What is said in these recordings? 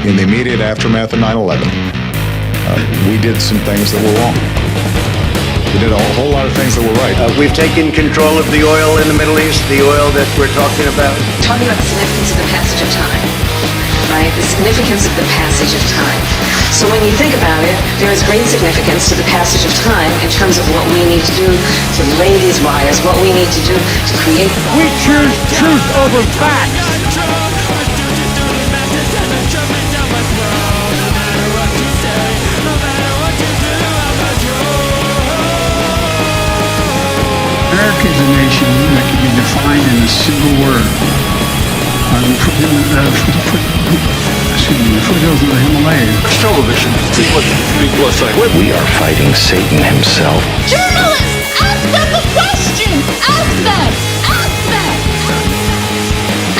in the immediate aftermath of 9/11, we did some things that were wrong. We did a whole lot of things that were right. We've taken control of the oil in the Middle East, the oil that we're talking about. Talking about the significance of the passage of time, right? The significance of the passage of time. So when you think about it, there is great significance to the passage of time in terms of what we need to do to lay these wires, what we need to do to create. We choose truth over facts. America is a nation that can be defined in a single word. The foothills of the Himalayas. Television. See what people are saying. We are fighting Satan himself. Journalists, ask them the question. Ask them. Ask them.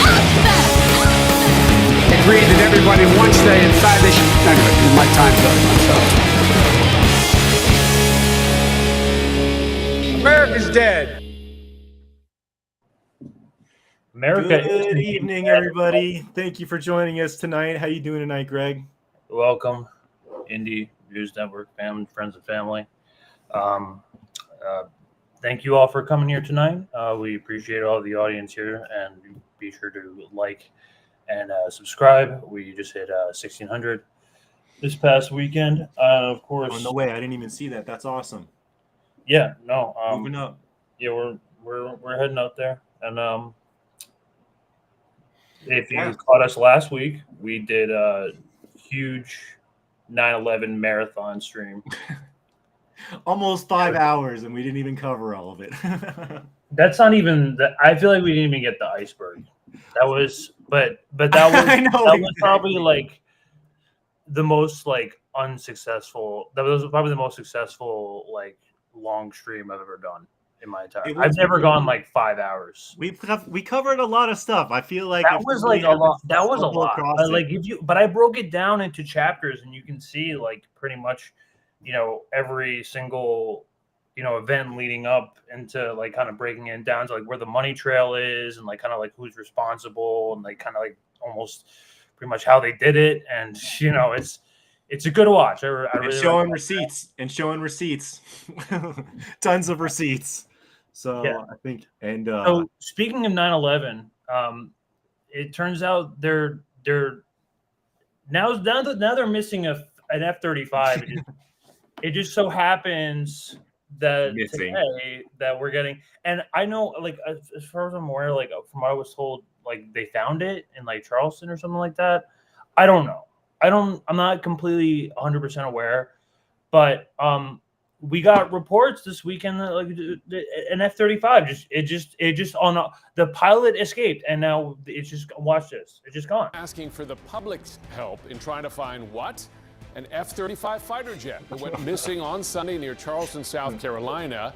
Ask them. Agreed that everybody wants to stay inside. They should. Anyway, my time's up. America's dead. America. Good evening, everybody. Thank you for joining us tonight. How you doing tonight, Greg? Welcome, Indie News Network family, friends and family. Thank you all for coming here tonight. We appreciate all the audience here, and be sure to like and subscribe. We just hit 1,600 this past weekend. Of course. Oh, no way! I didn't even see that. That's awesome. Yeah. No. Moving up. Yeah, we're heading out there, and if you caught us last week, we did a huge 9/11 marathon stream. Almost 5 hours, and we didn't even cover all of it. That's not even. I feel like we didn't even get the iceberg. That was, but that was I know, that was probably like the most like unsuccessful. That was probably the most successful like long stream I've ever done in my entire. I've never gone like 5 hours. We covered a lot of stuff. I feel like that was like a lot. That was a lot. Like but I broke it down into chapters, and you can see like pretty much, every single event leading up into like kind of breaking it down to like where the money trail is and like kind of like who's responsible and like kind of like almost pretty much how they did it. And it's a good watch. I really showing receipts and showing receipts, tons of receipts. So yeah. I think, and so speaking of 9/11, it turns out they're now they're missing an F-35. It just so happens that today that we're getting, and I know like as far as I'm aware, like from what I was told, like they found it in like Charleston or something like that. I don't know. I'm not completely 100% aware, but we got reports this weekend that like an F-35 just on the pilot escaped, and now it's just, watch this, it's just gone. Asking for the public's help in trying to find what? An F-35 fighter jet that went missing on Sunday near Charleston, South Carolina.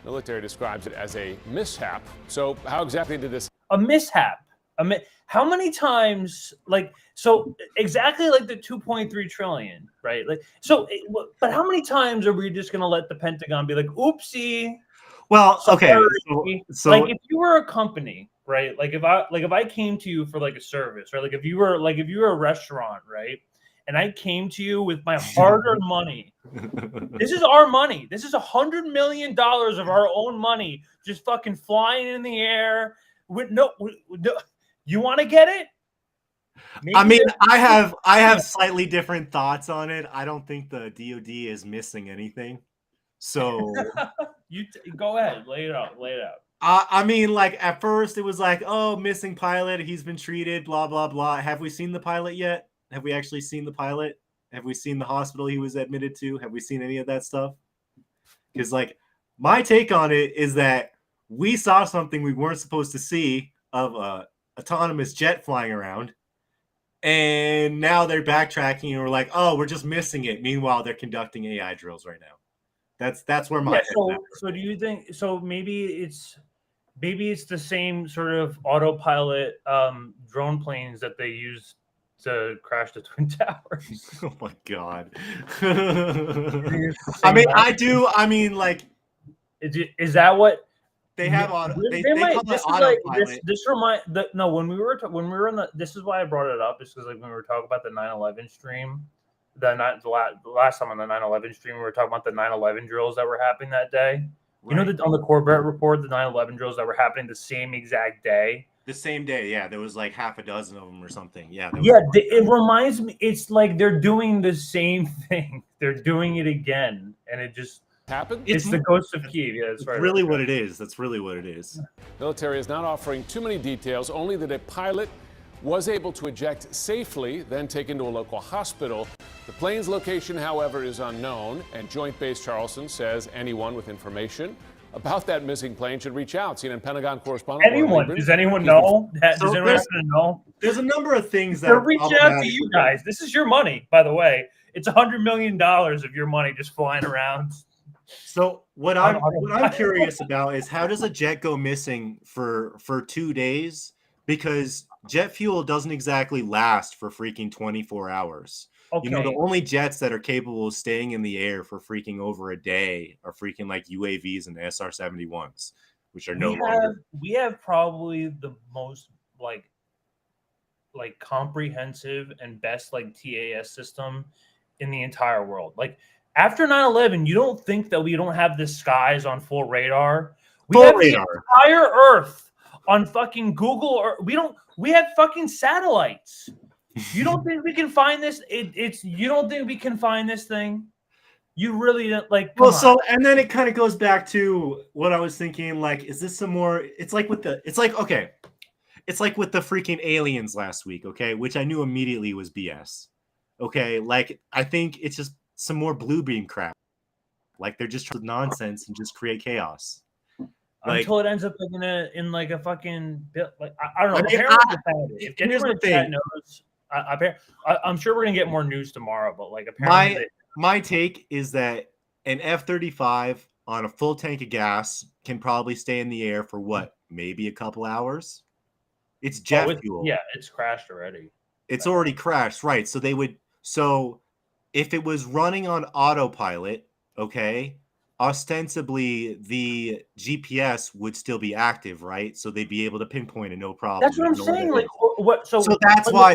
Military describes it as a mishap. So how exactly did this? A mishap. How many times, like, so exactly like the 2.3 trillion, right? Like, so, but how many times are we just going to let the Pentagon be like, oopsie? Well, okay. So like if you were a company, right? Like if I came to you for like a service, right? Like if you were a restaurant, right? And I came to you with my hard-earned money. This is our money. This is $100 million of our own money just fucking flying in the air with no. You want to get it? Maybe I mean, I have slightly different thoughts on it. I don't think the DoD is missing anything. So you go ahead, lay it out. I mean, like at first it was like, oh, missing pilot. He's been treated. Blah blah blah. Have we seen the pilot yet? Have we actually seen the pilot? Have we seen the hospital he was admitted to? Have we seen any of that stuff? Because like my take on it is that we saw something we weren't supposed to see of a autonomous jet flying around, and now they're backtracking and we're like, oh, we're just missing it. Meanwhile, they're conducting AI drills right now. That's where my so do you think so? Maybe it's the same sort of autopilot drone planes that they use to crash the Twin Towers. Oh my god. I mean, like, is that what they have auto? When we were in the, this is why I brought it up, is because like when we were talking about the 9/11 stream, the last time on the 9/11 stream, we were talking about the 9/11 drills that were happening that day. Right. You know that on the Corvette report, the 9/11 drills that were happening the same exact day. The same day, yeah. There was like half a dozen of them or something. Yeah. It reminds me. It's like they're doing the same thing. They're doing it again, and it just happened. It's the ghost of Kiev. Yeah, that's right. Really, what it is. That's really what it is. Military is not offering too many details. Only that a pilot was able to eject safely, then taken to a local hospital. The plane's location, however, is unknown, and Joint Base Charleston says anyone with information about that missing plane should reach out. CNN Pentagon correspondent. Does anyone know? Does anyone happen to know? There's a number of things that they're reaching out to you guys. This is your money, by the way. It's $100 million of your money just flying around. So what I'm curious about is how does a jet go missing for 2 days? Because jet fuel doesn't exactly last for freaking 24 hours. Okay. You know, the only jets that are capable of staying in the air for freaking over a day are freaking like UAVs and SR-71s, which are no longer. We have probably the most like comprehensive and best like TAS system in the entire world. Like after 9/11, you don't think that we don't have the skies on full radar? We have the entire Earth on fucking Google, or we have fucking satellites. You don't think we can find this? You don't think we can find this thing? You really don't like. Well, so and then it kind of goes back to what I was thinking. Like, is this some more? It's like with the freaking aliens last week. Okay, which I knew immediately was BS. Okay, like I think it's just some more blue beam crap. Like they're just nonsense and just create chaos. Until it ends up in like a fucking like I don't know. If anyone in the chat knows, I'm sure we're gonna get more news tomorrow, but like apparently my take is that an F-35 on a full tank of gas can probably stay in the air for what, maybe a couple hours. It's jet fuel. Yeah, it's crashed already. It's already crashed, right? So they would. So if it was running on autopilot, okay, ostensibly the GPS would still be active, right? So they'd be able to pinpoint it, no problem. That's what I'm saying. Like, what? So that's why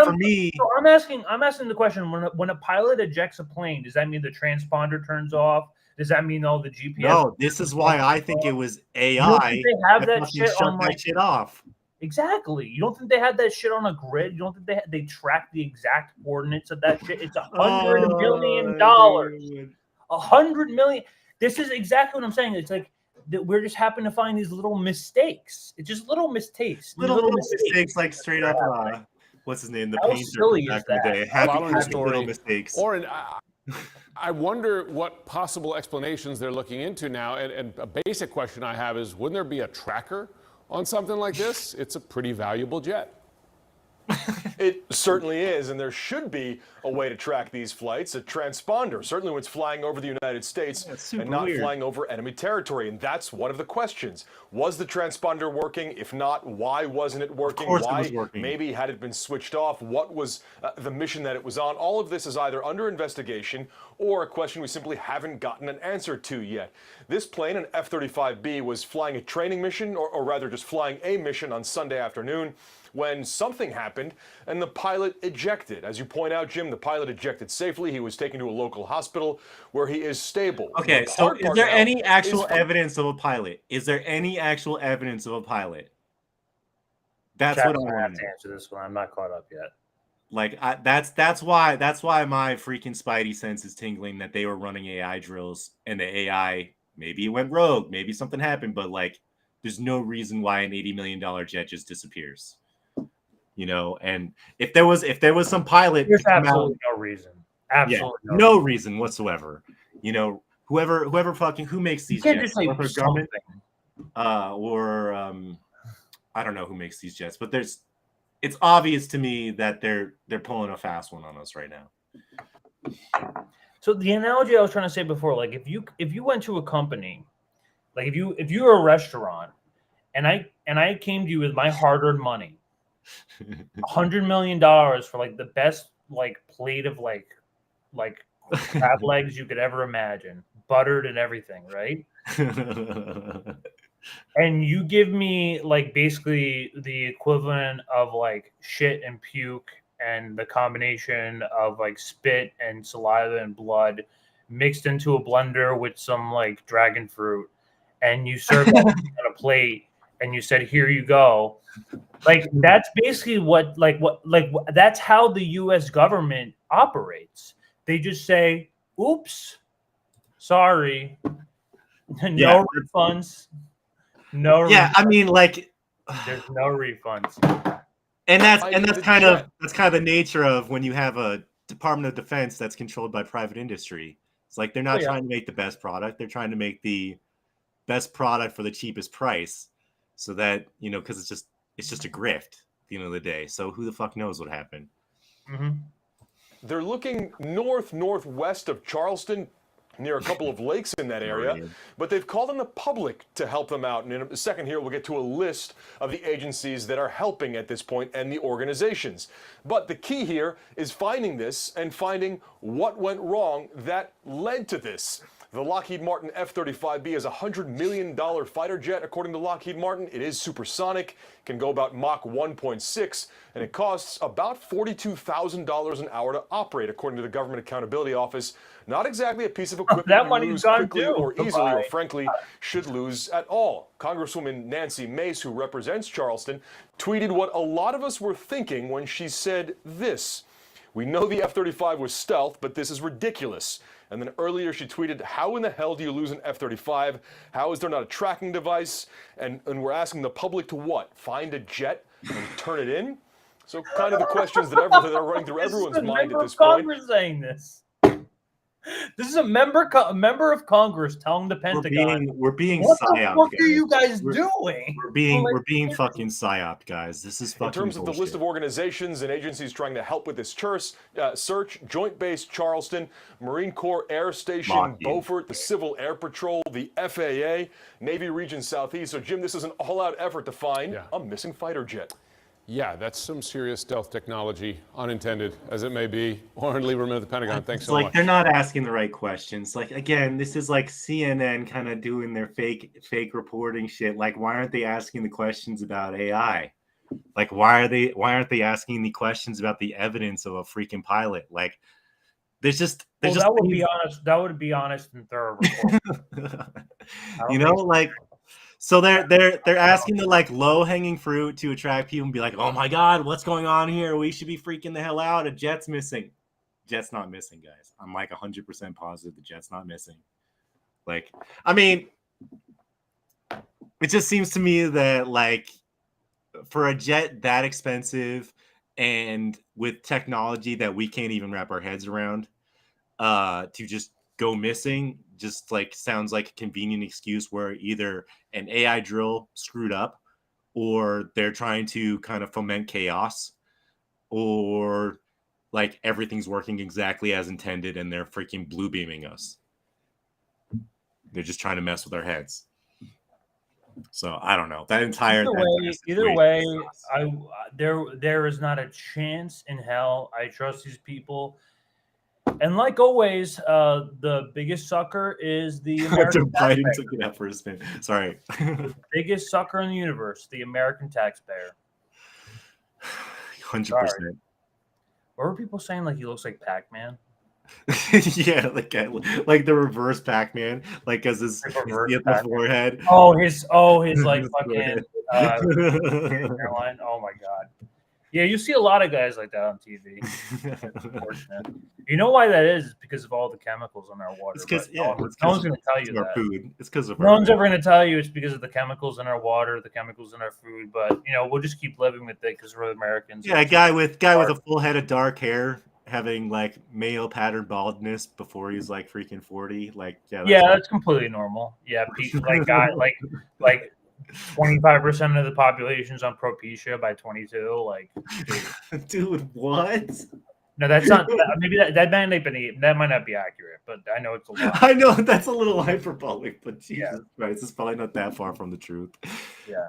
for me. So I'm asking the question: when a pilot ejects a plane, does that mean the transponder turns off? Does that mean all the GPS? No, this is why I think it was AI. They have that shit on that shit off. Exactly. You don't think they had that shit on a grid? You don't think they tracked the exact coordinates of that shit? It's $100 million. $100 million. This is exactly what I'm saying. It's like that we're just happen to find these little mistakes. It's just little mistakes. Little mistakes, like straight up. What's his name? The How painter silly back is in the that? day. Happy story. little mistakes. Oren, I wonder what possible explanations they're looking into now. And a basic question I have is, wouldn't there be a tracker on something like this? It's a pretty valuable jet. It certainly is, and there should be a way to track these flights, a transponder, certainly when it's flying over the United States and not flying over enemy territory. And that's one of the questions. Was the transponder working? If not, why wasn't it working? Why? It was working. Maybe had it been switched off? What was the mission that it was on? All of this is either under investigation or a question we simply haven't gotten an answer to yet. This plane, an F-35B, was flying a training mission, or rather just flying a mission on Sunday afternoon, when something happened and the pilot ejected. As you point out, Jim, the pilot ejected safely. He was taken to a local hospital where he is stable. Okay, so is there any actual evidence of a pilot? Is there any actual evidence of a pilot? That's what I want to answer this one. I'm not caught up yet. Like that's why my freaking spidey sense is tingling that they were running AI drills and the AI, maybe it went rogue, maybe something happened, but like there's no reason why an $80 million jet just disappears. You know, and if there was some pilot, there's absolutely no reason. Absolutely no reason whatsoever. You know, whoever who makes these jets, government, or I don't know who makes these jets, but it's obvious to me that they're pulling a fast one on us right now. So the analogy I was trying to say before, like if you went to a company, like if you were a restaurant, and I came to you with my hard-earned money, $100 million for like the best like plate of like crab legs you could ever imagine, buttered and everything, right? And you give me like basically the equivalent of like shit and puke and the combination of like spit and saliva and blood mixed into a blender with some like dragon fruit, and you serve that on a plate, and you said, "Here you go." Like that's basically that's how the U.S. government operates. They just say, "Oops, sorry, no refunds, no." Yeah, I mean, like, there's no refunds, and that's kind of the nature of when you have a Department of Defense that's controlled by private industry. It's like they're not trying to make the best product; they're trying to make the best product for the cheapest price, so that because it's just a grift at the end of the day. So who the fuck knows what happened? Mm-hmm. They're looking northwest of Charleston, near a couple of lakes in that area, but they've called on the public to help them out. And in a second here, we'll get to a list of the agencies that are helping at this point and the organizations. But the key here is finding this and finding what went wrong that led to this. The Lockheed Martin F-35B is a $100 million fighter jet, according to Lockheed Martin. It is supersonic, can go about Mach 1.6, and it costs about $42,000 an hour to operate, according to the Government Accountability Office. Not exactly a piece of equipment that you lose quickly or easily, or frankly, should lose at all. Congresswoman Nancy Mace, who represents Charleston, tweeted what a lot of us were thinking when she said this: "We know the F-35 was stealth, but this is ridiculous." And then earlier she tweeted, "How in the hell do you lose an F-35? How is there not a tracking device? And we're asking the public to what? Find a jet and turn it in?" So kind of the questions that are running through everyone's mind at this point. Congress saying this. This is a member of Congress telling the Pentagon, we're being what the Psy-Op, fuck guys. are you guys doing? We're being fucking Psy-Op, guys. This is fucking In terms of bullshit. the list of organizations and agencies trying to help with this search, Joint Base Charleston, Marine Corps Air Station Beaufort, the Civil Air Patrol, the FAA, Navy Region Southeast. So, Jim, this is an all-out effort to find a missing fighter jet. Yeah, that's some serious stealth technology, unintended as it may be. Warren Lieberman of the Pentagon, thanks so much. They're not asking the right questions. Like, again, this is like CNN kind of doing their fake reporting shit. Like, why aren't they asking the questions about AI? Like, why aren't they asking the questions about the evidence of a freaking pilot? Like, that would be honest and thorough report. Like, so they're asking the like low hanging fruit to attract people and be like, oh my god, what's going on here? We should be freaking the hell out. A jet's missing. Jet's not missing, guys. I'm like 100% positive the jet's not missing. Like, I mean, it just seems to me that like for a jet that expensive and with technology that we can't even wrap our heads around, to just go missing just like sounds like a convenient excuse where either an AI drill screwed up or they're trying to kind of foment chaos or like everything's working exactly as intended and they're freaking blue beaming us. They're just trying to mess with our heads. So I don't know. Either way, there is not a chance in hell I trust these people. And like always, the biggest sucker is the American taxpayer. Took it out for a spin. Sorry. The biggest sucker in the universe, the American taxpayer. 100%. What were people saying? Like he looks like Pac-Man? Yeah, like the reverse Pac-Man, like because his the forehead. His like fucking hairline. Oh my god. Yeah, you see a lot of guys like that on TV. Unfortunate. You know why that is? It's because of all the chemicals in our water. No one's going to tell you that. Food. It's because of no one's ever going to tell you it's because of the chemicals in our water, the chemicals in our food. But we'll just keep living with it because we're Americans. Yeah, a guy with a full head of dark hair having like male pattern baldness before he's like freaking 40. Like that's completely normal. Yeah, like 25% of the population's on Propecia by 22. Like, dude, what? No, that's not. Maybe that might not be accurate, but I know it's a lot. I know that's a little hyperbolic, but Jesus Christ, it's probably not that far from the truth. Yeah.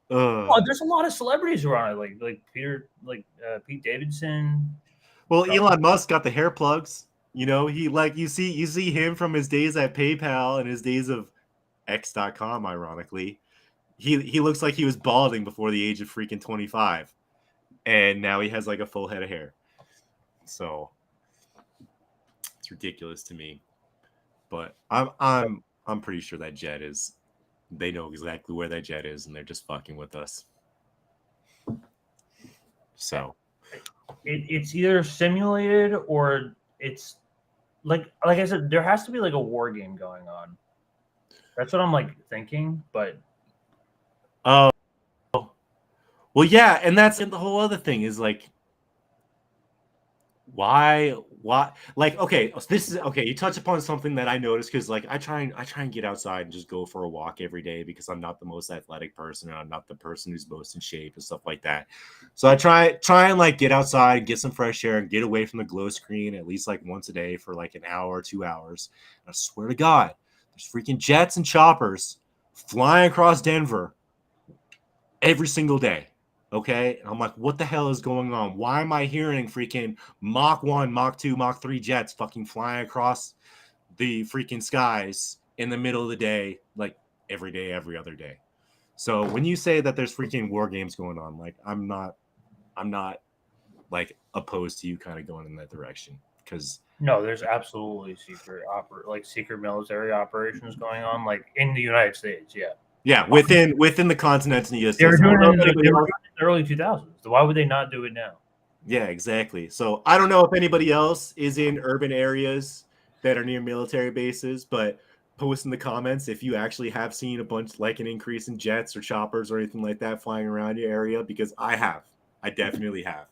There's a lot of celebrities around it, like Pete Davidson. Well, Elon Musk got the hair plugs. He you see him from his days at PayPal and his days of X.com. Ironically, he looks like he was balding before the age of freaking 25, and now he has like a full head of hair. So it's ridiculous to me, but I'm pretty sure that jet is. They know exactly where that jet is, and they're just fucking with us. So it's either simulated or it's like I said, there has to be like a war game going on. That's what I'm like thinking, but well, yeah, and that's the whole other thing is like. Why like okay, this is okay, you touch upon something that I noticed because like I try and get outside and just go for a walk every day because I'm not the most athletic person and I'm not the person who's most in shape and stuff like that. So I try and like get outside and get some fresh air and get away from the glow screen at least like once a day for like an hour or 2 hours. And I swear to God, there's freaking jets and choppers flying across Denver every single day. Okay, and I'm like, what the hell is going on? Why am I hearing freaking Mach 1, Mach 2, Mach 3 jets fucking flying across the freaking skies in the middle of the day, like every day, every other day? So when you say that there's freaking war games going on, like I'm not like opposed to you kind of going in that direction because no, there's absolutely secret military operations going on, like in the United States. Yeah, within the continents in the US. They were doing it in the early 2000s. So why would they not do it now? Yeah, exactly. So I don't know if anybody else is in urban areas that are near military bases, but post in the comments if you actually have seen a bunch like an increase in jets or choppers or anything like that flying around your area, because I definitely have.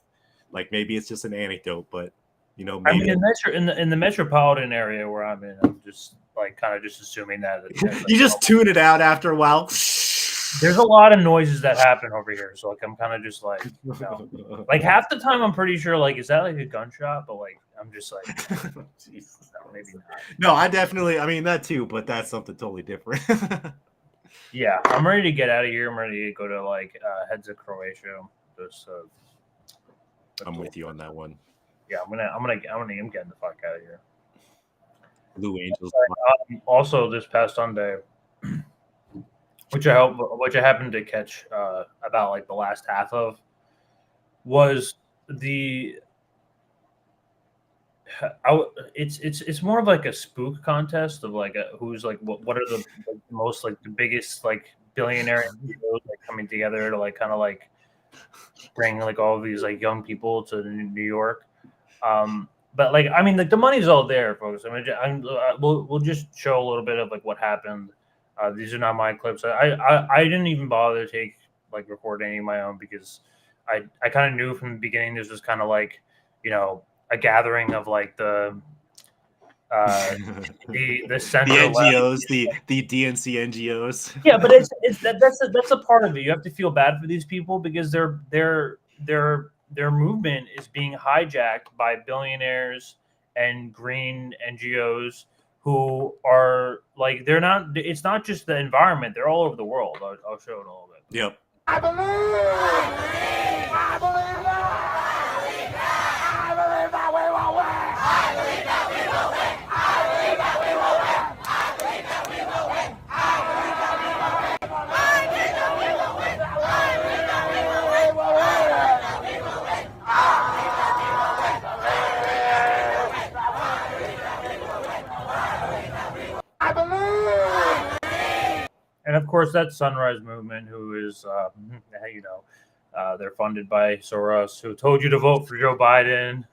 Like maybe it's just an anecdote, but You know, I maybe mean, in the metropolitan area where I'm in, I'm just like kind of just assuming that you just tune it out after a while. There's a lot of noises that happen over here, so like I'm kind of just like, you know, like half the time I'm pretty sure like, is that like a gunshot? But like I'm just like, Jesus, no, maybe not. No, I mean that too, but that's something totally different. Yeah, I'm ready to get out of here. I'm ready to go to like head to Croatia. Just I'm with you on that one. Yeah, I'm getting the fuck out of here. Blue Angels. Also, this past Sunday, which I happened to catch about like the last half of, was it's more of like a spook contest of like who's like what are the most like the biggest like billionaire NGOs like coming together to like kind of like bring like all of these like young people to New York. But like I mean like the money's all there, folks. I mean we'll just show a little bit of like what happened. These are not my clips. I didn't even bother to take like record any of my own because I kind of knew from the beginning this was kind of like, you know, a gathering of like the center NGOs, the DNC NGOs. Yeah, but that's a part of it. You have to feel bad for these people because their movement is being hijacked by billionaires and green NGOs who are like they're not. It's not just the environment; they're all over the world. I'll show it a little bit. Yep. I believe that we will win. I believe that we will win. I believe that we will win. I believe that we will win. I believe that we will win. I believe that we will win. I believe that we will win. We will win. I believe that we will win. I believe. And of course, that Sunrise Movement, who is, you know, they're funded by Soros, who told you to vote for Joe Biden.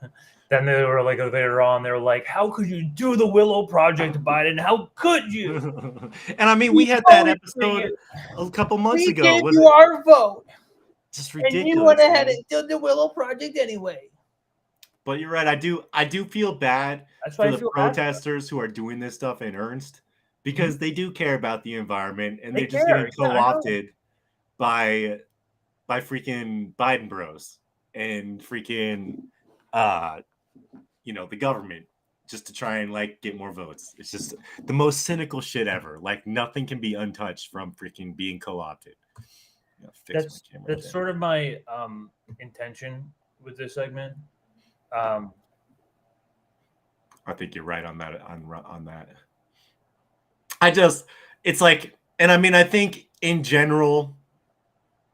Then they were like, later on, they were like, how could you do the Willow Project, Biden? How could you? And I mean, we had that episode a couple months ago. We gave you our vote. Just ridiculous. And you went ahead and did the Willow Project anyway. But you're right. I do feel bad for the protesters who are doing this stuff in earnest because they do care about the environment and they're just getting co-opted by freaking Biden bros and freaking you know, the government just to try and like get more votes. It's just the most cynical shit ever. Like nothing can be untouched from freaking being co-opted. That's sort of my intention with this segment. I think you're right on that. On that, it's like, and I mean, I think in general,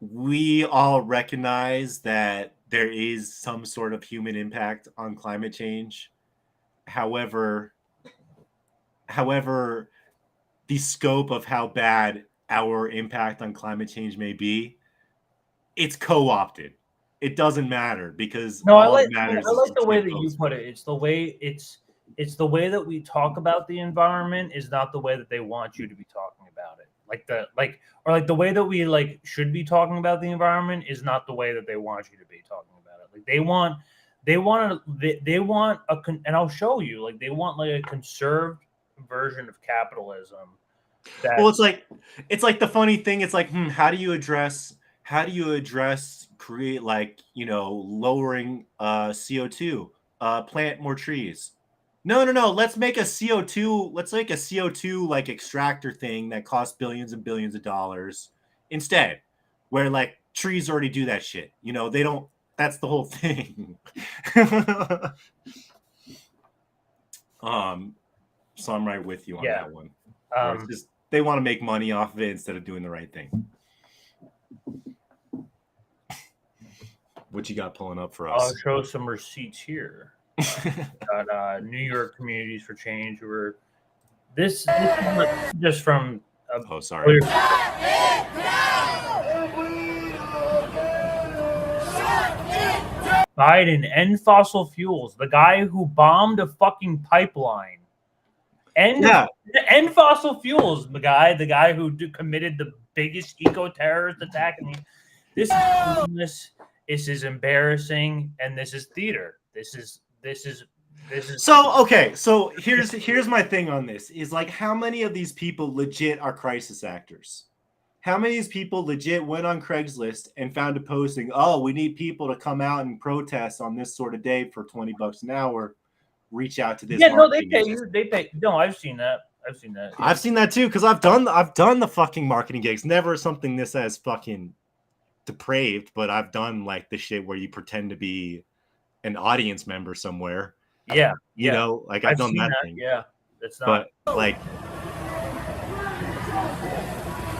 we all recognize that there is some sort of human impact on climate change. However, the scope of how bad our impact on climate change may be, it's co-opted. It doesn't matter because I like the way that you put it. It's the way that we talk about the environment is not the way that they want you to be talking about it. Like the way that we like should be talking about the environment is not the way that they want you to be talking about it. Like they want and I'll show you, like they want like a conserved version of capitalism. Well, it's like the funny thing. It's like, how do you address create like, you know, lowering CO2, plant more trees. No. Let's make a CO2 like extractor thing that costs billions and billions of dollars instead, where like trees already do that shit. You know, they don't. That's the whole thing. So I'm right with you on that one. It's just, they want to make money off of it instead of doing the right thing. What you got pulling up for us? I'll show some receipts here. Got New York Communities for Change. This is just from. Sorry. Biden, end fossil fuels. The guy who bombed a fucking pipeline. End fossil fuels. The guy who committed the biggest eco-terrorist attack. This is embarrassing, and this is theater. This is So here's my thing on this is like, how many of these people legit are crisis actors? How many of these people legit went on Craigslist and found a posting? Oh, we need people to come out and protest on this sort of day for $20 an hour. Reach out to this. Yeah, no, they pay you. They pay. No, I've seen that. Yeah. I've seen that too because I've done the fucking marketing gigs. Never something this as fucking depraved, but I've done like the shit where you pretend to be an audience member somewhere. Yeah, you know, like I've done that thing. Yeah, it's not. But like,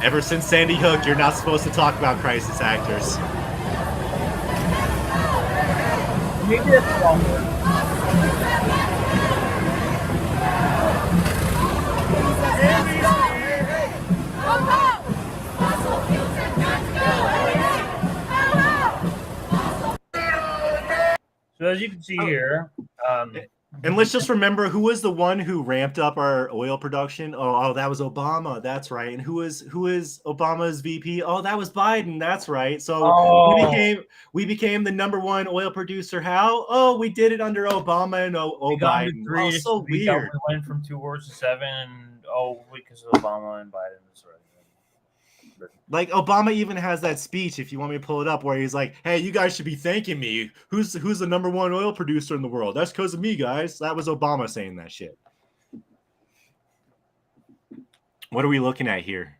ever since Sandy Hook, you're not supposed to talk about crisis actors. Maybe that's longer. So as you can see here, and let's just remember who was the one who ramped up our oil production. Oh, that was Obama. That's right. And who is Obama's VP? Oh, that was Biden. That's right. So we became the #1 oil producer. How? Oh, we did it under Obama and Biden. Oh, so weird. We went from 2 wars to 7, and because of Obama and Biden. That's right. Like Obama even has that speech, if you want me to pull it up, where he's like, "Hey, you guys should be thanking me. Who's the #1 oil producer in the world? That's because of me, guys." That was Obama saying that shit. What are we looking at here?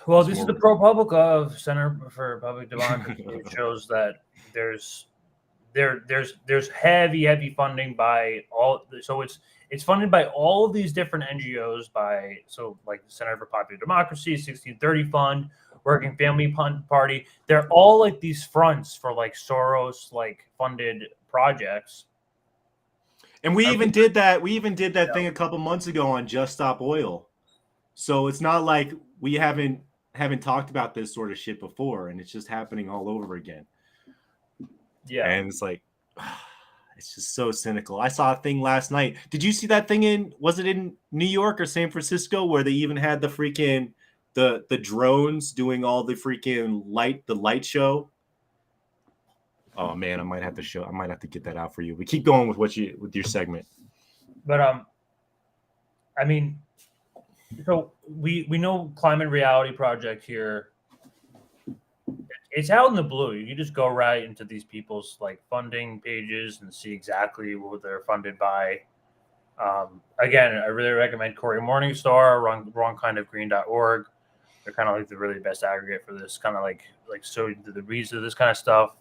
Well, this is the ProPublica Center for Public Democracy. It shows that there's heavy funding by all. So it's funded by all of these different NGOs, like the Center for Popular Democracy, 1630 Fund, Working Family Party. They're all like these fronts for like Soros like funded projects. And we even did that thing a couple months ago on Just Stop Oil. So it's not like we haven't talked about this sort of shit before, and it's just happening all over again. Yeah. And it's like, it's just so cynical. I saw a thing last night. Did you see that thing was it in New York or San Francisco where they even had the freaking the drones doing all the freaking light show? Oh man, I might have to get that out for you. We keep going with your segment. But I mean, so we know Climate Reality Project here. It's out in the blue. You just go right into these people's like funding pages and see exactly what they're funded by. Again, I really recommend Corey Morningstar, wrongkindofgreen.org. They're kind of like the really best aggregate for this kind of like so into the reason of this kind of stuff.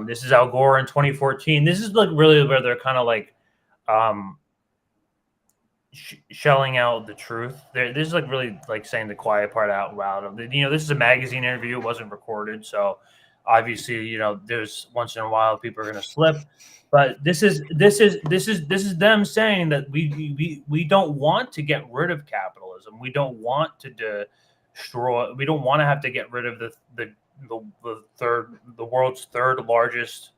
This is Al Gore in 2014. This is like really where they're kind of like shelling out the truth. This is like really like saying the quiet part out loud. This is a magazine interview. It wasn't recorded, so obviously, there's once in a while people are going to slip. But this is them saying that we don't want to get rid of capitalism. We don't want to destroy. We don't want to have to get rid of the world's third largest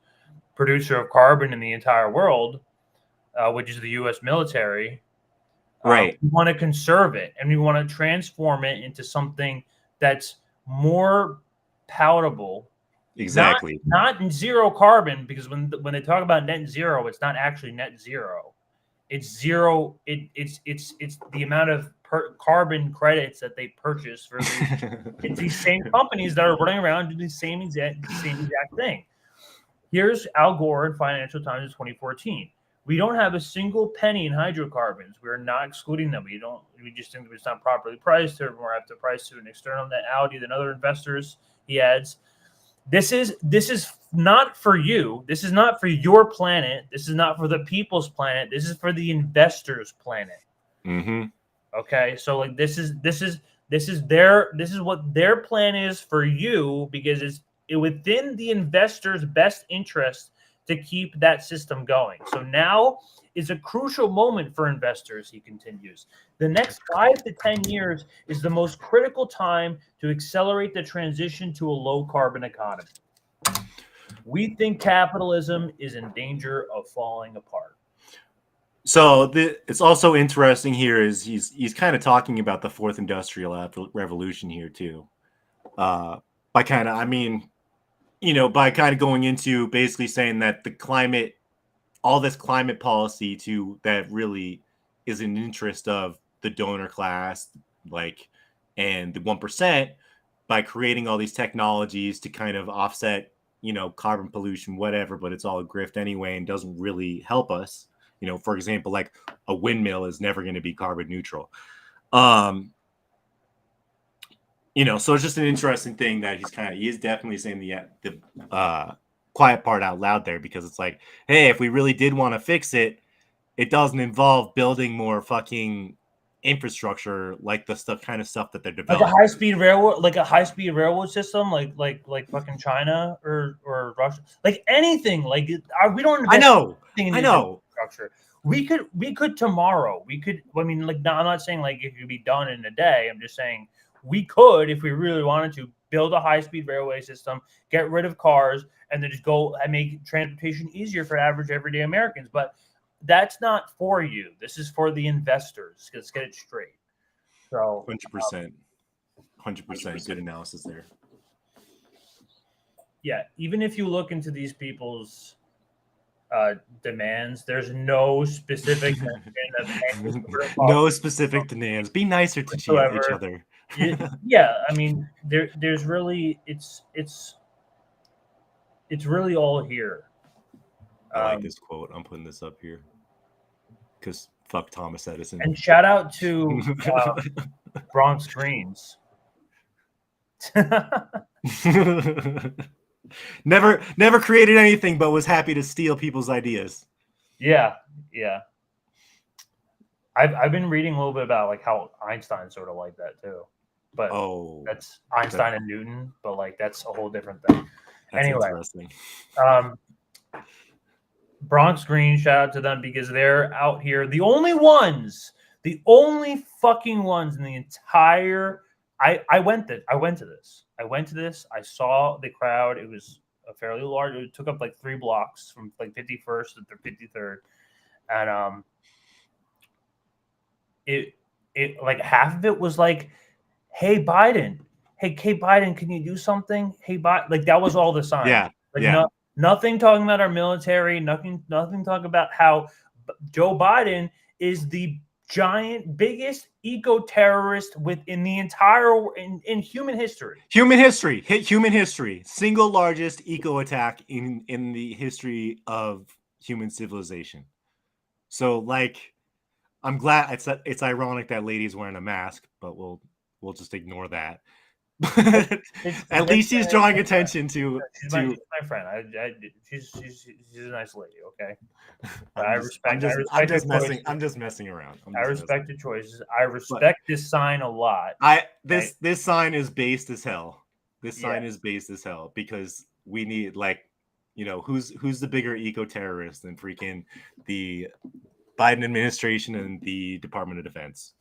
producer of carbon in the entire world, which is the U.S. military. Right. We want to conserve it, and we want to transform it into something that's more palatable. Exactly. Not zero carbon, because when they talk about net zero, it's not actually net zero. It's zero. It's the amount of carbon credits that they purchase for it's these same companies that are running around doing the same exact thing. Here's Al Gore in Financial Times in 2014. We don't have a single penny in hydrocarbons. We're not excluding them. We just think that it's not properly priced, or more have to price to an external netality than other investors. He adds, this is not for you. This is not for your planet. This is not for the people's planet. This is for the investors' planet. Mm-hmm. Okay, so like this is what their plan is for you, because it's within the investors' best interest to keep that system going. So now is a crucial moment for investors, he continues. The next 5 to 10 years is the most critical time to accelerate the transition to a low-carbon economy. We think capitalism is in danger of falling apart. So it's also interesting here is he's kind of talking about the fourth industrial revolution here too. By kind of going into basically saying that the climate all this climate policy that really is in interest of the donor class, like, and the 1%, by creating all these technologies to kind of offset, carbon pollution, whatever, but it's all a grift anyway and doesn't really help us. For example, like a windmill is never going to be carbon neutral. So it's just an interesting thing that he is definitely saying the quiet part out loud there, because it's like, hey, if we really did want to fix it, it doesn't involve building more fucking infrastructure, like the kind of stuff that they're developing. Like a high-speed railroad system, like fucking China or Russia, like anything. Like we don't invest I know. infrastructure. We could tomorrow. I'm not saying like it could be done in a day. I'm just saying we could, if we really wanted to, build a high-speed railway system, get rid of cars, and then just go and make transportation easier for average everyday Americans. But that's not for you. This is for the investors. Let's get it straight. So 100%, 100% good analysis there. Yeah, even if you look into these people's demands, there's no specific no specific demands. Be nicer to each other. Yeah, I mean, there's really it's really all here. I like this quote. I'm putting this up here because fuck Thomas Edison. And shout out to Bronx Greens. Never created anything, but was happy to steal people's ideas. Yeah. I've been reading a little bit about like how Einstein sort of like that too, but that's Einstein and Newton, but like that's a whole different thing. Anyway, interesting. Bronx Green, shout out to them because they're out here, the only fucking ones in the entire. I went to this. I saw the crowd. It was a fairly large. It took up like 3 blocks from like 51st to 53rd, and it like half of it was like, "Hey Biden, can you do something? Hey Biden," like that was all the sign. Yeah, nothing talking about our military. Nothing talking about how Joe Biden is the biggest eco-terrorist within the entire in human history. Human history. Single largest eco attack in the history of human civilization. So like, I'm glad it's ironic that lady's wearing a mask, but we'll just ignore that. At least she's drawing attention to. She's my friend. She's a nice lady. Okay, I respect. I'm just messing around. I respect the choices. I respect this sign a lot. This sign is based as hell. This sign is based as hell because we need who's the bigger eco-terrorist than freaking the Biden administration and the Department of Defense.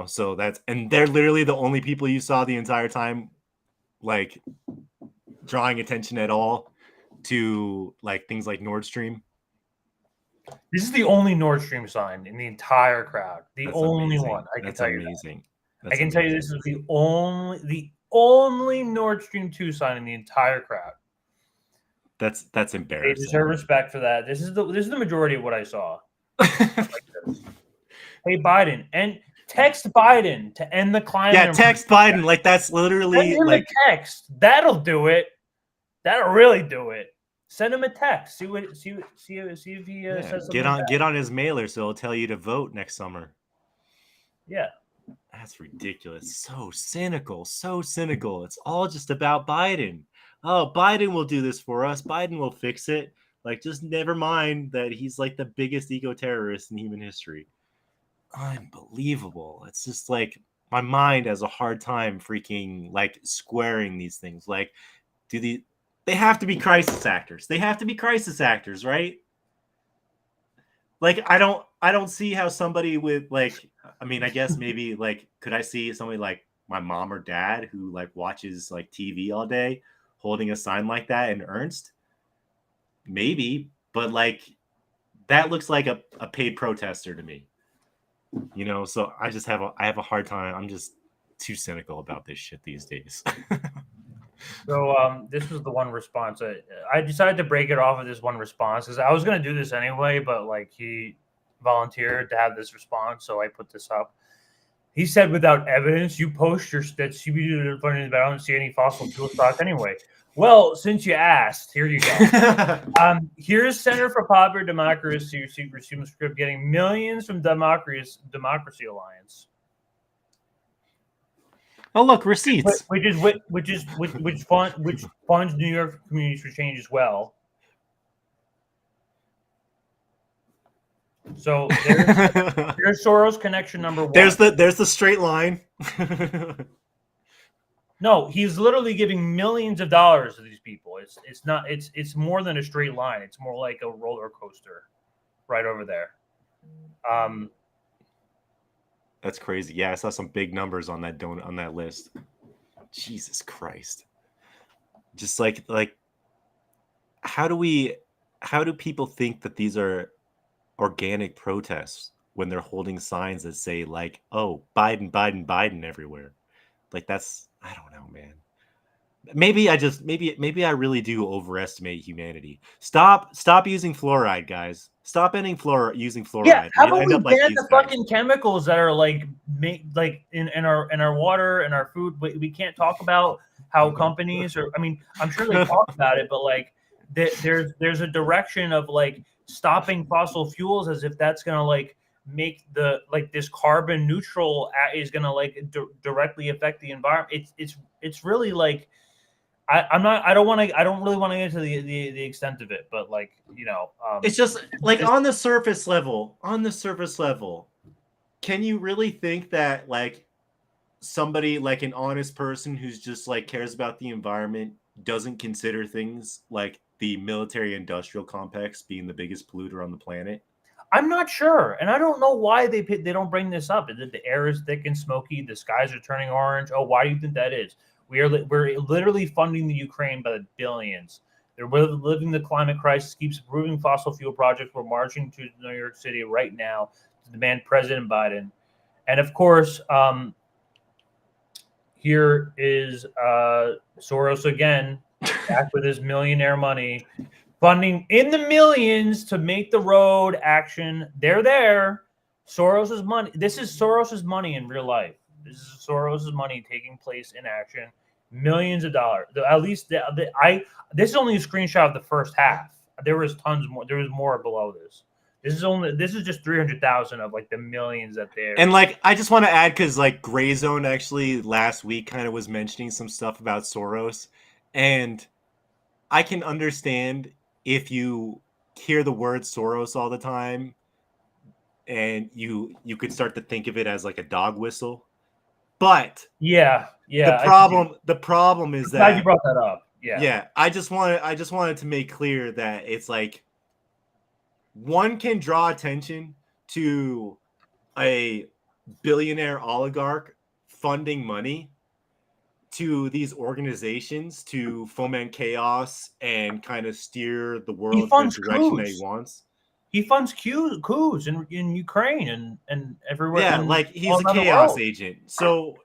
So and they're literally the only people you saw the entire time, like drawing attention at all to like things like Nord Stream. This is the only Nord Stream sign in the entire crowd. That's only amazing. One. I can tell you amazing. I can tell you this is the only Nord Stream 2 sign in the entire crowd. That's embarrassing. They deserve respect for that. This is the majority of what I saw. Like this. Hey Biden, and text Biden to end the climate. Yeah, text Biden. Like that's literally like a text. That'll do it. That'll really do it. Send him a text. See if he says something. Get on his mailer so he'll tell you to vote next summer. Yeah. That's ridiculous. So cynical. It's all just about Biden. Oh, Biden will do this for us. Biden will fix it. Like, just never mind that he's like the biggest eco-terrorist in human history. Unbelievable. It's just like my mind has a hard time freaking like squaring these things. Like, they have to be crisis actors. They have to be crisis actors, right? Like, I don't see how somebody with like, I mean, I guess maybe like, could I see somebody like my mom or dad who like watches like TV all day holding a sign like that in Ernst? Maybe, but like that looks like a paid protester to me. So I have a hard time. I'm just too cynical about this shit these days. So this was the one response. I decided to break it off of this one response because I was going to do this anyway, but like he volunteered to have this response, so I put this up. He said, without evidence, you post your that CBD, but I don't see any fossil fuel stocks anyway. Well, since you asked, here you go. Here's Center for Popular Democracy script getting millions from Democracy Alliance. Oh, look, receipts. Which funds New York Communities for Change as well. So there's Soros connection number one. There's the straight line. No, he's literally giving millions of dollars to these people. It's more than a straight line. It's more like a roller coaster, right over there. That's crazy. Yeah, I saw some big numbers on that list. Jesus Christ. Just like how do people think that these are organic protests when they're holding signs that say like, oh, Biden, Biden, Biden everywhere? Like that's, I don't know, man. Maybe I really do overestimate humanity. Stop using fluoride, guys. Stop using fluoride. Yeah, how about we ban the fucking chemicals that are like in our water and our food? We can't talk about how companies are. I mean, I'm sure they talk about it, but like there's a direction of like stopping fossil fuels as if that's gonna like make the like this carbon neutral is gonna like directly affect the environment. It's really like. I don't really want to get into the extent of it, but like, you know, it's just like on the surface level, can you really think that like somebody like an honest person who's just like cares about the environment doesn't consider things like the military industrial complex being the biggest polluter on the planet? I'm not sure. And I don't know why they don't bring this up. Is it the air is thick and smoky? The skies are turning orange. Oh, why do you think that is? We're literally funding the Ukraine by the billions. They're living the climate crisis, keeps approving fossil fuel projects. We're marching to New York City right now to demand President Biden. And of course, here is Soros again, back with his millionaire money, funding in the millions to make the road action. They're there. Soros's money. This is Soros's money in real life. This is Soros's money taking place in action. Millions of dollars. At least this is only a screenshot of the first half. There was tons more. There was more below this. This is just 300,000 of like the millions that they're. And like, I just want to add, because like Gray Zone actually last week kind of was mentioning some stuff about Soros, and I can understand if you hear the word Soros all the time, and you could start to think of it as like a dog whistle. But yeah. The problem is that you brought that up. Yeah. I just wanted to make clear that it's like one can draw attention to a billionaire oligarch funding money to these organizations to foment chaos and kind of steer the world in the direction that he wants. He funds coups in Ukraine and everywhere. Yeah, like he's a chaos agent. So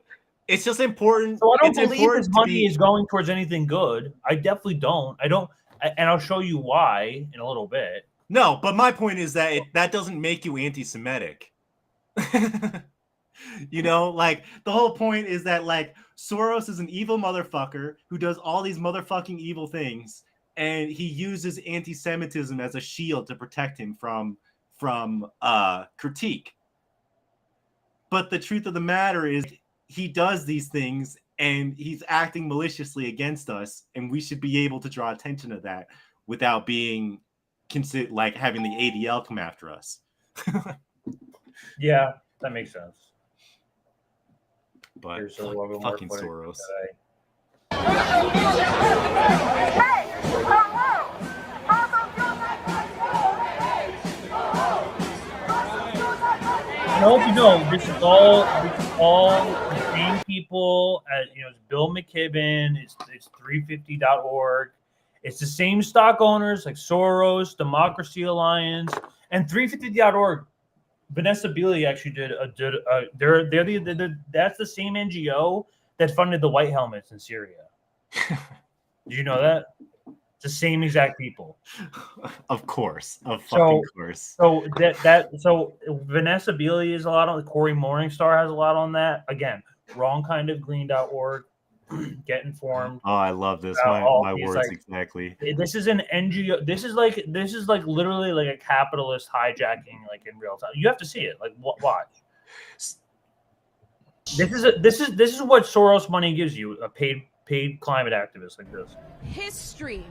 it's just important. So I don't believe his money is going towards anything good. I definitely don't. And I'll show you why in a little bit. No, but my point is that that doesn't make you anti-Semitic. You know, like the whole point is that like Soros is an evil motherfucker who does all these motherfucking evil things. And he uses anti-Semitism as a shield to protect him from critique. But the truth of the matter is he does these things and he's acting maliciously against us, and we should be able to draw attention to that without being like having the ADL come after us. Yeah, that makes sense. But fucking Soros. I hope you know this is all the same people as it's Bill McKibben, it's 350.org. It's the same stock owners like Soros, Democracy Alliance, and 350.org. Vanessa Beeley actually that's the same NGO that funded the white helmets in Syria. Did you know that? It's the same exact people. Of course. Course. So so Vanessa Beeley is a lot on Corey Morningstar has a lot on that. Again, wrongkindofgreen.org. Get informed. Oh, I love this. My words like, exactly. This is an NGO. This is like literally like a capitalist hijacking like in real time. You have to see it. Like watch. This is what Soros money gives you. A paid climate activist like this. History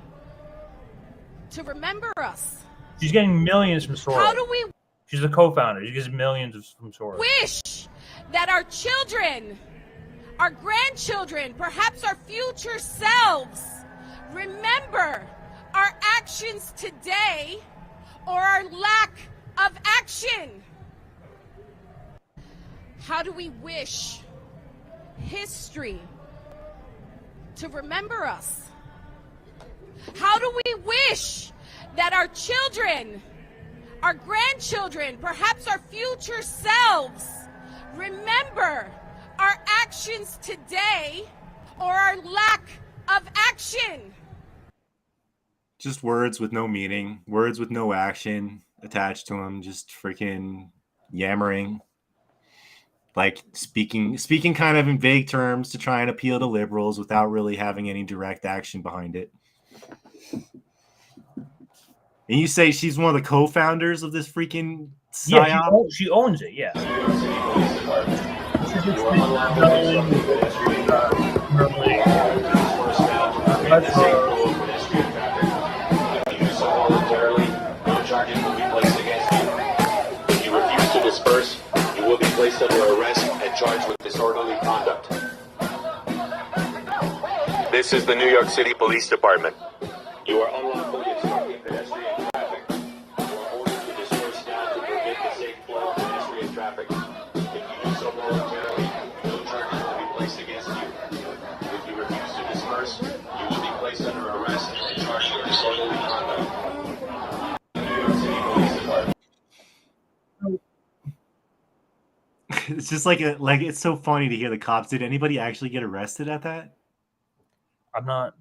to remember us. She's getting millions from Soros. How do we? She's a co-founder. She gets millions from Soros. Wish that our children, our grandchildren, perhaps our future selves, remember our actions today or our lack of action. How do we wish history to remember us? How do we wish that our children, our grandchildren, perhaps our future selves, remember our actions today or our lack of action? Just words with no meaning, words with no action attached to them, just freaking yammering. Like speaking kind of in vague terms to try and appeal to liberals without really having any direct action behind it. And you say she's one of the co-founders of this freaking Psy-Op? Yeah, she owns it, yeah. No charges will be placed against you. If you refuse to disperse, you will be placed under arrest and charged with disorderly conduct. This is the New York City Police Department. You are unlawfully obstructing pedestrian traffic. You are ordered to disperse now to permit the safe flow of pedestrian traffic. If you do so voluntarily, no charges will be placed against you. If you refuse to disperse, you will be placed under arrest and charged with disorderly conduct. New York City Police Department. It's just like it's so funny to hear the cops. Did anybody actually get arrested at that? I'm not.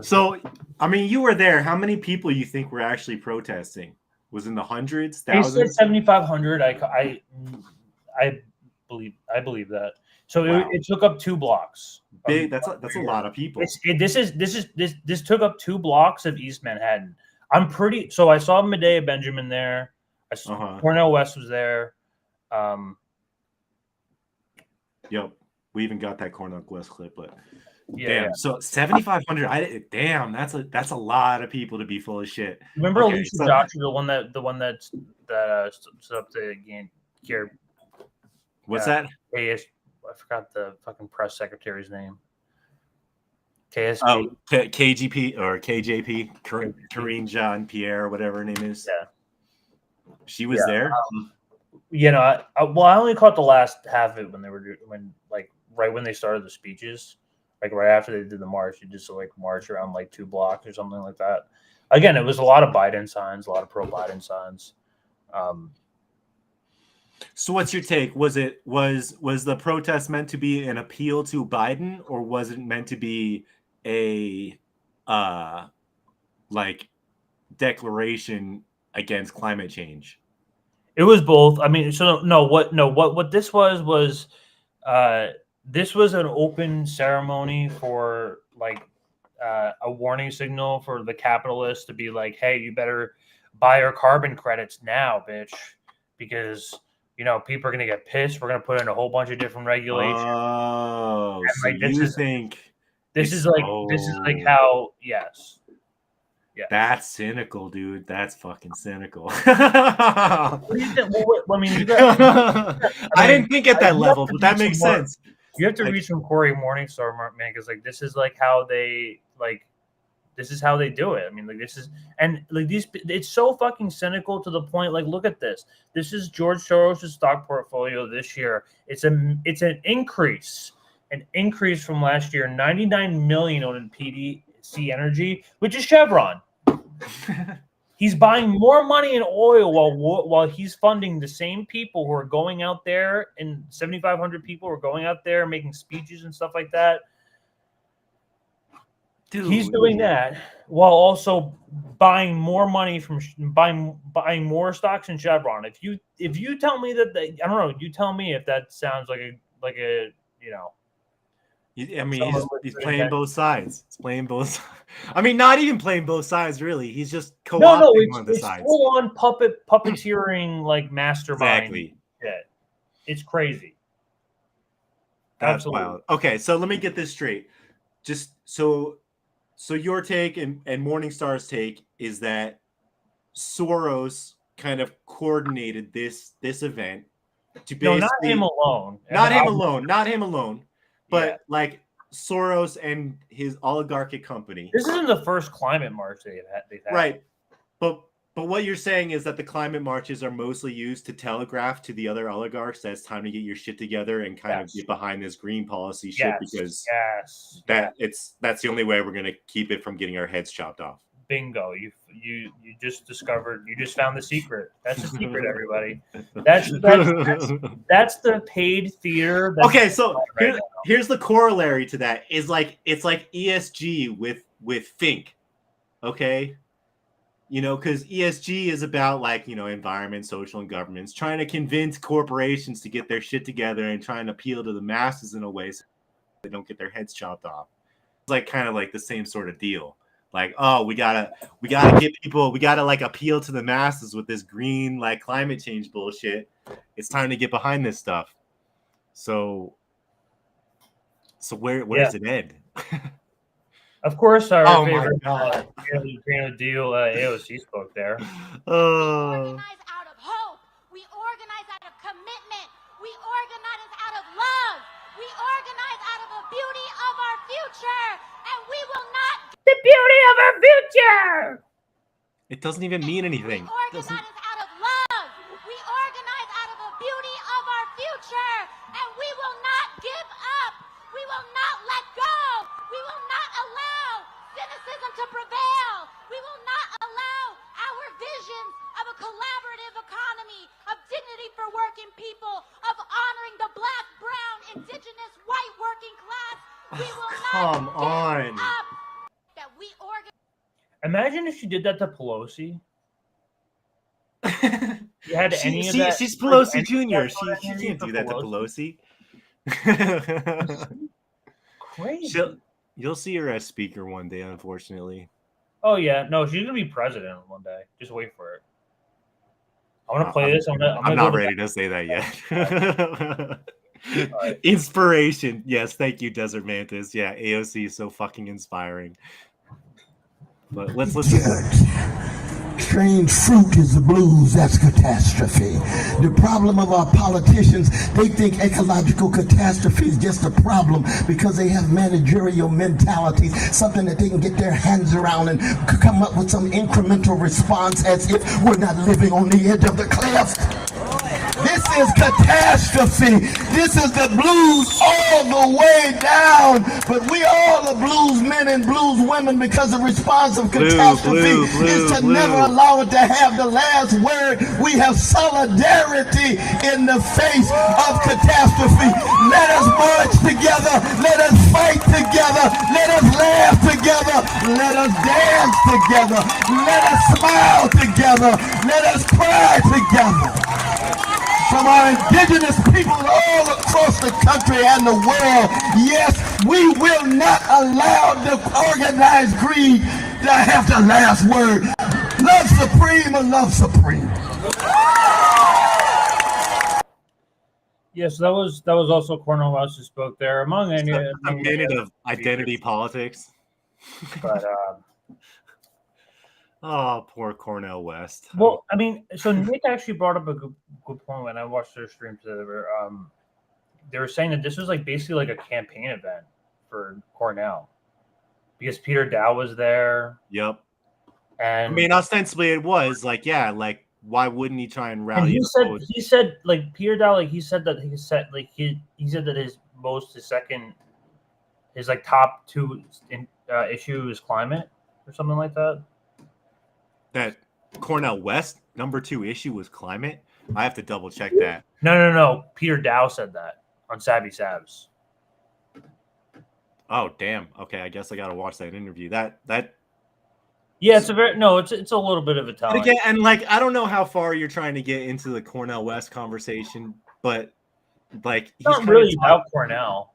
So, I mean, you were there. How many people you think were actually protesting? Was in the hundreds, thousands? They said 7,500. I believe that. So wow. it took up 2 blocks. Big. That's a lot of people. This took up 2 blocks of East Manhattan. So I saw Medea Benjamin there. I saw Cornel West was there. Yep, we even got that Cornel West clip, but. Yeah, damn. So 7,500. Damn, that's a lot of people to be full of shit. Remember Alicia Joshua, the one that stood up to Gary. What's that? I forgot the fucking press secretary's name. KSP. Oh, KGP or KJP, Karine Jean Pierre, whatever her name is. Yeah, she was there. I only caught the last half of it right when they started the speeches. Like right after they did the march, you just like march around like 2 blocks or something like that. Again, it was a lot of Biden signs, a lot of pro-Biden signs. So what's your take? Was the protest meant to be an appeal to Biden, or was it meant to be a declaration against climate change? It was both. I mean, what this was this was an open ceremony for a warning signal for the capitalists to be like, hey, you better buy your carbon credits now, bitch, because people are gonna get pissed. We're gonna put in a whole bunch of different regulations. Oh, so this is how yes. Yeah. That's cynical, dude. That's fucking cynical. What do you think? Well, I mean, I didn't think at that level, but that makes sense. You have to read from Corey Morningstar, man, because this is how they this is how they do it. I mean, it's so fucking cynical to the point. Look at this. This is George Soros' stock portfolio this year. It's an increase from last year. 99 million on PDC Energy, which is Chevron. He's buying more money in oil while he's funding the same people who are going out there, and 7,500 people who are going out there making speeches and stuff like that. He's doing that while also buying more money from buying more stocks in Chevron. If you tell me that I don't know, you tell me if that sounds like a I mean, he's playing both sides. He's playing both. I mean, not even playing both sides, really. He's just co-opting one of the sides. It's full on puppeteering, like mastermind. Exactly. Shit. It's crazy. That's Absolutely wild. Okay, so let me get this straight. Just so your take and Morningstar's take is that Soros kind of coordinated this event to basically not him alone. Not him alone. But like Soros and his oligarchic company. This isn't the first climate march they've had. Right. But what you're saying is that the climate marches are mostly used to telegraph to the other oligarchs that it's time to get your shit together and kind of get behind this green policy shit because that's the only way we're going to keep it from getting our heads chopped off. Bingo. You just found the secret. That's the secret, everybody. That's the paid theater. Okay, so here's the corollary to that is like it's like ESG with Think. Okay? You know, because ESG is about like, you know, environment, social, and governments trying to convince corporations to get their shit together and trying to appeal to the masses in a way so they don't get their heads chopped off. It's like kind of like the same sort of deal. Like, oh, we gotta get people, we gotta like appeal to the masses with this green like climate change bullshit. It's time to get behind this stuff. So where does it end? Of course, our favorite Green Deal AOC spoke there. We organize out of hope. We organize out of commitment. We organize out of love. We organize out of the beauty of our future, and we will not. The beauty of our future. It doesn't even mean anything. We organize out of love. We organize out of the beauty of our future, and we will not give up. We will not let go. We will not allow cynicism to prevail. We will not allow our visions of a collaborative economy, of dignity for working people, of honoring the black, brown, indigenous, white working class. We will Come not give up. That we organize. Imagine if she did that to Pelosi. You had any of that? She's Pelosi Jr. She can't do that to Pelosi. Crazy. You'll see her as speaker one day, unfortunately. Oh yeah, no, she's gonna be president one day. Just wait for it. I want to play this. I'm not ready to say that yet. Right. Inspiration. Yes, thank you, Desert Mantis. Yeah, AOC is so fucking inspiring. But let's listen. Strange fruit is the blues, that's catastrophe. The problem of our politicians, they think ecological catastrophe is just a problem because they have managerial mentalities, something that they can get their hands around and come up with some incremental response as if we're not living on the edge of the cliff. This is catastrophe. This is the blues all the way down. But we all are blues men and blues women because the response of catastrophe is to never allow it to have the last word. We have solidarity in the face of catastrophe. Let us march together. Let us fight together. Let us laugh together. Let us dance together. Let us smile together. Let us cry together. From our indigenous people all across the country and the world, yes, we will not allow the organized greed to have the last word. Love supreme or love supreme. Yes, that was also Cornel West who spoke there. Among a minute of identity politics. But oh, poor Cornel West. Well, I mean, so Nick actually brought up a good point when I watched their stream today. They were saying that this was like basically like a campaign event for Cornel because Peter Daou was there. Yep. And I mean, ostensibly it was like, yeah, like why wouldn't he try and rally? He said like Peter Daou, like he said that he said his like top two issue is climate or something like that. That Cornel West number 2 issue was climate. I have to double check that. No. Peter Daou said that on Savvy Savs. Oh damn. Okay, I guess I gotta watch that interview. That Yeah, it's a little bit of a But telling. again, and like I don't know how far you're trying to get into the Cornel West conversation, but like It's not really about Cornell.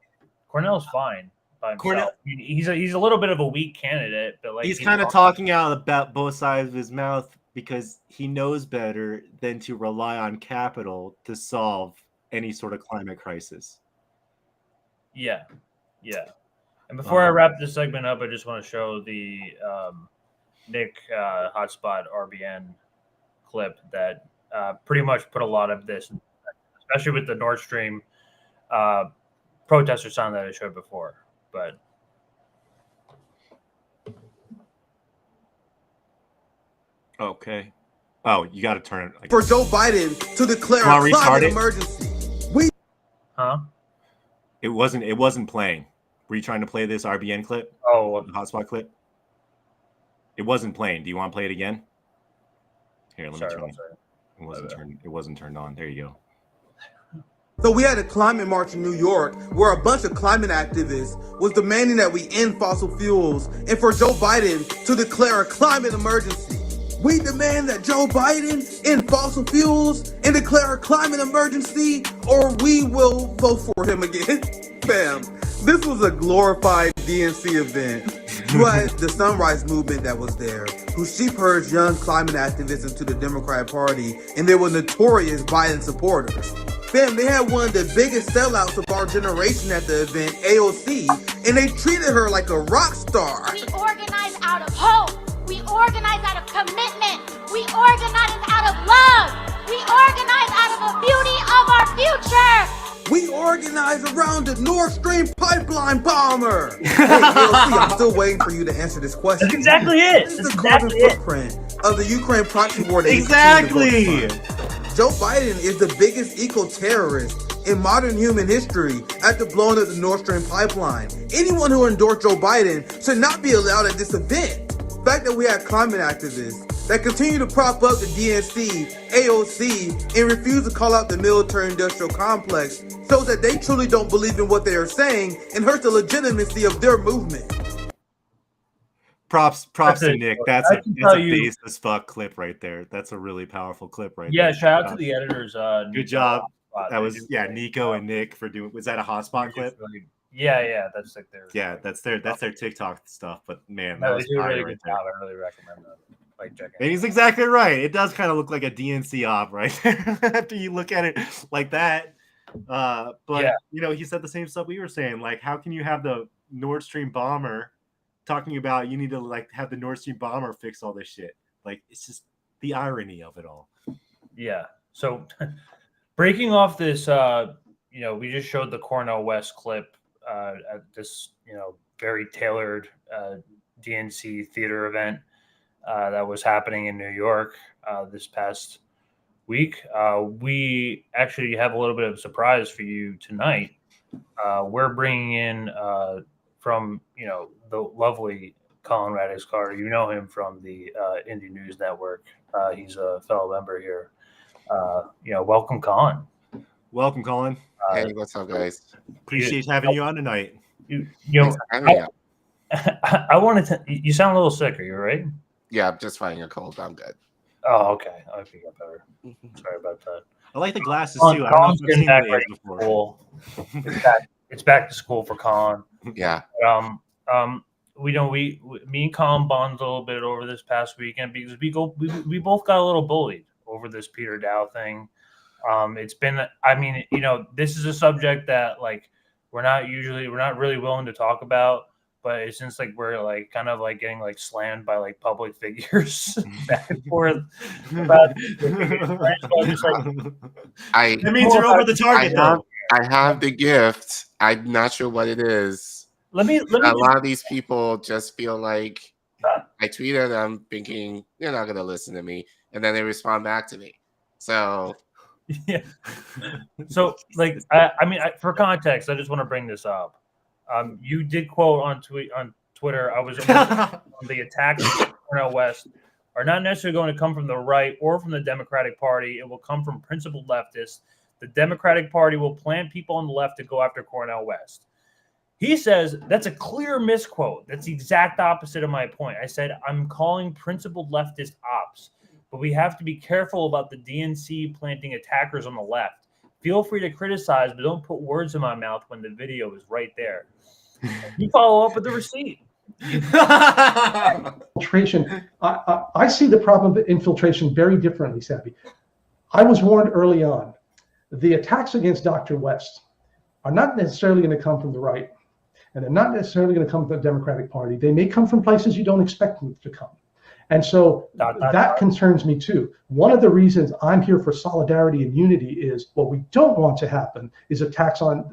Cornell's fine by himself. Cornell- I mean, he's a little bit of a weak candidate, but like he's kind of talking out about both sides of his mouth because he knows better than to rely on capital to solve any sort of climate crisis. Yeah. And before I wrap this segment up, I just want to show the Nick Hotspot RBN clip that pretty much put a lot of this, especially with the Nord Stream protester sign that I showed before. But okay. Oh, you got to turn it for Joe Biden to declare a climate emergency. It wasn't playing. Were you trying to play this RBN clip? Oh, the hotspot clip. It wasn't playing. Do you want to play it again? Here, let me turn it. It wasn't turned on. There you go. So we had a climate march in New York where a bunch of climate activists was demanding that we end fossil fuels and for Joe Biden to declare a climate emergency. We demand that Joe Biden end fossil fuels and declare a climate emergency or we will vote for him again. Bam. This was a glorified DNC event. You had the Sunrise Movement that was there, who sheep-herds young climate activists into the Democratic Party, and they were notorious Biden supporters. Fam, they had one of the biggest sellouts of our generation at the event, AOC, and they treated her like a rock star. We organize out of hope. We organize out of commitment. We organize out of love. We organize out of the beauty of our future. We organize around the Nord Stream pipeline bomber. Hey, AOC, I'm still waiting for you to answer this question. That's exactly it. This is the carbon footprint of the Ukraine proxy war. Exactly. Joe Biden is the biggest eco-terrorist in modern human history after blowing up the Nord Stream pipeline. Anyone who endorsed Joe Biden should not be allowed at this event. The fact that we have climate activists that continue to prop up the DNC, AOC, and refuse to call out the military-industrial complex shows that they truly don't believe in what they are saying and hurts the legitimacy of their movement. Props to Nick. That's a base as fuck clip right there. That's a really powerful clip right there. Yeah, shout out to the editors. Good job. That was Nico and Nick for doing. Was that a hotspot clip? Yeah, that's like their. Yeah, that's their TikTok stuff. But man, that was a really good job. I really recommend that. Like checking. And he's exactly right. It does kind of look like a DNC op right there after you look at it like that. But you know, he said the same stuff we were saying. Like, how can you have the Nord Stream bomber talking about you need to like have the Nord Stream bomber fix all this shit? Like, it's just the irony of it all. Yeah. So breaking off this, you know, we just showed the Cornel West clip at this, you know, very tailored DNC theater event that was happening in New York this past week. We actually have a little bit of a surprise for you tonight. We're bringing in from, you know, the lovely Collin Radix-Carter. You know him from the Indie News Network. He's a fellow member here. You know, welcome, Collin. Welcome, Collin. Hey, what's up, guys? Appreciate having you on tonight. You know, I wanted to. You sound a little sick. Are you all right? Yeah, I'm just fighting a cold. I'm good. Oh, okay. I think I got better. Sorry about that. I like the glasses too. I don't know if I've seen these before. School. It's back to school for Collin. Yeah. We know me and Collin bonded a little bit over this past weekend because we both got a little bullied over this Peter Daou thing. It's been, I mean, you know, this is a subject that like we're not really willing to talk about, but it's since like we're like kind of like getting like slammed by like public figures back and forth about that means you're over the target. I have the gift. I'm not sure what it is. Let me a lot of these people just feel like I tweet at them thinking they're not gonna listen to me, and then they respond back to me. So yeah. So like I mean for context, I just want to bring this up. You did quote on Twitter. I was the attacks on Cornel West are not necessarily going to come from the right or from the Democratic Party. It will come from principled leftists. The Democratic Party will plant people on the left to go after Cornel West. He says that's a clear misquote. That's the exact opposite of my point. I said I'm calling principled leftist ops, but we have to be careful about the DNC planting attackers on the left. Feel free to criticize, but don't put words in my mouth when the video is right there. You follow up with the receipt. Infiltration. I see the problem of infiltration very differently, Savvy. I was warned early on. The attacks against Dr. West are not necessarily going to come from the right, and they're not necessarily going to come from the Democratic Party. They may come from places you don't expect them to come. And so that concerns me too. One of the reasons I'm here for solidarity and unity is what we don't want to happen is attacks on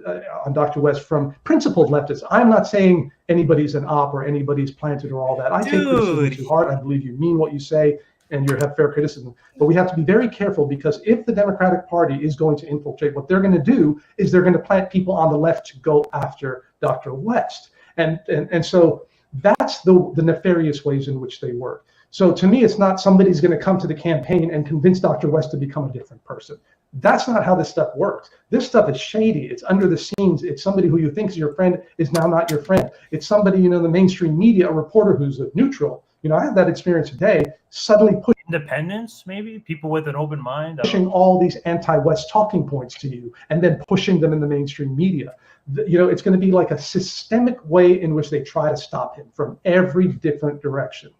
Dr. West from principled leftists. I'm not saying anybody's an op or anybody's planted or all that. I take criticism to heart. I believe you mean what you say and you have fair criticism. But we have to be very careful because if the Democratic Party is going to infiltrate, what they're going to do is they're going to plant people on the left to go after Dr. West. And so that's the nefarious ways in which they work. So to me, it's not somebody's going to come to the campaign and convince Dr. West to become a different person. That's not how this stuff works. This stuff is shady. It's under the scenes. It's somebody who you think is your friend is now not your friend. It's somebody, you know, the mainstream media, a reporter who's neutral. You know, I had that experience today, suddenly pushing independence, maybe people with an open mind, pushing all these anti-West talking points to you and then pushing them in the mainstream media. You know, it's going to be like a systemic way in which they try to stop him from every different direction.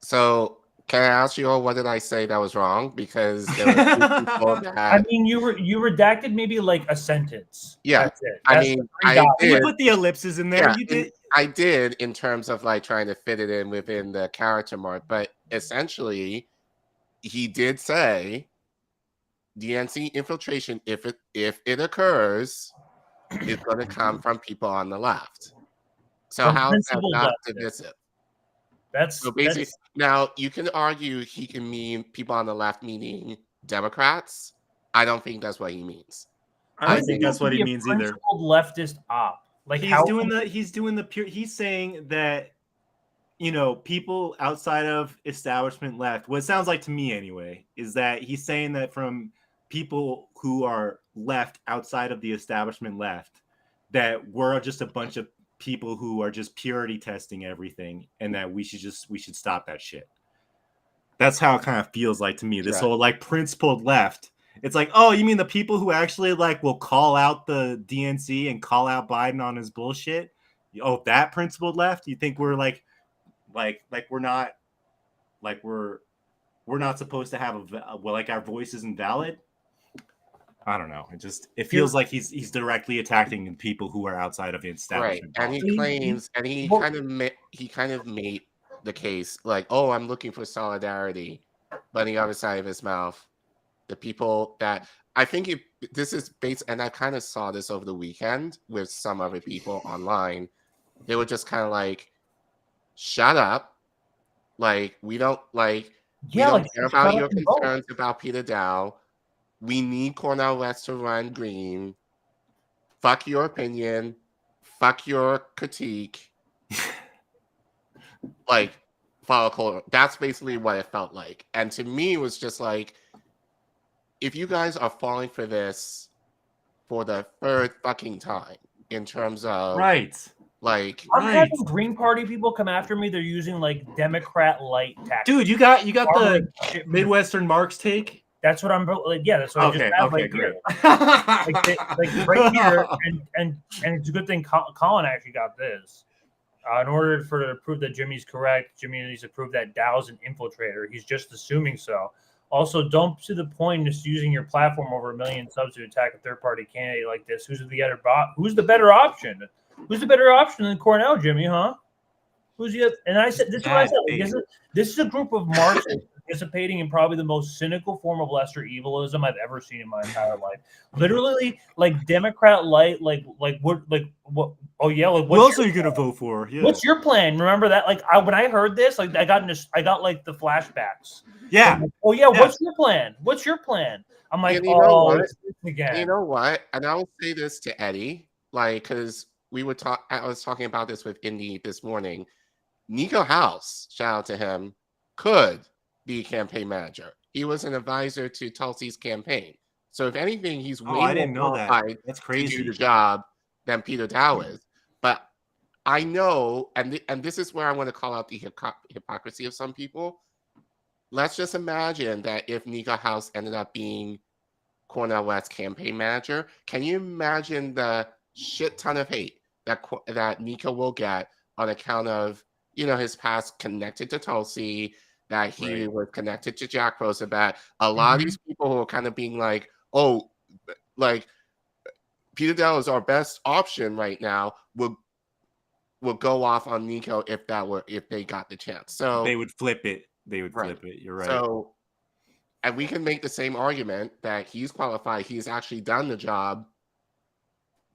So can I ask you all, what did I say that was wrong? Because there were two people that I mean, you redacted maybe like a sentence. Yeah, That's it. I That's mean, the I did. You put the ellipses in there. Yeah, You did. I did in terms of like trying to fit it in within the character mark, but essentially, he did say DNC infiltration, if it occurs, is going to come from people on the left. So From how is that principled not leftists. divisive? That's So basically, now you can argue he can mean people on the left, meaning Democrats. I don't think that's what he means. I don't think that's what he means either. Principled leftist op. Like he's how doing the pure. He's saying that, you know, people outside of establishment left. What it sounds like to me anyway is that he's saying that from people who are left outside of the establishment left, that we're just a bunch of people who are just purity testing everything, and that we should stop that shit. That's how it kind of feels like to me. This whole like principled left. It's like, oh, you mean the people who actually like will call out the DNC and call out Biden on his bullshit? Oh, that principled left? You think we're like we're not supposed to have like our voice isn't valid? I don't know. It feels like he's directly attacking people who are outside of the establishment. Right, and he claims, and he kind of made the case like, oh, I'm looking for solidarity, but on the other side of his mouth, the people that I think this is based, and I kind of saw this over the weekend with some other people online. They were just kind of like, "Shut up! Like we don't care about your concerns about Peter Daou. We need Cornel West to run green. Fuck your opinion. Fuck your critique. Like, follow Colin." That's basically what it felt like. And to me, it was just like, if you guys are falling for this for the third fucking time in terms of like I'm having Green Party people come after me. They're using like Democrat light tactics. Dude, you got the Midwestern Marx take. That's what I'm like. Yeah, that's what I just have right great. here. like right here, and it's a good thing Collin actually got this. In order to prove that Jimmy's correct, Jimmy needs to prove that Dow's an infiltrator. He's just assuming so. Also, don't to the point just using your platform over 1 million subs to attack a third-party candidate like this. Who's the better option? Who's the better option than Cornell, Jimmy? Huh? Who's the other? And I said this is what I said. This is a group of Marxists participating in probably the most cynical form of lesser evilism I've ever seen in my entire life. Literally, like Democrat light, like what? Oh yeah, like what else are you gonna vote for? Yeah. What's your plan? Remember that? Like when I heard this, like I got like the flashbacks. Yeah. Like, oh yeah. What's your plan? What's your plan? I'm like, and you know what? Again. You know what? And I will say this to Eddie, like, because I was talking about this with Indy this morning. Nico House, shout out to him, could be campaign manager. He was an advisor to Tulsi's campaign. So if anything, he's way I didn't know more that. qualified That's to crazy. do the job than Peter Daou is. But I know, and this is where I want to call out the hypocrisy of some people. Let's just imagine that if Nika House ended up being Cornel West's campaign manager, can you imagine the shit ton of hate that Nika will get on account of, you know, his past connected to Tulsi, that he was connected to Jack Roosevelt. A lot of these people who are kind of being like, oh, like Peter Daou is our best option right now, will go off on Nico if they got the chance. So they would flip it. They would flip it. You're right. So, and we can make the same argument that he's qualified. He's actually done the job.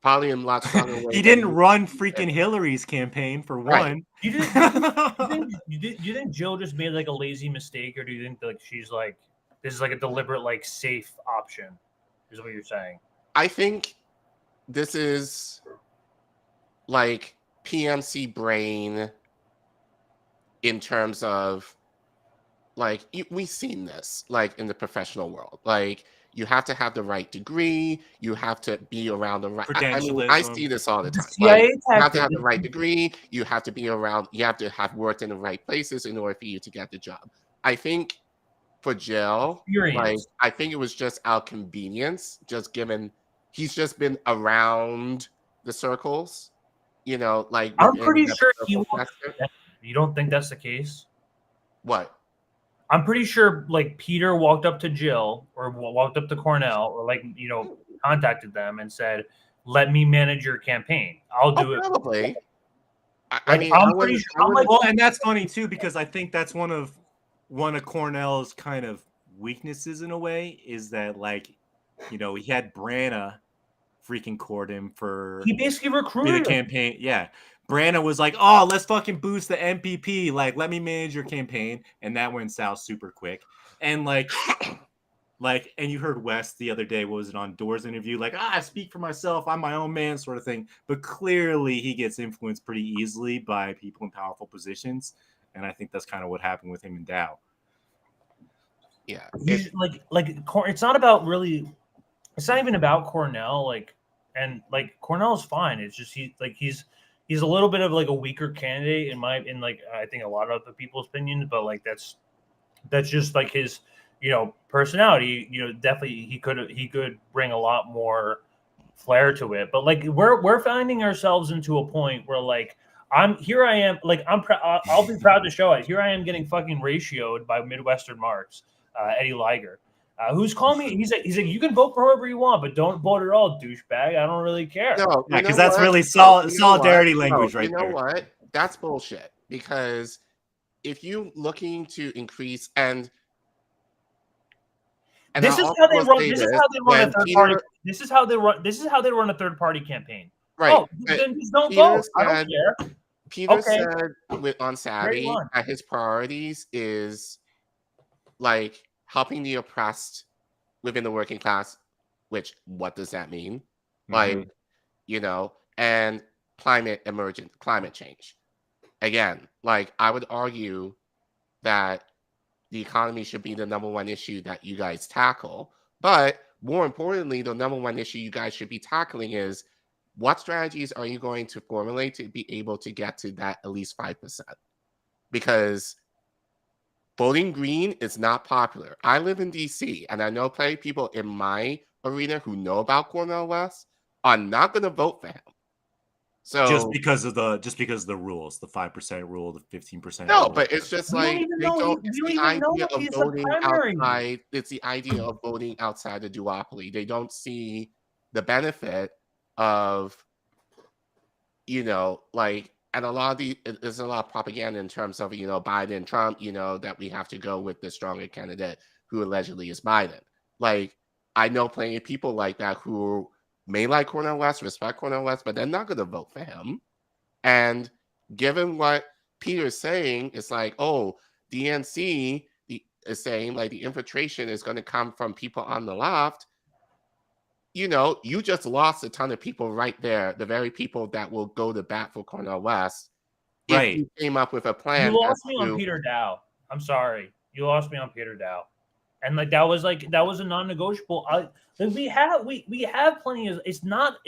Probably in lots stronger ways. He didn't run freaking Hillary's campaign for one. Do you think Jill just made like a lazy mistake, or do you think like she's like this is like a deliberate like safe option? Is what you're saying? I think this is like PMC brain in terms of like we've seen this like in the professional world. Like you have to have the right degree. You have to be around the right. I see this all the time. Like, you have to have the right degree. You have to be around. You have to have worked in the right places in order for you to get the job. I think for Jill, like I think it was just out convenience, just given he's just been around the circles. You know, like I'm pretty sure you don't think that's the case. What? I'm pretty sure like Peter walked up to Jill or walked up to Cornell or like, you know, contacted them and said, let me manage your campaign. I'll do it. Probably. I mean, I'm pretty sure. Well, and that's funny too, because I think that's one of Cornell's kind of weaknesses in a way is that like, you know, he had Branna freaking court him for he basically recruited the campaign. Yeah. Branna was like, oh, let's fucking boost the MPP. Like, let me manage your campaign. And that went south super quick. And like, and you heard West the other day, what was it on Door's interview? Like, I speak for myself. I'm my own man sort of thing. But clearly he gets influenced pretty easily by people in powerful positions. And I think that's kind of what happened with him and Daou. Yeah. It's not about really, it's not even about Cornell. Like, and like Cornell's fine. It's just he's a little bit of like a weaker candidate in I think a lot of the people's opinions, but like that's just like his, you know, personality. You know, definitely he could bring a lot more flair to it. But like we're finding ourselves into a point where like I'll be proud to show it. Here I am getting fucking ratioed by Midwestern Marks, Eddie Liger. Who's calling me? He's like, you can vote for whoever you want, but don't vote at all, douchebag. I don't really care. No, because that's really solidarity language right there. You know what? That's bullshit. Because if you looking to increase and this is how they run. This is how they run a third party. This is how they run. This is how they run a third party campaign. Right. Oh, then just don't vote. I don't care. Peter said on Saturday that his priorities is like helping the oppressed within the working class, which what does that mean? Mm-hmm. Like, you know, and climate change. Again, like I would argue that the economy should be the number one issue that you guys tackle. But more importantly, the number one issue you guys should be tackling is what strategies are you going to formulate to be able to get to that at least 5%? Because voting green is not popular. I live in DC, and I know plenty of people in my arena who know about Cornel West are not going to vote for him. So just because of the rules, the 5% rule, the 15%. No, rule. But it's just like it's the idea of voting outside. It's the idea of voting outside the duopoly. They don't see the benefit of, you know, like. And there's a lot of propaganda in terms of, you know, Biden, Trump, you know, that we have to go with the stronger candidate who allegedly is Biden. Like, I know plenty of people like that who may like Cornel West, respect Cornel West, but they're not going to vote for him. And given what Peter's saying, it's like, oh, DNC is saying like the infiltration is going to come from people on the left. You know, you just lost a ton of people right there, the very people that will go to bat for Cornel West. If you came up with a plan. You lost me on Peter Daou. I'm sorry. You lost me on Peter Daou. and like that was a non-negotiable. Like we have plenty of. It's not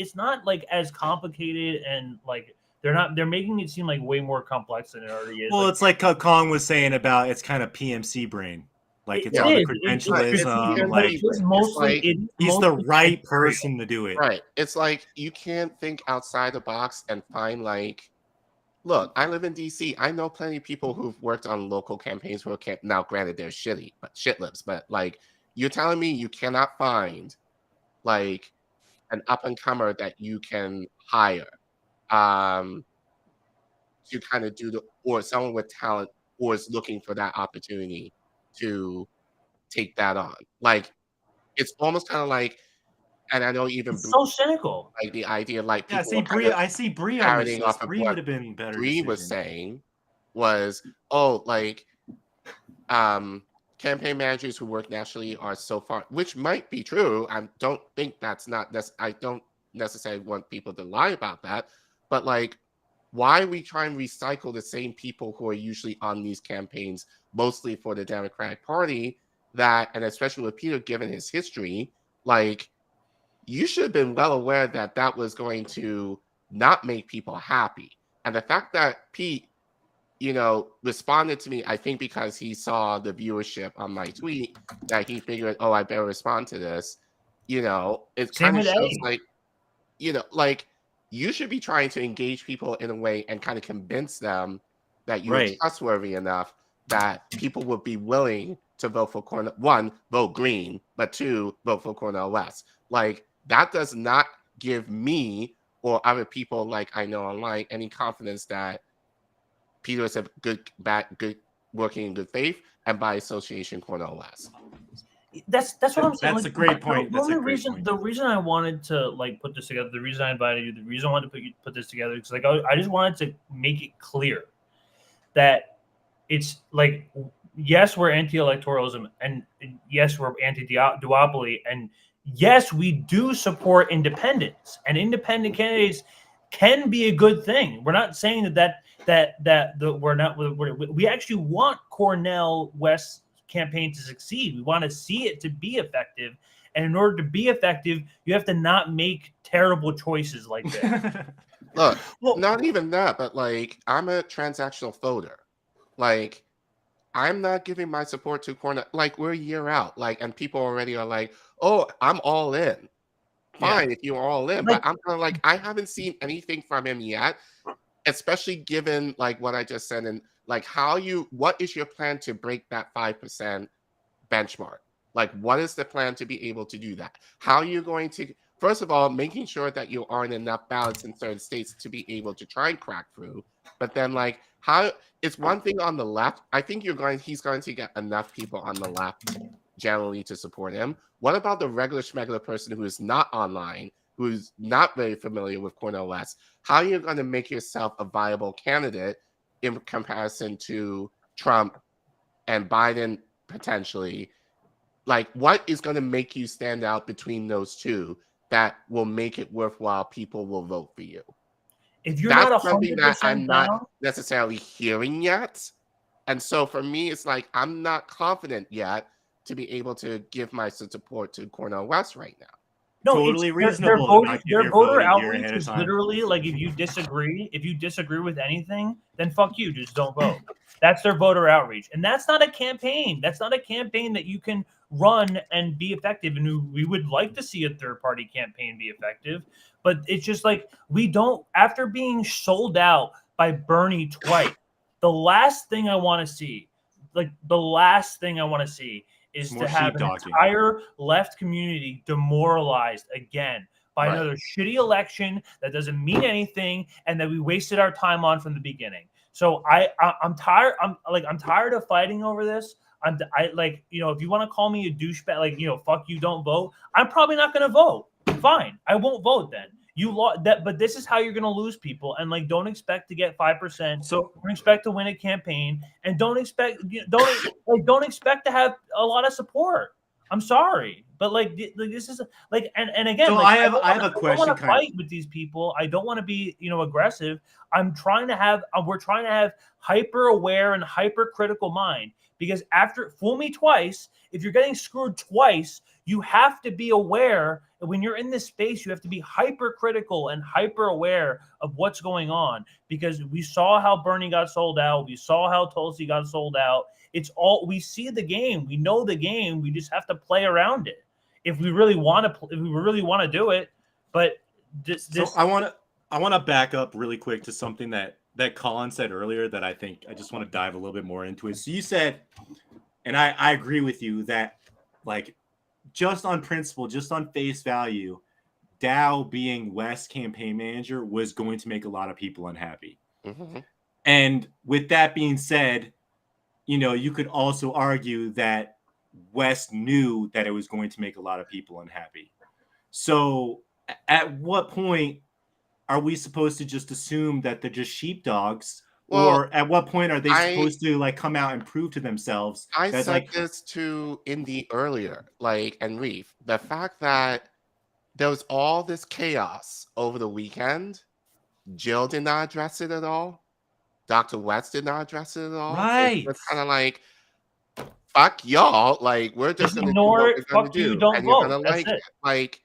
like as complicated, and like they're making it seem like way more complex than it already is. Well, it's like Collin was saying about it's kind of PMC brain. Like it's all the credentialism. Like he's the right person to do it. Right. It's like you can't think outside the box and find like, look, I live in DC. I know plenty of people who've worked on local campaigns who can't. Now, granted, they're shit lips, but like you're telling me you cannot find like an up and comer that you can hire to kind of do or someone with talent or is looking for that opportunity to take that on. Like it's almost kind of like, and I know even it's so cynical. Like the idea, like I see Bree on this list. Bree would have been better. Bree was saying was campaign managers who work nationally are so far, which might be true. I don't think that's not. I don't necessarily want people to lie about that, but like, why we try and recycle the same people who are usually on these campaigns, mostly for the Democratic Party, and especially with Peter, given his history, like you should have been well aware that that was going to not make people happy. And the fact that Pete, responded to me, I think because he saw the viewership on my tweet, that he figured, oh, I better respond to this. It kind of shows like, you should be trying to engage people in a way and kind of convince them that you're trustworthy enough that people would be willing to vote for Cornel. One, vote green, but two, vote for Cornel West. Like that does not give me or other people like I know online any confidence that Peter is a good working in good faith, and by association, Cornel West. That's what I'm saying. That's a great point. The reason I wanted to like put this together, the reason I invited you, the reason I wanted to put this together, is like I just wanted to make it clear that it's like, yes, we're anti-electoralism, and yes, we're anti-duopoly, and yes, we do support independence, and independent candidates can be a good thing. We're not saying we actually want Cornel West's campaign to succeed. We want to see it to be effective, and in order to be effective, you have to not make terrible choices like this. Look, not even that, but like I'm a transactional voter. Like I'm not giving my support to Cornel. Like we're a year out, like, and people already are like, "Oh, I'm all in." Fine, if you're all in, but I'm kind of like, I haven't seen anything from him yet, especially given like what I just said, and like what is your plan to break that 5% benchmark? Like, what is the plan to be able to do that? How are you going to, first of all, making sure that you aren't enough ballots in certain states to be able to try and crack through, but then like it's one thing on the left. I think he's going to get enough people on the left generally to support him. What about the regular schmegular person who is not online, who's not very familiar with Cornel West? How are you going to make yourself a viable candidate in comparison to Trump and Biden potentially? Like, what is going to make you stand out between those two that will make it worthwhile? People will vote for you. If you're not 100% that I'm not necessarily hearing yet. And so for me, it's like, I'm not confident yet to be able to give my support to Cornel West right now. No, totally reasonable. Their voter outreach is literally like, if you disagree with anything, then fuck you, just don't vote. That's their voter outreach, and that's not a campaign. That's not a campaign that you can run and be effective. And we would like to see a third-party campaign be effective, but it's just like we don't. After being sold out by Bernie twice, the last thing I want to see, is to have an entire left community demoralized again by another shitty election that doesn't mean anything and that we wasted our time on from the beginning. So I'm tired. I'm tired of fighting over this. If you want to call me a douchebag, fuck you, don't vote. I'm probably not going to vote. Fine, I won't vote then. You lost that, but this is how you're going to lose people. And don't expect to get 5%. So don't expect to win a campaign, and don't expect to have a lot of support. I'm sorry, but like this is like, and again, So like, I have a I don't question. want to fight with these people. I don't want to be, aggressive. I'm trying to have. We're trying to have hyper aware and hypercritical mind, because after fool me twice, if you're getting screwed twice, you have to be aware. And when you're in this space, you have to be hypercritical and hyper aware of what's going on, because we saw how Bernie got sold out. We saw how Tulsi got sold out. It's all, we see the game. We know the game. We just have to play around it if we really want to. If we really want to do it. But So I want to back up really quick to something that Collin said earlier that I think I just want to dive a little bit more into it. So you said, and I agree with you, that like just on principle, just on face value, Daou being West's campaign manager was going to make a lot of people unhappy. Mm-hmm. And with that being said, you could also argue that West knew that it was going to make a lot of people unhappy. So at what point are we supposed to just assume that they're just sheepdogs? Or at what point are they supposed to like come out and prove to themselves? I that, said like, this to Indy earlier, and Reef, the fact that there was all this chaos over the weekend, Jill did not address it at all. Dr. West did not address it at all. Right. It's kind of like, fuck y'all. Like, we're just going to do what we're going to do. Don't and vote. You're going to That's like it. it. Like,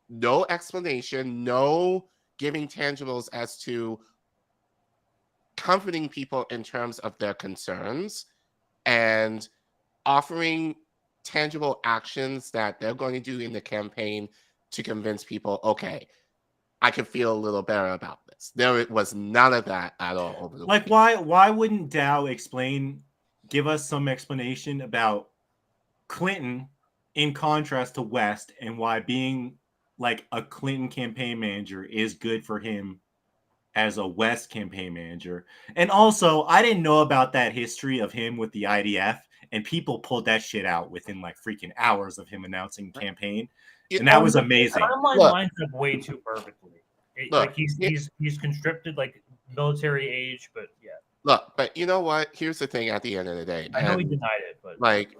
no explanation, no giving tangibles as to comforting people in terms of their concerns and offering tangible actions that they're going to do in the campaign to convince people, okay, I can feel a little better about this. There was none of that at all over the weekend. why wouldn't Daou give us some explanation about Clinton in contrast to West, and why being like a Clinton campaign manager is good for him as a West campaign manager? And also, I didn't know about that history of him with the IDF, and people pulled that shit out within like freaking hours of him announcing campaign. And that was amazing. The timeline lines up way too perfectly. Look, he's conscripted like military age, but yeah. Look, but you know what? Here's the thing at the end of the day. I know he denied it, but like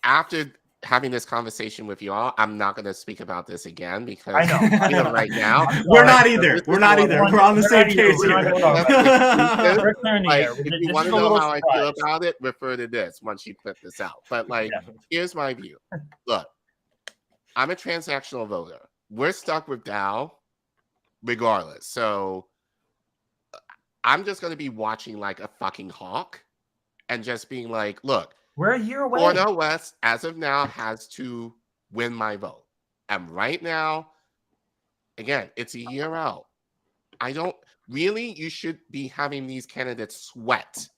after having this conversation with y'all, I'm not going to speak about this again because I know. Right now we're not either. We're on the same page here. If you want to know how I feel about it, refer to this once you put this out. But here's my view. Look, I'm a transactional voter. We're stuck with Daou regardless. So I'm just going to be watching like a fucking hawk and just being like, look, we're a year away. Cornel West, as of now, has to win my vote. And right now, again, it's a year out. You should be having these candidates sweat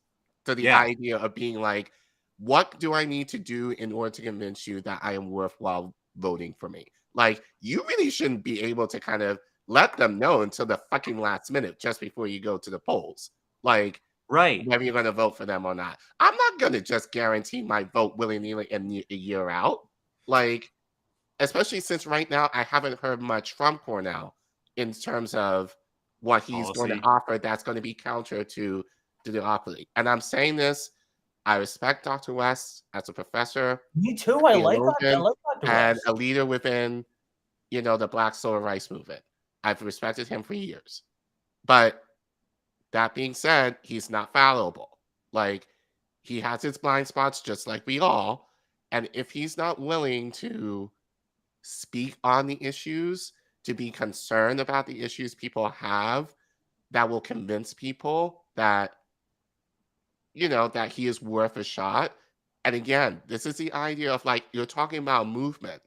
to the idea of being like, what do I need to do in order to convince you that I am worthwhile voting for me? Like, you really shouldn't be able to kind of let them know until the fucking last minute just before you go to the polls. Like, right, whether you're going to vote for them or not. I'm not going to just guarantee my vote willy-nilly a year out. Like, especially since right now I haven't heard much from Cornel in terms of what he's going to offer that's going to be counter to the duopoly. And I'm saying this, I respect Dr. West as a professor. Me too. I like that. I like Dr. And West. a leader within, the Black Civil Rights Movement. I've respected him for years. But that being said, he's not fallible. Like, he has his blind spots just like we all. And if he's not willing to speak on the issues, to be concerned about the issues people have, that will convince people that, that he is worth a shot. And again, this is the idea of like, you're talking about movement.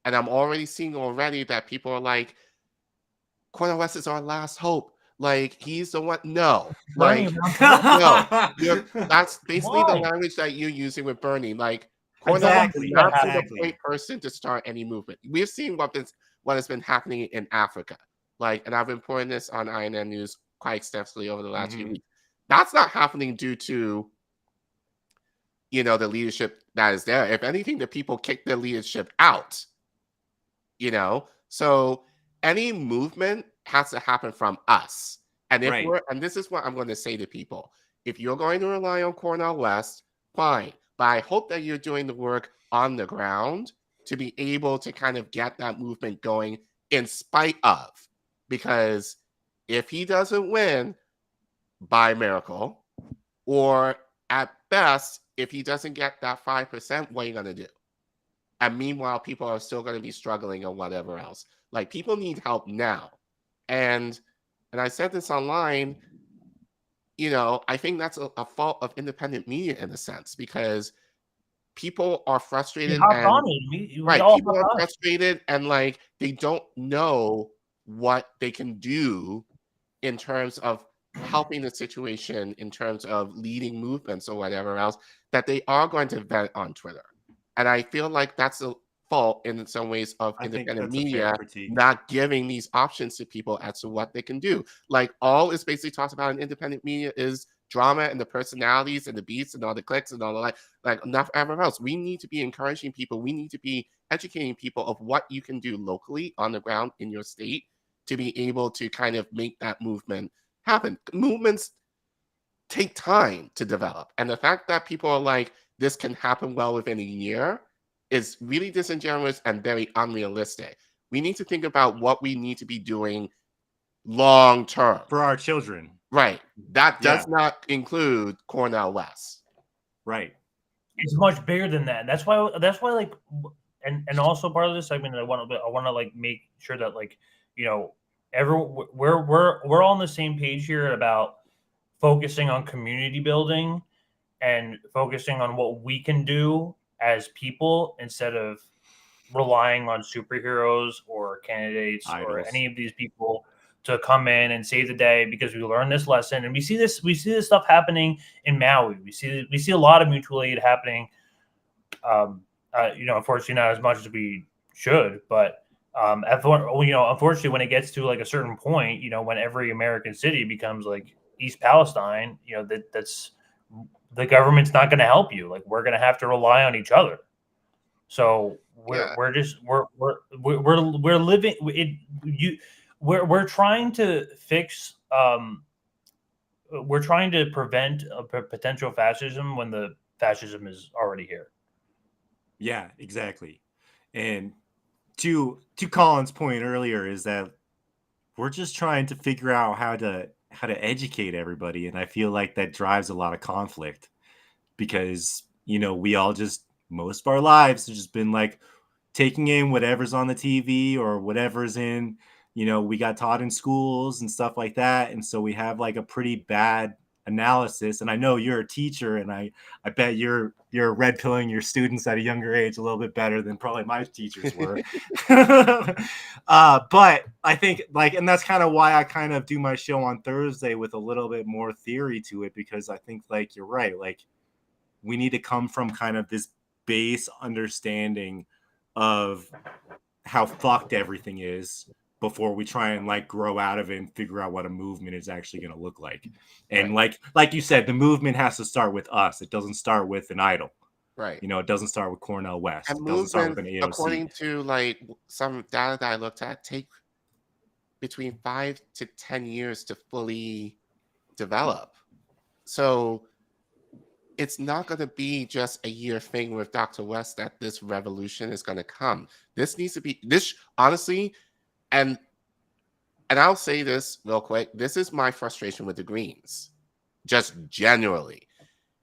And I'm already seeing that people are like, Cornel West is our last hope. Like, he's the one. No, like, no. That's basically the language that you're using with Bernie. Like, Cornel West is not the right person to start any movement. We've seen what has been happening in Africa. Like, and I've been reporting this on INN News quite extensively over the last few weeks. That's not happening due to, the leadership that is there. If anything, the people kick the leadership out. So any movement has to happen from us. And and this is what I'm going to say to people. If you're going to rely on Cornel West, fine. but I hope that you're doing the work on the ground to be able to kind of get that movement going in spite of. Because if he doesn't win by miracle, or at best, if he doesn't get that 5%, what are you going to do? And meanwhile, people are still going to be struggling or whatever else. Like, people need help now. And I said this online, you know, I think that's a fault of independent media in a sense, because people are frustrated and people are frustrated and like they don't know what they can do in terms of helping the situation, in terms of leading movements or whatever else, that they are going to vent on Twitter. And I feel like that's a fault in some ways of independent media not giving these options to people as to what they can do. Like, all is basically talked about in independent media is drama and the personalities and the beats and all the clicks and all the like nothing else. We need to be encouraging people. We need to be educating people of what you can do locally on the ground in your state to be able to kind of make that movement happen. Movements take time to develop. And the fact that people are like, this can happen well within a year is really disingenuous and very unrealistic. We need to think about what we need to be doing long term. For our children. Right. That does not include Cornell West. Right. It's much bigger than that. That's why like, and also part of this segment, I want to like make sure that, like, you know, we're all on the same page here about focusing on community building and focusing on what we can do as people instead of relying on superheroes or candidates or any of these people to come in and save the day, because we learned this lesson. And we see this stuff happening in Maui. We see a lot of mutual aid happening. You know, unfortunately not as much as we should, but you know, unfortunately when it gets to like a certain point, you know, when every American city becomes like East Palestine, you know, that's the government's not going to help you. Like, we're going to have to rely on each other. So we're living it. We're trying to fix. We're trying to prevent a potential fascism when the fascism is already here. Yeah, exactly. And to Collin's point earlier is that we're just trying to figure out how to educate everybody, and I feel like that drives a lot of conflict because, you know, we all just, most of our lives have just been like taking in whatever's on the TV or whatever's in, you know, we got taught in schools and stuff like that, and so we have like a pretty bad analysis. And I know you're a teacher, and I bet you're red pilling your students at a younger age a little bit better than probably my teachers were. But I think, like, and that's kind of why I kind of do my show on Thursday with a little bit more theory to it, because I think, like, you're right, like, we need to come from kind of this base understanding of how fucked everything is before we try and like grow out of it and figure out what a movement is actually going to look like. And like you said, the movement has to start with us. It doesn't start with an idol. Right. You know, it doesn't start with Cornell West. And it doesn't start with an AOC. According to like some data that I looked at, take between 5 to 10 years to fully develop. So it's not going to be just a year thing with Dr. West that this revolution is going to come. This needs to be, this honestly, and I'll say this real quick. This is my frustration with the Greens, just generally.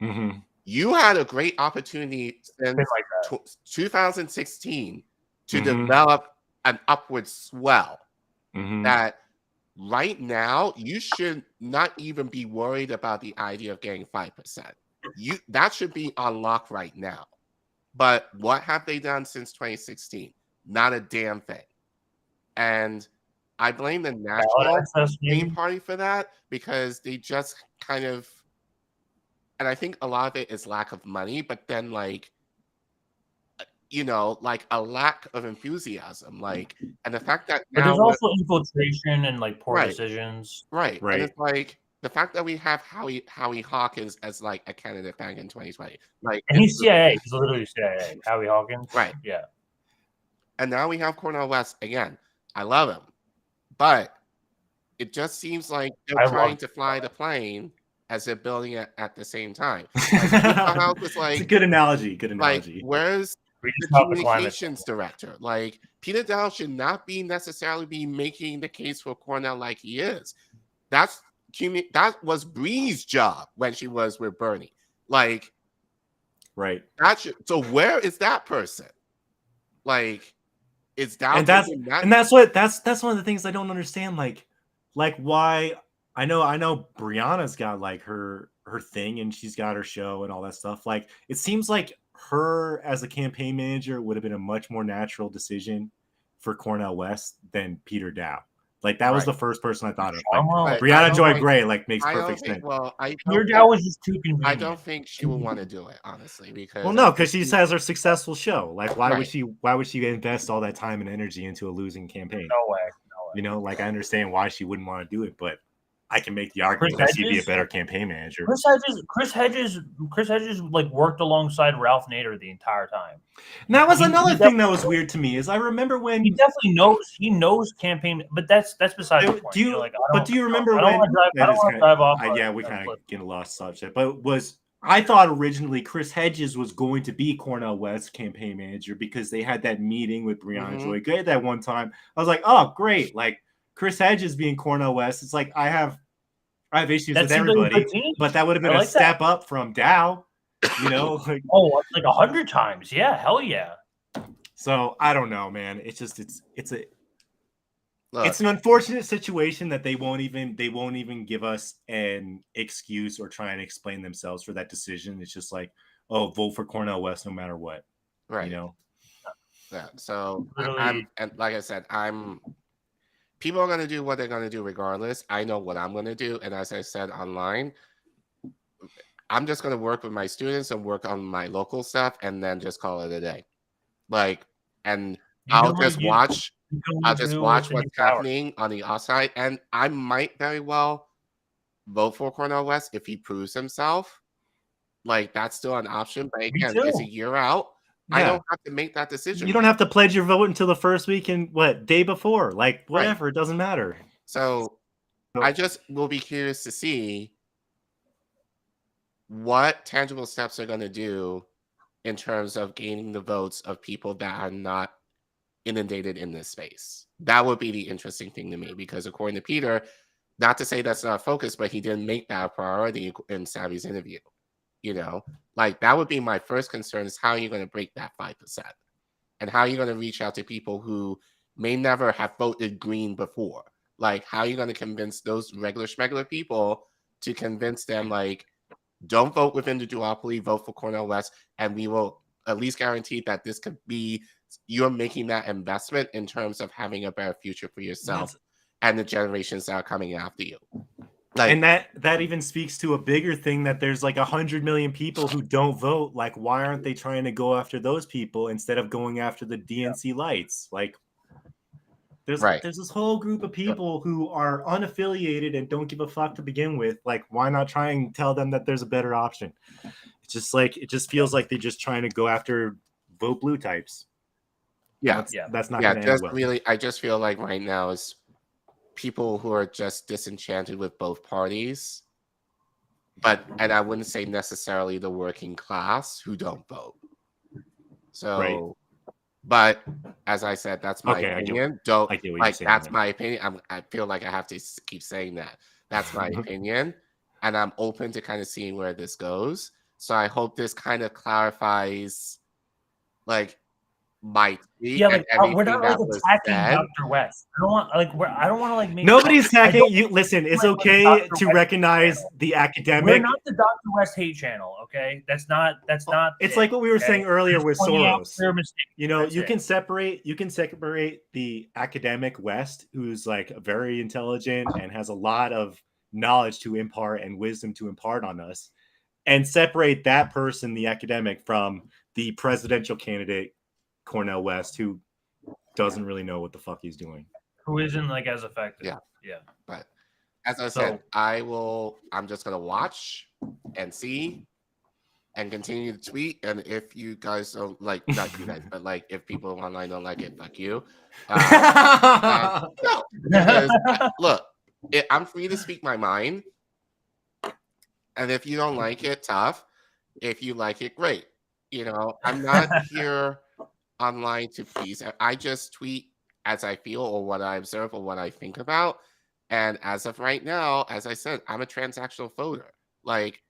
Mm-hmm. You had a great opportunity since 2016 to develop an upward swell that right now you should not even be worried about the idea of getting 5%. That should be unlocked right now. But what have they done since 2016? Not a damn thing. And I blame the National Green Party for that, because they just kind of, and I think a lot of it is lack of money, but then like, you know, like a lack of enthusiasm, like, and the fact that but there's also infiltration and like poor decisions. Right. And it's like the fact that we have Howie Hawkins as like a candidate back in 2020, like, and he's CIA. He's literally CIA. Howie Hawkins. Right. Yeah. And now we have Cornel West again. I love him, but it just seems like they're trying to fly the plane as they're building it at the same time. Like, House was like, it's a good analogy. Good like, analogy. where's the communications director? Like, Peter Daou should not be necessarily be making the case for Cornell like he is. That was Bree's job when she was with Bernie. Like, right. So where is that person? Like, is Daou And that's one of the things I don't understand. Like why I know Brianna's got like her thing and she's got her show and all that stuff. Like, it seems like her as a campaign manager would have been a much more natural decision for Cornell West than Peter Daou. Like, that was the first person I thought of. Like, Brianna Joy Gray makes perfect sense. Peter Daou was just too convenient. I don't think she would want to do it, honestly, because because she has her successful show. Like, why would she invest all that time and energy into a losing campaign? No way. You know, like, I understand why she wouldn't want to do it, but I can make the argument that she'd be a better campaign manager. Chris Hedges like worked alongside Ralph Nader the entire time. And that was another thing that was weird to me is I remember when he definitely knows campaign, but that's beside the point. Do you remember when? I don't want to drive off. Yeah, we kind of get a lost subject, but I thought originally Chris Hedges was going to be Cornell West's campaign manager because they had that meeting with Brianna Joy Gray that one time. I was like, oh, great, like, Chris Hedges being Cornell West, it's like I have issues with everybody, but that would have been a step up from Daou, you know? Like, like 100 times, yeah, hell yeah. So I don't know, man. It's just it's an unfortunate situation that they won't even give us an excuse or try and explain themselves for that decision. It's just like, oh, vote for Cornell West no matter what, right? You know? Yeah. So and like I said, people are going to do what they're going to do regardless. I know what I'm going to do. And as I said online, I'm just going to work with my students and work on my local stuff and then just call it a day. Like, and I'll just watch what's happening on the outside. And I might very well vote for Cornell West if he proves himself. Like, that's still an option. But again, it's a year out. Yeah. I don't have to make that decision. You don't have to pledge your vote until the first week and day before, like, whatever. It doesn't matter. So I just will be curious to see what tangible steps they're going to do in terms of gaining the votes of people that are not inundated in this space. That would be the interesting thing to me, because according to Peter, not to say that's not a focus, but he didn't make that a priority in Savvy's interview. You know, like, that would be my first concern, is how are you going to break that 5%? And how are you going to reach out to people who may never have voted green before? Like, how are you going to convince those regular schmegular people to convince them, like, don't vote within the duopoly, vote for Cornell West, and we will at least guarantee that this could be, you're making that investment in terms of having a better future for yourself and the generations that are coming after you. Like, and that even speaks to a bigger thing, that there's like 100 million people who don't vote. Like, why aren't they trying to go after those people instead of going after the DNC lights? Like, there's this whole group of people who are unaffiliated and don't give a fuck to begin with. Like, why not try and tell them that there's a better option? It's just like, it just feels like they're just trying to go after vote blue types. That's not going to end well. Really, I just feel like right now is people who are just disenchanted with both parties, and I wouldn't say necessarily the working class who don't vote. So, but as I said, that's my opinion. That's my opinion. I feel like I have to keep saying that. That's my opinion, and I'm open to kind of seeing where this goes. So I hope this kind of clarifies, like, my tweet. Like, we're not like attacking Dr. West. I don't want to like make nobody's attacking you. Listen, it's okay to recognize the academic. We're not the Dr. West hate channel, okay? That's not. It's like what we were saying earlier with Soros. You know, you can separate the academic West, who's like very intelligent and has a lot of knowledge to impart and wisdom to impart on us, and separate that person, the academic, from the presidential candidate Cornell West, who doesn't really know what the fuck he's doing, who isn't like as effective. Yeah. But as I said, I'm just gonna watch and see and continue to tweet. And if you guys don't like, not you guys, but like if people online don't like it, fuck you. No, because look, I'm free to speak my mind. And if you don't like it, tough. If you like it, great. You know, I'm not here online to please. I just tweet as I feel or what I observe or what I think about. And as of right now, as I said, I'm a transactional voter. Like,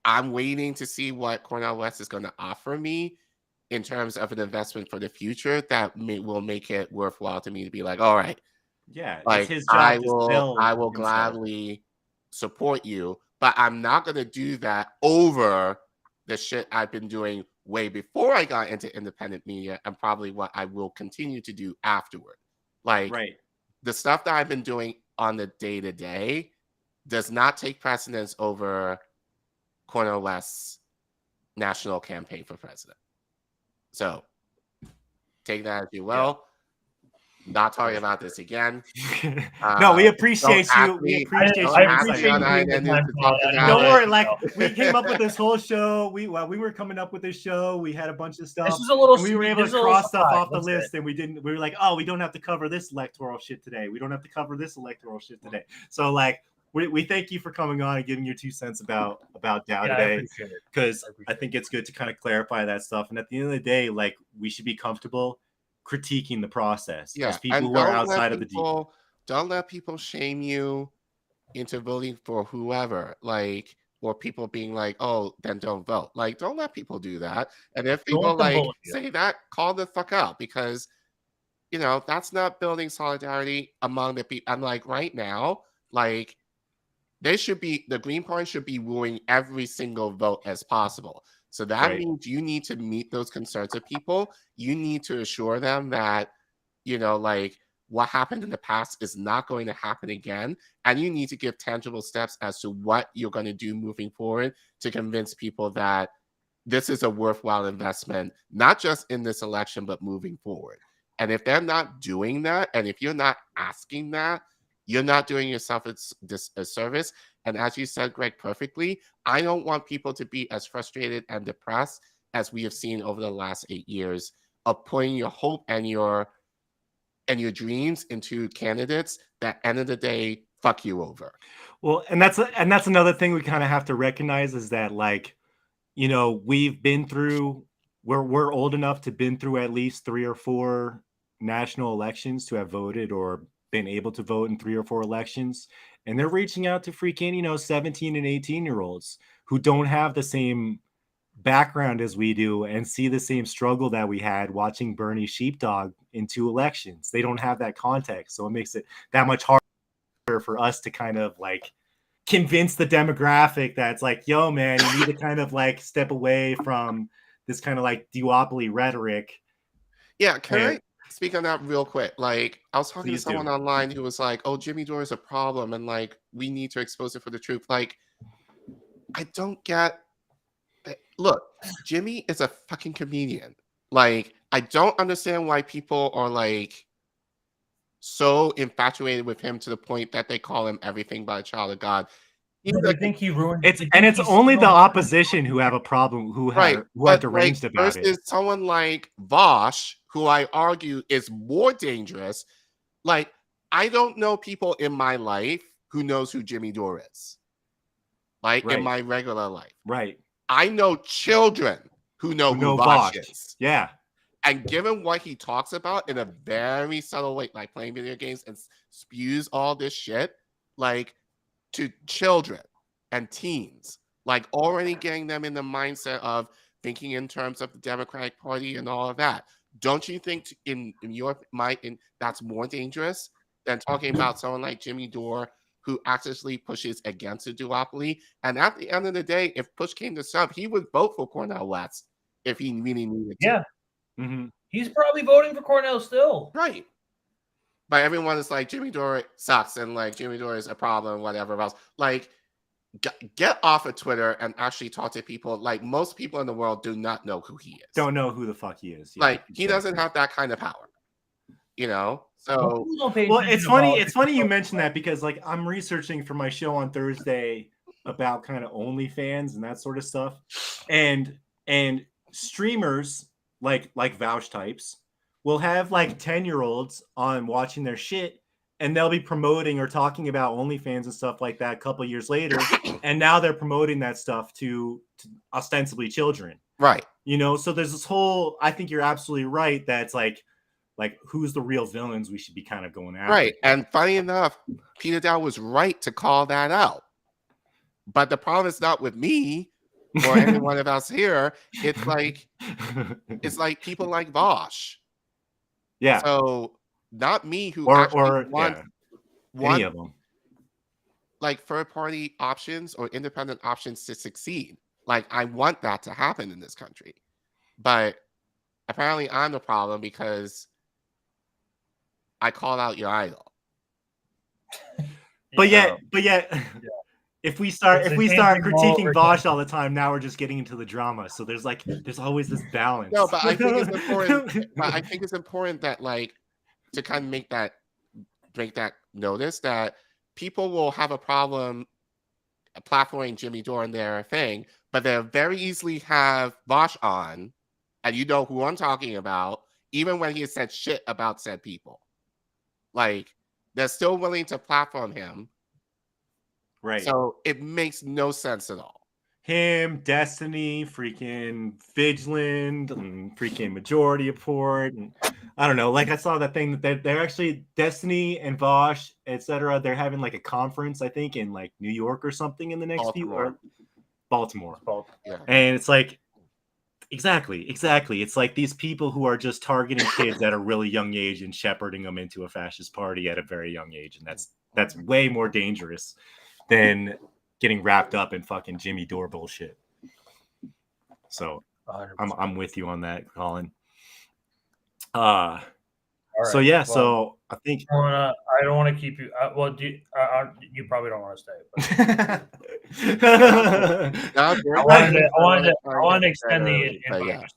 I'm waiting to see what Cornel West is going to offer me in terms of an investment for the future that will make it worthwhile to me to be like, all right, Yeah, like it's his job to sell I will himself. gladly support you, but I'm not going to do that over the shit I've been doing way before I got into independent media and probably what I will continue to do afterward. Like, the stuff that I've been doing on the day-to-day does not take precedence over Cornel West's national campaign for president. So take that as you will. Not talking about this again. No, we appreciate you. We appreciate you. Don't worry. Like, we came up with this whole show. We were coming up with this show. We had a bunch of stuff. This is a little. And we were able to cross stuff off the list, and we didn't. We were like, oh, we don't have to cover this electoral shit today. We don't have to cover this electoral shit today. So like, we thank you for coming on and giving your 2 cents about Daou today, because I think it's good to kind of clarify that stuff. And at the end of the day, like, we should be comfortable critiquing the process as people who are outside of the deep. Don't let people shame you into voting for whoever, like, or people being like, oh, then don't vote. Like, don't let people do that. And if people like say that, call the fuck out, because, you know, that's not building solidarity among the people. I'm like, right now, like, the Green Party should be wooing every single vote as possible. So that means you need to meet those concerns of people. You need to assure them that, you know, like, what happened in the past is not going to happen again. And you need to give tangible steps as to what you're going to do moving forward to convince people that this is a worthwhile investment, not just in this election, but moving forward. And if they're not doing that, and if you're not asking that, you're not doing yourself a service. And as you said, Greg, perfectly, I don't want people to be as frustrated and depressed as we have seen over the last 8 years of putting your hope and your dreams into candidates that, end of the day, fuck you over. Well, and that's another thing we kind of have to recognize is that, like, you know, we've been through, we're old enough to been through at least 3 or 4 national elections to have voted or been able to vote in 3 or 4 elections. And they're reaching out to freaking, you know, 17 and 18-year-olds who don't have the same background as we do and see the same struggle that we had watching Bernie sheepdog in 2 elections. They don't have that context. So it makes it that much harder for us to kind of like convince the demographic that's like, yo, man, you need to kind of like step away from this kind of like duopoly rhetoric. Yeah, can I speak on that real quick? Like, I was talking to someone online who was like, oh, Jimmy Dore is a problem and like we need to expose it for the truth. Like, I don't get. Look, Jimmy is a fucking comedian. Like, I don't understand why people are like so infatuated with him to the point that they call him everything but a child of God. I think he ruined it. And it's only the opposition who have a problem, who are deranged about it. Versus someone like Vosh, who I argue is more dangerous. Like, I don't know people in my life who knows who Jimmy Dore is. Like, in my regular life. Right. I know children who know who Vosh is. Yeah. And given what he talks about in a very subtle way, like playing video games and spews all this shit, like, to children and teens, like already getting them in the mindset of thinking in terms of the Democratic Party and all of that. Don't you think in your mind that's more dangerous than talking about someone like Jimmy Dore, who actively pushes against the duopoly? And at the end of the day, if push came to shove, he would vote for Cornel West if he really needed to. Yeah. He's probably voting for Cornel still. Right. But everyone is like, Jimmy Dore sucks and like Jimmy Dore is a problem, whatever else. Like, get off of Twitter and actually talk to people. Like, most people in the world do not know who he is. Don't know who the fuck he is. Yeah, like, he doesn't have that kind of power. You know? So well, it's funny. It's funny you mentioned that because like I'm researching for my show on Thursday about kind of OnlyFans and that sort of stuff, and streamers like Vouch types will have like 10-year-olds on watching their shit, and they'll be promoting or talking about OnlyFans and stuff like that a couple of years later, and now they're promoting that stuff to ostensibly children. Right. You know, so there's this whole, I think you're absolutely right, that's like who's the real villains we should be kind of going after. Right. And funny enough, Peter Daou was right to call that out. But the problem is not with me or any one of us here. It's like people like Vosh. Yeah. So not me who want any of them. Like third-party options or independent options to succeed. Like I want that to happen in this country. But apparently I'm the problem because I called out your idol. But yet, if we start critiquing Vosh all the time, now we're just getting into the drama. So there's always this balance. No, but I think it's important. But I think it's important that like to kind of make that notice that people will have a problem platforming Jimmy Dore and their thing, but they'll very easily have Vosh on, and you know who I'm talking about, even when he has said shit about said people. Like, they're still willing to platform him. Right. So it makes no sense at all. Him, Destiny, freaking Vigilant, and freaking Majority Report. And I don't know. Like, I saw that thing that they're actually, Destiny and Vosh, etc. They're having like a conference, I think, in like New York or something in the next Baltimore. Yeah. And it's like, Exactly. It's like these people who are just targeting kids at a really young age and shepherding them into a fascist party at a very young age, and that's way more dangerous than getting wrapped up in fucking Jimmy Dore bullshit. So I'm with you on that, Collin. Right. So yeah, well, so I think I don't want to keep you. Well, you probably don't want to stay. But I wanted to extend the invite just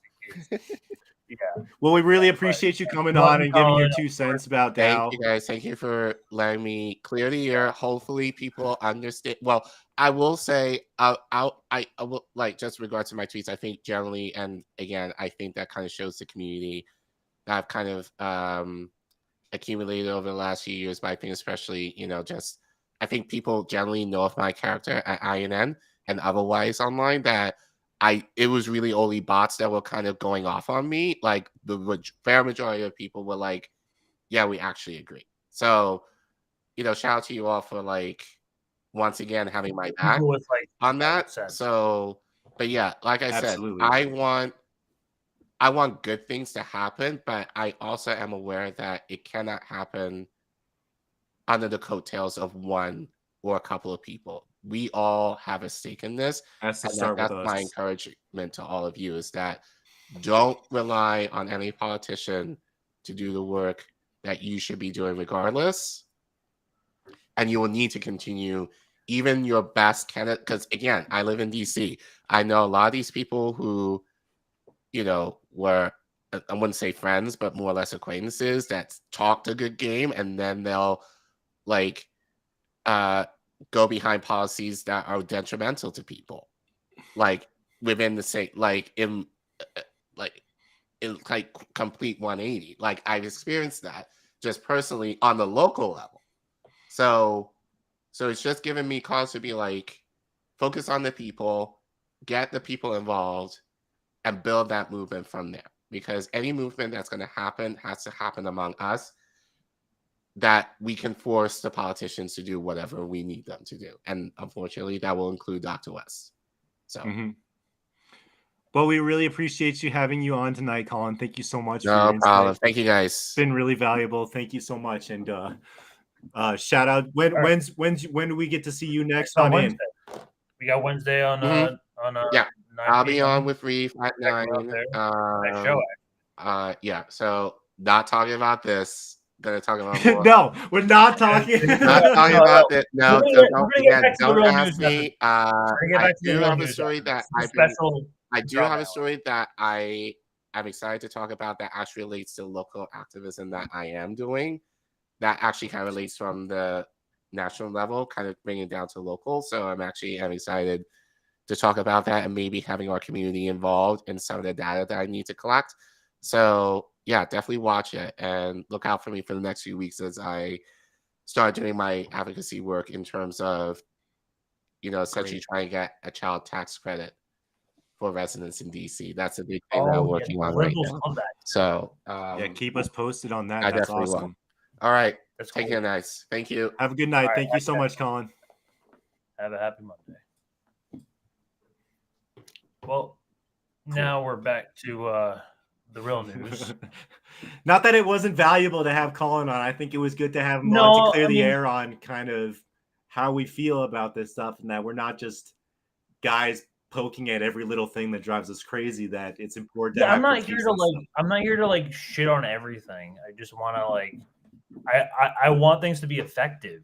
in case. Yeah. Well, we really appreciate you coming on and giving your 2 cents about Daou. Thank you guys. Thank you for letting me clear the air. Hopefully, people understand. Well, I will say, I will like just regards to my tweets. I think generally, and again, I think that kind of shows the community that I've kind of accumulated over the last few years. But I think especially, just I think people generally know of my character at INN and otherwise online that it was really only bots that were kind of going off on me. Like the fair majority of people were like, yeah, we actually agree. So, shout out to you all for like, once again, having my back on that. So, but yeah, like I said, I want good things to happen, but I also am aware that it cannot happen under the coattails of one or a couple of people. We all have a stake in this. That's my encouragement to all of you is that don't rely on any politician to do the work that you should be doing regardless. And you will need to continue even your best candidate. Because again, I live in DC. I know a lot of these people who, were, I wouldn't say friends, but more or less acquaintances that talked a good game, and then they'll like go behind policies that are detrimental to people, like within the same, like in complete 180. Like I've experienced that just personally on the local level. So it's just giving me cause to be like, focus on the people, get the people involved, and build that movement from there. Because any movement that's going to happen has to happen among us, that we can force the politicians to do whatever we need them to do. And unfortunately, that will include Dr. West. So, Well, we really appreciate you having you on tonight, Collin. Thank you so much. No problem. Thank you, guys. It's been really valuable. Thank you so much. And shout out. When do we get to see you next on Wednesday? We got Wednesday on yeah. I'll be on with Reef at 9. Nice show. Yeah. So not talking about this. Gonna talk about more. No, we're not talking. Not talking about it. No, don't ask me. I do have a story that I'm excited to talk about that actually relates to local activism that I am doing. That actually kind of relates from the national level, kind of bringing it down to local. So I'm excited to talk about that and maybe having our community involved in some of the data that I need to collect. So yeah, definitely watch it and look out for me for the next few weeks as I start doing my advocacy work in terms of, essentially trying to get a child tax credit for residents in DC. That's a big thing that I'm working on right now. So keep us posted on that. I That's definitely awesome. will. All right. That's Take care, nice. Thank you. Have a good night. All Thank right, you so much, Collin. Have a happy Monday. Well, now we're back to the real news. Not that it wasn't valuable to have Collin on. I think it was good to have him on to clear the air on kind of how we feel about this stuff, and that we're not just guys poking at every little thing that drives us crazy. That it's important. Yeah, I'm not here to like shit on everything. I just want to like, I want things to be effective.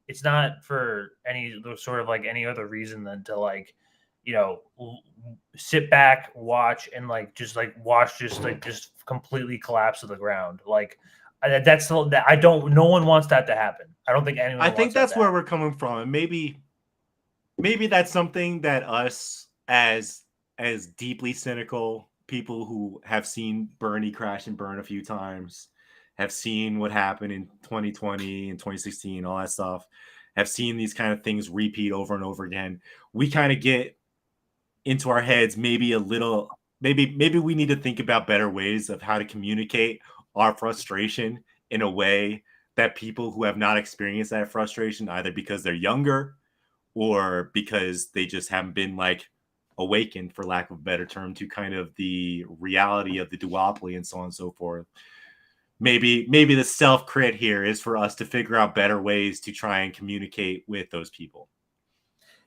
It's not for any sort of like any other reason than to like, sit back, watch, and just completely collapse to the ground. Like that's I don't. No one wants that to happen. I don't think anyone. I think that's where we're coming from, and maybe that's something that us as deeply cynical people who have seen Bernie crash and burn a few times, have seen what happened in 2020 and 2016, all that stuff, have seen these kind of things repeat over and over again. We kind of get into our heads maybe a little, maybe we need to think about better ways of how to communicate our frustration in a way that people who have not experienced that frustration, either because they're younger or because they just haven't been like awakened, for lack of a better term, to kind of the reality of the duopoly and so on and so forth. Maybe the self-crit here is for us to figure out better ways to try and communicate with those people.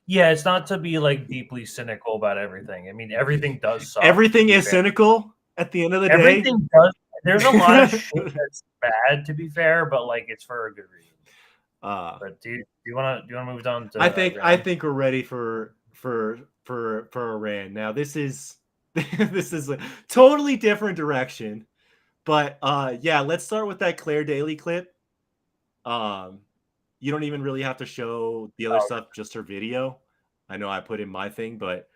Yeah, it's not to be like deeply cynical about everything. I mean, everything does suck. Everything is cynical at the end of the day. Everything does. There's a lot of shit that's bad, to be fair, but like it's for a good reason. But do you want to move on to? I think we're ready for Iran. Now this is a totally different direction, but yeah, let's start with that Clare Daly clip. You don't even really have to show the other stuff, just her video. I know I put in my thing, but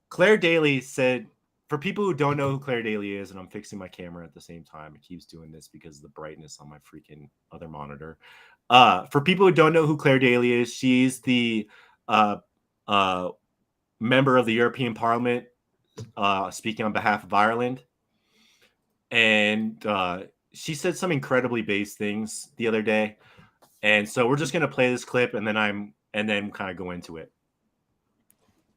Clare Daly said, for people who don't know who Clare Daly is, and I'm fixing my camera at the same time, it keeps doing this because of the brightness on my freaking other monitor. For people who don't know who Clare Daly is, she's the member of the European Parliament speaking on behalf of Ireland. And she said some incredibly base things the other day. And so we're just going to play this clip and then kind of go into it.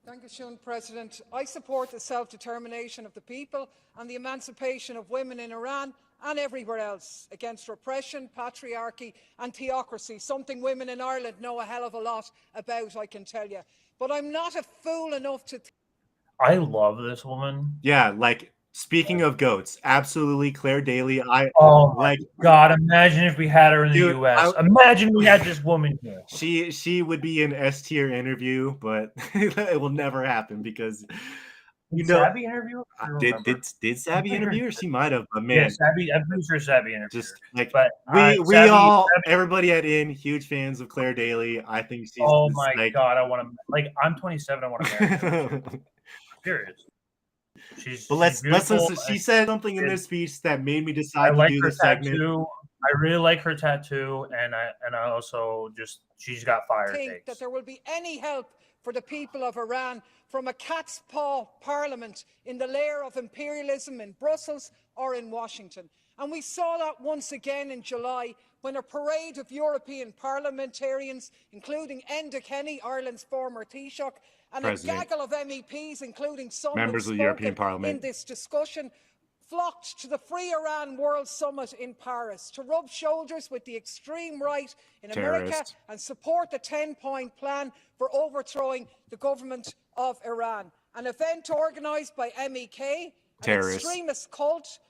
Thank you, President. I support the self-determination of the people and the emancipation of women in Iran and everywhere else against repression, patriarchy and theocracy, something women in Ireland know a hell of a lot about, I can tell you. But I'm not a fool enough to... I love this woman. Yeah, like... Speaking of goats, absolutely, Clare Daly. Oh my God! Imagine if we had her in the U.S. Imagine we had this woman here. She would be an S tier interview, but it will never happen because Sabby interview. Did Sabby interview? Or she might have, but man, yeah, Sabby. I'm pretty sure Sabby interviewed. Just like, but we all, everybody at In, huge fans of Clare Daly. I think she's. Oh my God! I want to I'm 27. I want to marry her. Serious. Let's listen. She said something in this speech that made me decide to do this segment. I really like her tattoo, and I also she's got fire. Think that there will be any help for the people of Iran from a cat's paw parliament in the lair of imperialism in Brussels or in Washington. And we saw that once again in July when a parade of European parliamentarians, including Enda Kenny, Ireland's former Taoiseach, and President. A gaggle of MEPs, including some members of the European Parliament, in this discussion, flocked to the Free Iran World Summit in Paris to rub shoulders with the extreme right in America and support the 10-point plan for overthrowing the government of Iran. An event organised by MEK, an extremist cult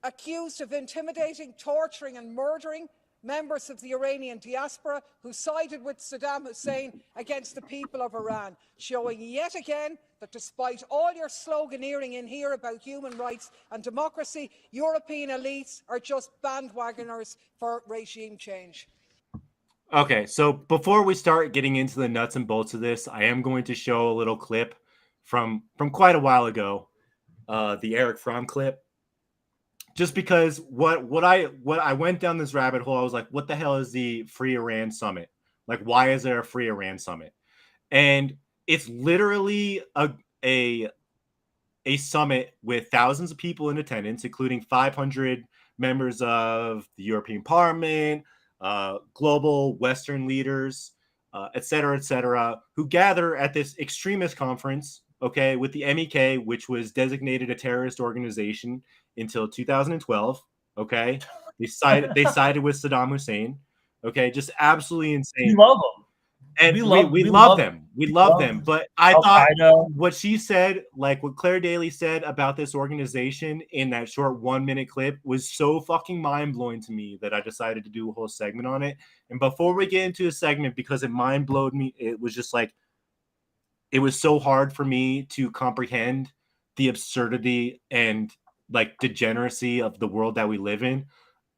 accused of intimidating, torturing and murdering members of the Iranian diaspora who sided with Saddam Hussein against the people of Iran, showing yet again that despite all your sloganeering in here about human rights and democracy, European elites are just bandwagoners for regime change. Okay, so before we start getting into the nuts and bolts of this, I am going to show a little clip from quite a while ago, the Eric Fromm clip. just because what I went down this rabbit hole. I was like, what the hell is the Free Iran Summit? Like, why is there a Free Iran Summit? And it's literally a summit with thousands of people in attendance, including 500 members of the European Parliament, global Western leaders, et cetera, who gather at this extremist conference, okay, with the MEK, which was designated a terrorist organization until 2012, okay? They sided with Saddam Hussein, okay? Just absolutely insane. We love them. And we love them. We love them. But I thought what she said, like what Clare Daly said about this organization in that short 1 minute clip was so fucking mind blowing to me that I decided to do a whole segment on it. And before we get into a segment, because it mind blowed me, it was just like, it was so hard for me to comprehend the absurdity and like degeneracy of the world that we live in.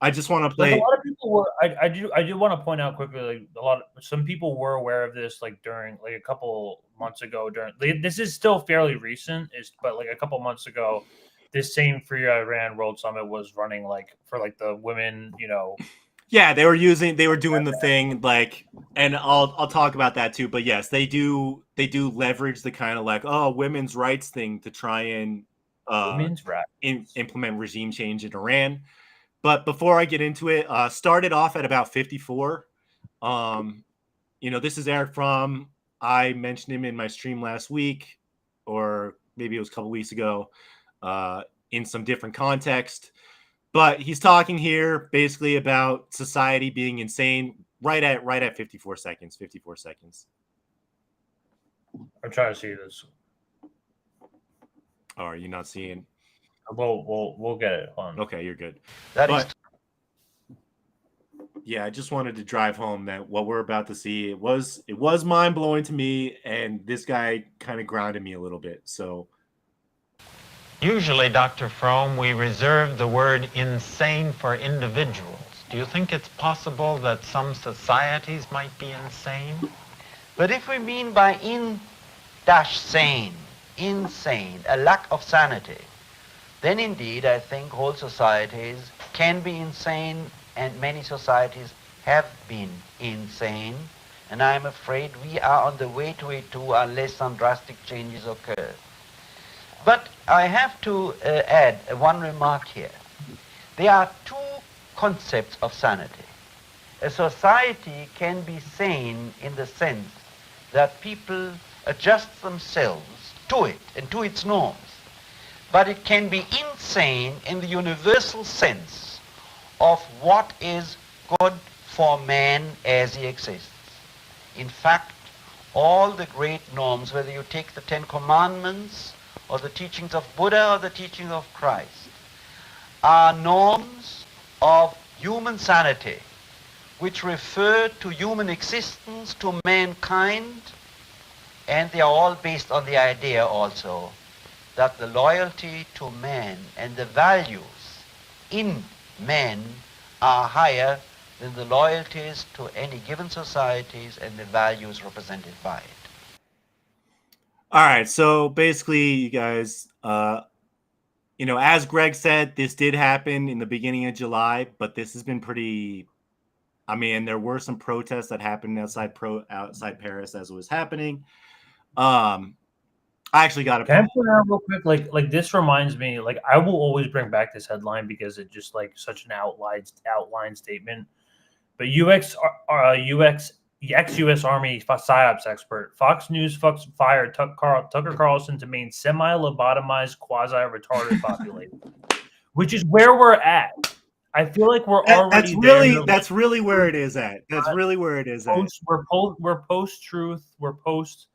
I just want to play. Like a lot of people were. I do want to point out quickly. Like some people were aware of this. Like during like a couple months ago. This is still fairly recent. But like a couple months ago, this same Free Iran World Summit was running like for like the women. You know. Yeah, they were doing the thing like, and I'll talk about that too. But yes, they do leverage the kind of like women's rights thing to try and implement regime change in Iran. But before I get into it, started off at about 54. This is Eric Fromm. I mentioned him in my stream last week, or maybe it was a couple weeks ago, in some different context. But he's talking here basically about society being insane right at 54 seconds. 54 seconds. I'm trying to see this. Oh, are you not seeing? We'll get it on. Okay, you're good. Yeah, I just wanted to drive home that what we're about to see, it was mind blowing to me, and this guy kind of grounded me a little bit. So usually, Dr. Fromm, we reserve the word insane for individuals. Do you think it's possible that some societies might be insane? But if we mean by insane, a lack of sanity, then indeed I think whole societies can be insane, and many societies have been insane, and I'm afraid we are on the way to it too unless some drastic changes occur. But I have to add one remark here. There are two concepts of sanity. A society can be sane in the sense that people adjust themselves to it and to its norms. But it can be insane in the universal sense of what is good for man as he exists. In fact, all the great norms, whether you take the Ten Commandments or the teachings of Buddha or the teachings of Christ, are norms of human sanity, which refer to human existence, to mankind, and they are all based on the idea also that the loyalty to man and the values in man are higher than the loyalties to any given societies and the values represented by it. All right, so basically, you guys, as Greg said, this did happen in the beginning of July, but this has been pretty. I mean, there were some protests that happened outside Paris as it was happening. I actually got a. Can I point out real quick? Like this reminds me. Like I will always bring back this headline because it's just like such an outline statement. But ex-U.S. Army Psy-Ops expert Fox News fired Tucker Carlson to main semi-lobotomized quasi-retarded population, which is where we're at. I feel like we're already that's really where it is at. That's really where it is at. We're post-truth. We're post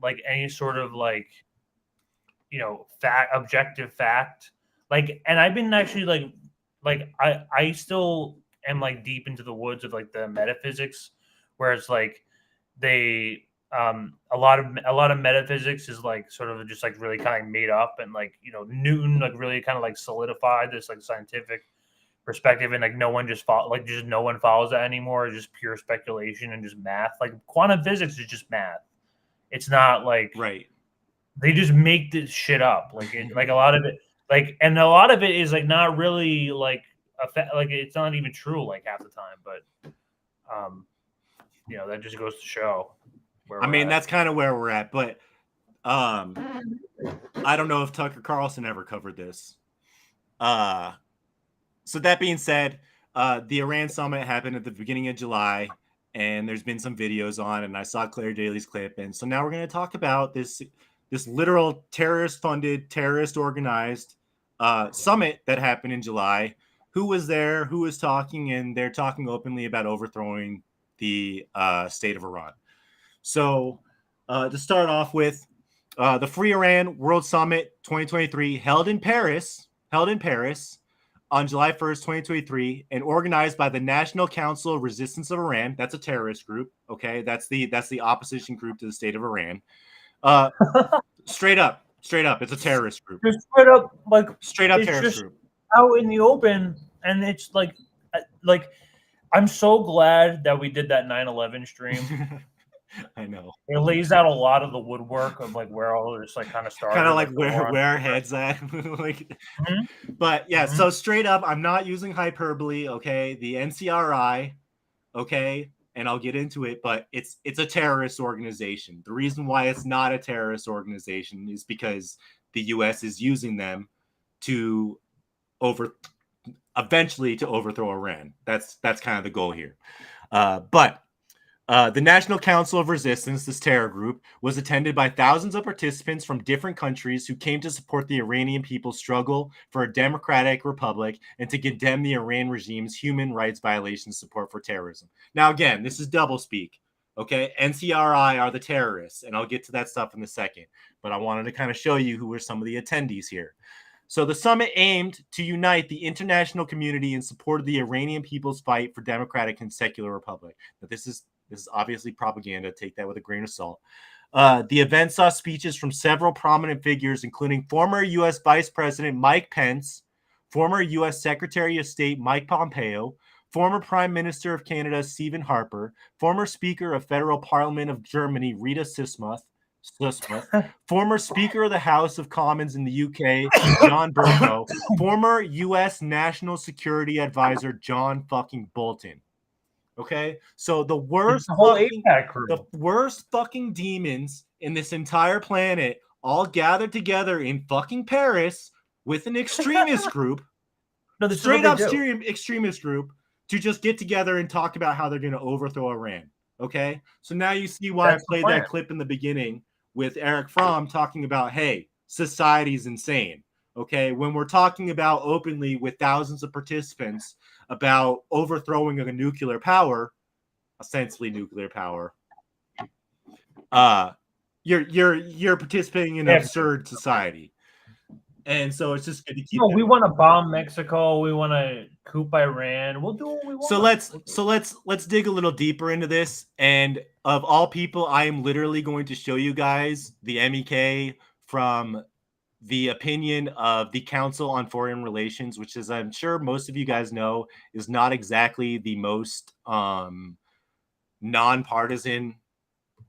like any sort of like objective fact. Like, and I've been actually like I still am like deep into the woods of like the metaphysics, where it's like they a lot of metaphysics is like sort of just like really kind of made up, and like Newton like really kind of like solidified this like scientific perspective, and like no one follows that anymore. It's just pure speculation and just math. Like quantum physics is just math. It's not like right. They just make this shit up. Like a lot of it. like, and a lot of it is like not really like it's not even true like half the time, but you know, that just goes to show where I mean, that's kind of where we're at, but I don't know if Tucker Carlson ever covered this. So that being said, the Iran summit happened at the beginning of July, and there's been some videos on, and I saw Clare Daly's clip, and so now we're going to talk about this literal terrorist-funded, terrorist-organized summit that happened in July. Who was there? Who was talking? And they're talking openly about overthrowing the state of Iran. So to start off with, the Free Iran World Summit 2023 held in Paris on July 1st, 2023, and organized by the National Council of Resistance of Iran. That's a terrorist group. Okay, that's the opposition group to the state of Iran. Straight up, it's a terrorist group. Just straight up terrorist group. Out in the open, and it's like I'm so glad that we did that 9/11 stream. I know. It lays out a lot of the woodwork of like where all this like kind of started. Kind of like where our heads at. Like, but yeah, so straight up, I'm not using hyperbole, okay? The NCRI, okay, and I'll get into it, but it's a terrorist organization. The reason why it's not a terrorist organization is because the US is using them to eventually to overthrow Iran. That's kind of the goal here. But the National Council of Resistance, this terror group, was attended by thousands of participants from different countries who came to support the Iranian people's struggle for a democratic republic and to condemn the Iran regime's human rights violations support for terrorism. Now, again, this is doublespeak, okay? NCRI are the terrorists, and I'll get to that stuff in a second. But I wanted to kind of show you who were some of the attendees here. So the summit aimed to unite the international community in support of the Iranian people's fight for democratic and secular republic. Now, this is obviously propaganda. Take that with a grain of salt. The event saw speeches from several prominent figures, including former U.S. Vice President Mike Pence, former U.S. Secretary of State Mike Pompeo, former Prime Minister of Canada Stephen Harper, former Speaker of Federal Parliament of Germany Rita Sismuth, former Speaker of the House of Commons in the UK John Bercow, former U.S. National Security Advisor John fucking Bolton. Okay, so the worst fucking demons in this entire planet all gathered together in fucking Paris with an extremist group, straight up extremist group, to just get together and talk about how they're going to overthrow Iran. Okay, so now you see why I played that clip in the beginning with Eric Fromm talking about, hey, society's insane. Okay, when we're talking about openly with thousands of participants about overthrowing a nuclear power, essentially nuclear power, you're participating in an absurd society. And so it's just good to keep. No, we want to bomb Mexico. We want to coup Iran. We'll do what we want. So let's dig a little deeper into this. And of all people, I am literally going to show you guys the MEK from the opinion of the Council on Foreign Relations, which, as I'm sure most of you guys know, is not exactly the most nonpartisan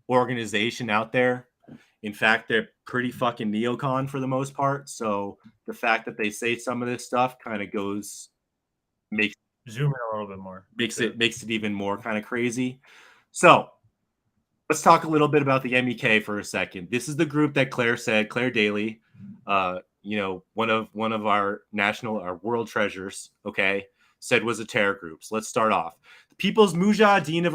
organization out there. In fact, they're pretty fucking neocon for the most part. So the fact that they say some of this stuff kind of makes zoom in a little bit more, makes it even more kind of crazy. So let's talk a little bit about the MEK for a second. This is the group that Clare Daly, one of our world treasures, okay, said was a terror group. So let's start off. The People's Mujahideen of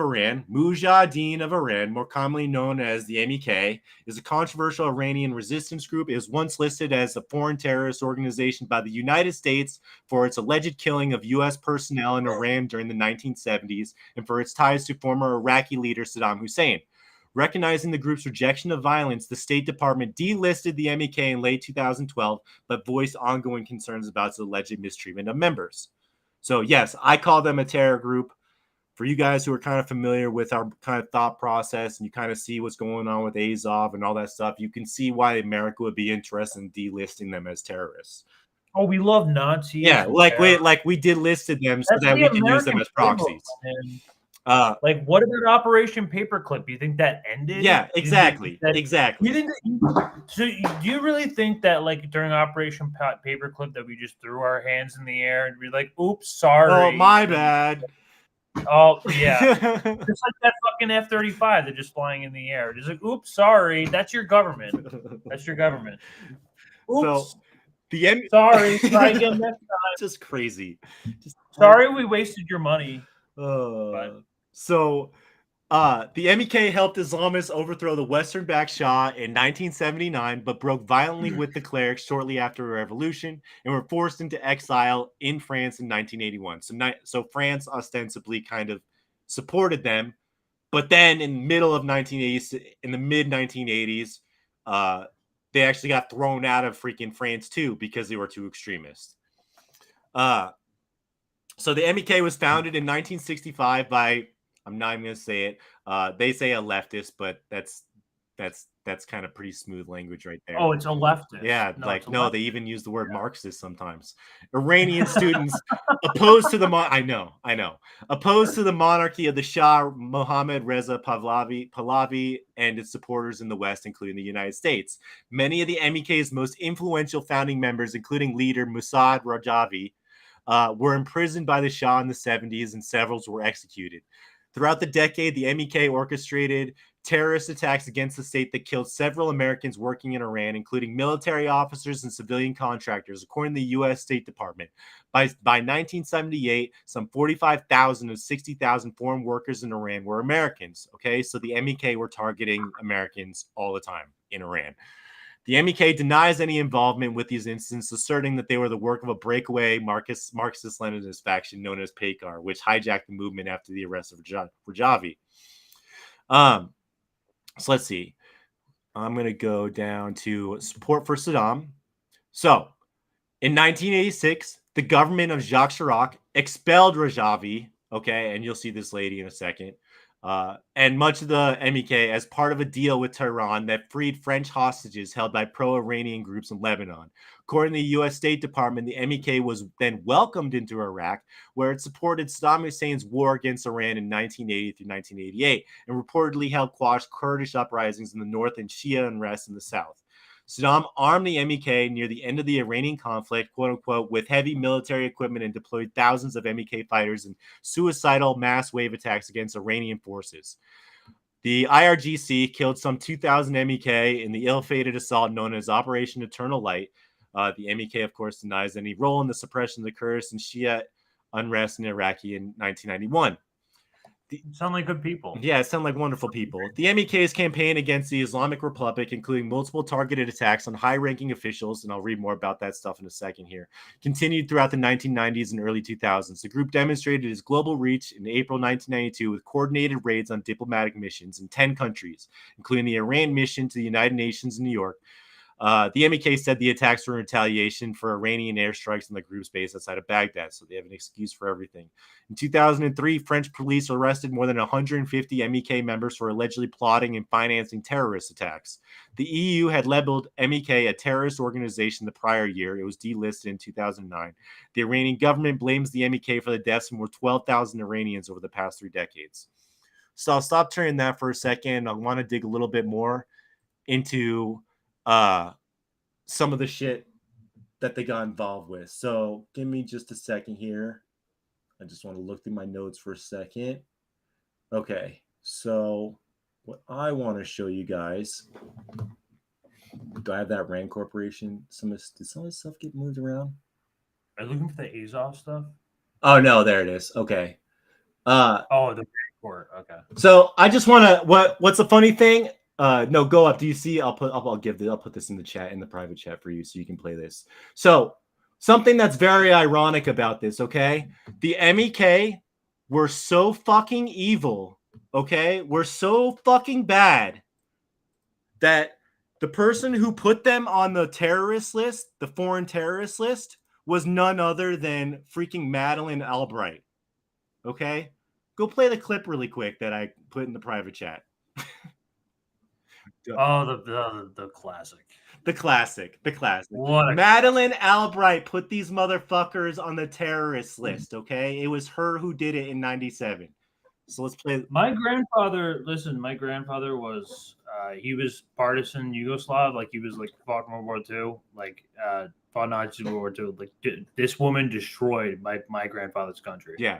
Iran, more commonly known as the MEK, is a controversial Iranian resistance group. It was once listed as a foreign terrorist organization by the United States for its alleged killing of U.S. personnel in Iran during the 1970s and for its ties to former Iraqi leader Saddam Hussein. Recognizing the group's rejection of violence, the State Department delisted the MEK in late 2012, but voiced ongoing concerns about its alleged mistreatment of members. So yes, I call them a terror group. For you guys who are kind of familiar with our kind of thought process and you kind of see what's going on with Azov and all that stuff, you can see why America would be interested in delisting them as terrorists. Oh, we love Nazis. Yeah, we delisted them so that we can use them as proxies. Like, what about Operation Paperclip? You think that ended? Yeah, exactly. Exactly. You think so? Do you really think that, like, during Operation Paperclip, that we just threw our hands in the air and be like, "Oops, sorry, Oh, my bad." Oh yeah, just like that fucking F-35, they're just flying in the air. Just like, "Oops, sorry, that's your government. That's your government." Oops. So the sorry, try again next time. Just crazy. Sorry, we wasted your money. So the MEK helped Islamists overthrow the Western-backed Shah in 1979, but broke violently with the clerics shortly after a revolution and were forced into exile in France in 1981. So France ostensibly kind of supported them, but then in the middle of 1980s, in the mid-1980s, they actually got thrown out of freaking France too because they were too extremist. So the MEK was founded in 1965 by, I'm not even going to say it. They say a leftist, but that's kind of pretty smooth language right there. Oh, it's a leftist. Yeah, no, they even use the word Marxist sometimes. Iranian students opposed to the opposed to the monarchy of the Shah Mohammad Reza Pahlavi and its supporters in the West, including the United States. Many of the MEK's most influential founding members, including leader Mossad Rajavi, were imprisoned by the Shah in the 70s, and several were executed. Throughout the decade, the MEK orchestrated terrorist attacks against the state that killed several Americans working in Iran, including military officers and civilian contractors, according to the U.S. State Department. By 1978, some 45,000 of 60,000 foreign workers in Iran were Americans. Okay, so the MEK were targeting Americans all the time in Iran. The MEK denies any involvement with these incidents, asserting that they were the work of a breakaway Marxist-Leninist faction known as PACAR, which hijacked the movement after the arrest of Rajavi. So let's see. I'm going to go down to support for Saddam. So, in 1986, the government of Jacques Chirac expelled Rajavi, okay, and you'll see this lady in a second, and much of the MEK as part of a deal with Tehran that freed French hostages held by pro-Iranian groups in Lebanon. According to the U.S. State Department, the MEK was then welcomed into Iraq, where it supported Saddam Hussein's war against Iran in 1980 through 1988, and reportedly helped quash Kurdish uprisings in the north and Shia unrest in the south. Saddam armed the MEK near the end of the Iranian conflict, quote unquote, with heavy military equipment and deployed thousands of MEK fighters in suicidal mass wave attacks against Iranian forces. The IRGC killed some 2,000 MEK in the ill-fated assault known as Operation Eternal Light. The MEK, of course, denies any role in the suppression of the Kurdish and Shia unrest in Iraqi in 1991. Sound like good people. Yeah, sound like wonderful people. The MEK's campaign against the Islamic Republic, including multiple targeted attacks on high-ranking officials, and I'll read more about that stuff in a second here, continued throughout the 1990s and early 2000s. The group demonstrated its global reach in April 1992 with coordinated raids on diplomatic missions in 10 countries, including the Iran mission to the United Nations in New York. The MEK said the attacks were in retaliation for Iranian airstrikes on the group's base outside of Baghdad, so they have an excuse for everything. In 2003, French police arrested more than 150 MEK members for allegedly plotting and financing terrorist attacks. The EU had labeled MEK a terrorist organization the prior year. It was delisted in 2009. The Iranian government blames the MEK for the deaths of more 12,000 Iranians over the past 3 decades. So I'll stop turning that for a second. I want to dig a little bit more into some of the shit that they got involved with. So give me just a second here. I just want to look through my notes for a second. Okay, so what I want to show you guys, do I have that Rand Corporation? Did some of this stuff get moved around? Are you looking for the Azov stuff? Oh no, there it is. Okay. The Rand Corp. Okay. So I just want to, what's the funny thing? No, go up. Do you see? I'll put this in the chat, in the private chat for you, so you can play this. So something that's very ironic about this, okay? The MEK were so fucking evil, okay? We're so fucking bad that the person who put them on the terrorist list, the foreign terrorist list, was none other than freaking Madeleine Albright. Okay? Go play the clip really quick that I put in the private chat. Oh, the classic. The classic. What Madeleine Albright put these motherfuckers on the terrorist list, okay? It was her who did it in 97. So let's play. My grandfather was he was partisan Yugoslav, like he was like fought in World War II, like fought Nazi World War II. Like this woman destroyed my grandfather's country. Yeah.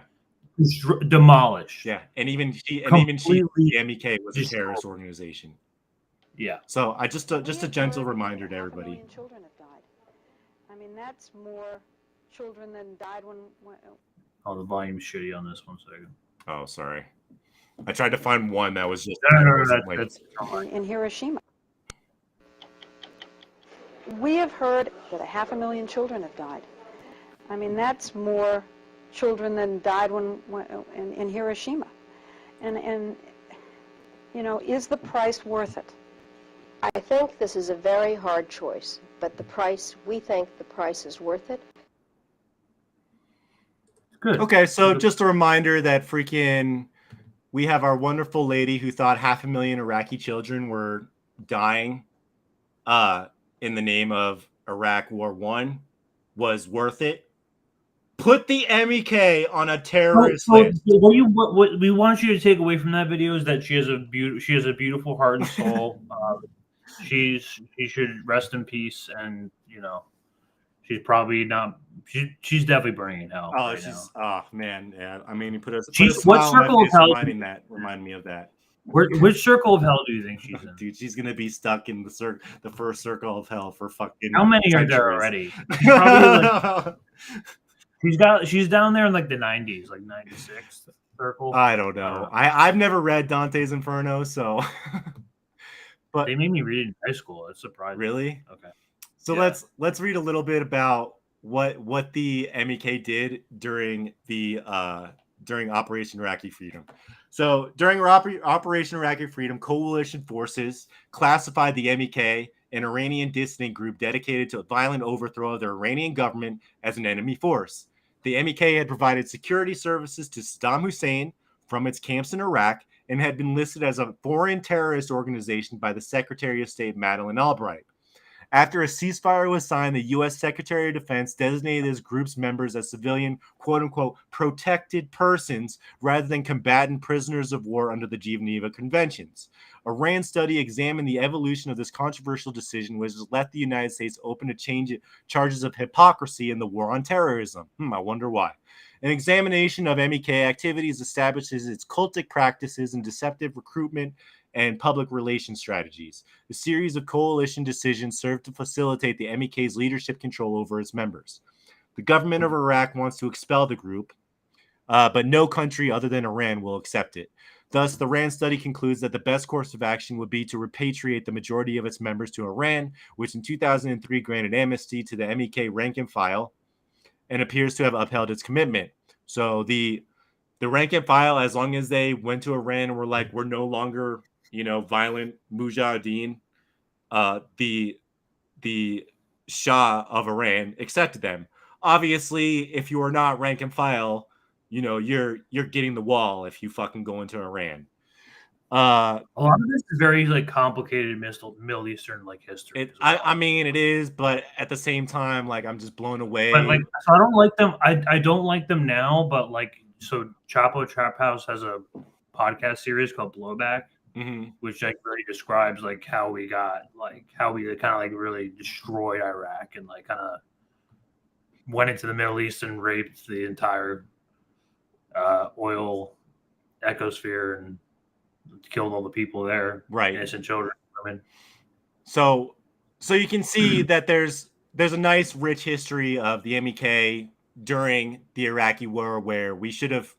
Demolished. Yeah, and even she, the MEK was a terrorist organization. Yeah. So just a gentle reminder to everybody. Children have died. I mean, that's more children than died when Oh, the volume's shitty on this one second. Oh, sorry. I tried to find one that was just in Hiroshima. We have heard that 500,000 children have died. I mean, that's more children than died in Hiroshima. And you know, is the price worth it? I think this is a very hard choice, but we think the price is worth it. Good. Okay, so just a reminder that we have our wonderful lady who thought 500,000 Iraqi children were dying in the name of Iraq War I was worth it. Put the MEK on a terrorist list. What we want you to take away from that video is that she has a beautiful heart and soul. She should rest in peace, and you know, she's probably not. She's definitely burning in hell. Oh, man, yeah. I mean, you put a smile what on circle my of face hell? Remind me of that. Which circle of hell do you think she's in? Dude, she's gonna be stuck in the first circle of hell for fucking. How many centuries. are there already? She's probably she's down there in like the 90s, like 96 circle. I don't know. I've never read Dante's Inferno, so. But they made me read it in high school. It's surprising. Really? Okay. So let's read a little bit about what the MEK did during Operation Iraqi Freedom. So during Operation Iraqi Freedom, coalition forces classified the MEK, an Iranian dissident group dedicated to a violent overthrow of the Iranian government, as an enemy force. The MEK had provided security services to Saddam Hussein from its camps in Iraq and had been listed as a foreign terrorist organization by the Secretary of State Madeleine Albright. After a ceasefire was signed, the U.S. Secretary of Defense designated this group's members as civilian, quote-unquote, protected persons rather than combatant prisoners of war under the Geneva Conventions. A RAND study examined the evolution of this controversial decision, which has left the United States open to charges of hypocrisy in the war on terrorism. I wonder why. An examination of MEK activities establishes its cultic practices and deceptive recruitment and public relations strategies. A series of coalition decisions served to facilitate the MEK's leadership control over its members. The government of Iraq wants to expel the group, but no country other than Iran will accept it. Thus, the RAND study concludes that the best course of action would be to repatriate the majority of its members to Iran, which in 2003 granted amnesty to the MEK rank and file and appears to have upheld its commitment. So the rank and file, as long as they went to Iran and were like, we're no longer, violent mujahideen, the Shah of Iran accepted them. Obviously, if you are not rank and file, you're getting the wall if you fucking go into Iran. A lot of this is very complicated Middle Eastern history. I mean, it is, but at the same time, I'm just blown away. But so I don't like them. I don't like them now, but so Chapo Trap House has a podcast series called Blowback, which really describes how we got how we kind of really destroyed Iraq and kind of went into the Middle East and raped the entire oil ecosphere and killed all the people there, right? Innocent children, women. So you can see that there's a nice, rich history of the MEK during the Iraqi war, where we should have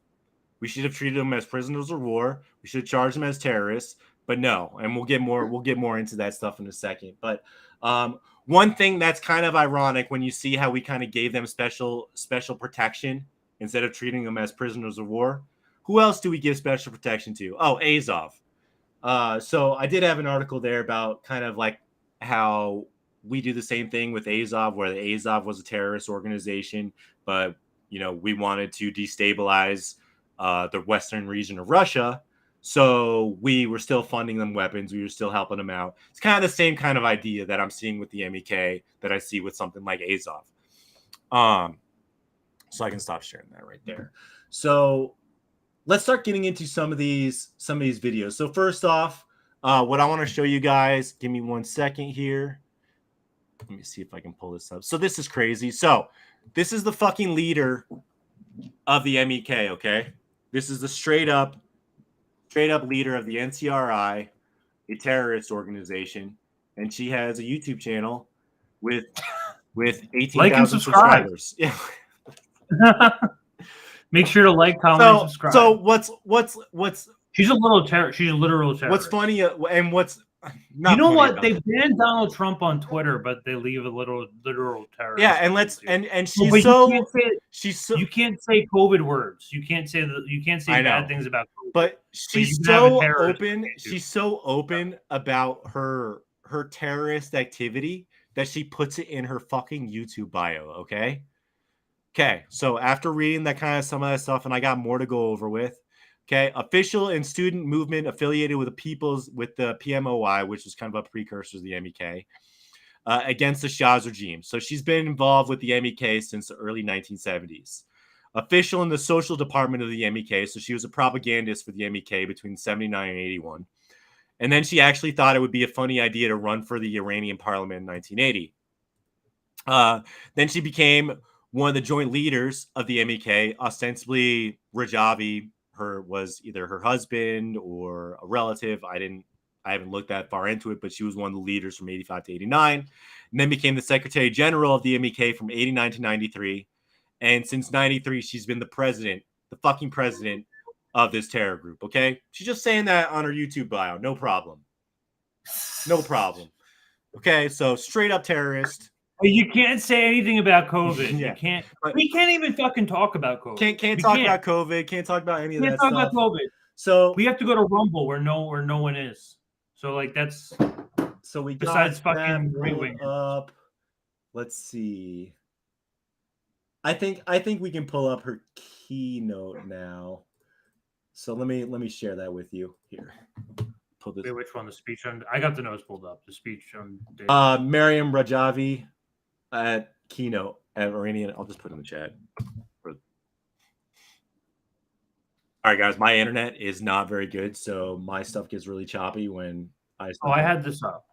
treated them as prisoners of war. We should charge them as terrorists, but no. And we'll get more into that stuff in a second. But one thing that's kind of ironic when you see how we kind of gave them special protection instead of treating them as prisoners of war. Who else do we give special protection to? Oh, Azov. So I did have an article there about kind of how we do the same thing with Azov, where the Azov was a terrorist organization, but we wanted to destabilize the western region of Russia, so we were still funding them weapons. We were still helping them out. It's kind of the same kind of idea that I'm seeing with the MEK that I see with something like Azov. So I can stop sharing that right there. So let's start getting into some of these videos. So first off, what I want to show you guys, give me 1 second here. Let me see if I can pull this up. So this is crazy. So this is the fucking leader of the MEK, okay? This is the straight up leader of the NCRI, a terrorist organization, and she has a YouTube channel with 18,000 subscribers. Yeah. Make sure to like, comment, and subscribe. So what's she's a literal terrorist. What's funny and what's not you know funny what? about They it. banned Donald Trump on Twitter, but they leave a literal terrorist. Yeah, and let's and she's But so you can't say COVID words. You can't say I know. bad things about COVID. But you she's can have a so terrorist open. She's so open about her terrorist activity that she puts it in her fucking YouTube bio. Okay. So after reading that kind of some of that stuff, and I got more to go over with. Okay, official and student movement affiliated with the PMOI, which was kind of a precursor to the MEK, against the Shah's regime. So she's been involved with the MEK since the early 1970s. Official in the social department of the MEK, so she was a propagandist for the MEK between 79 and 81. And then she actually thought it would be a funny idea to run for the Iranian parliament in 1980. Then she became one of the joint leaders of the MEK, ostensibly Rajavi. Was either her husband or a relative. I haven't looked that far into it, but she was one of the leaders from 85 to 89, and then became the Secretary General of the MEK from 89 to 93. And since 93, she's been the fucking president of this terror group. Okay. She's just saying that on her YouTube bio. No problem. Okay. So straight up terrorist. You can't say anything about COVID. Yeah. You can't. We can't even fucking talk about COVID. Can't talk about COVID. Can't talk about any of that talk stuff. about COVID. So we have to go to Rumble where no one is. So like that's. So we besides got fucking that right wing up. Let's see. I think we can pull up her keynote now. So let me share that with you here. Pull this. Wait, which one? The speech on? I got the notes pulled up. The speech on. Mariam Rajavi at keynote at Iranian. I'll just put it in the chat. All right, guys. My internet is not very good, so my stuff gets really choppy when I. I had this up.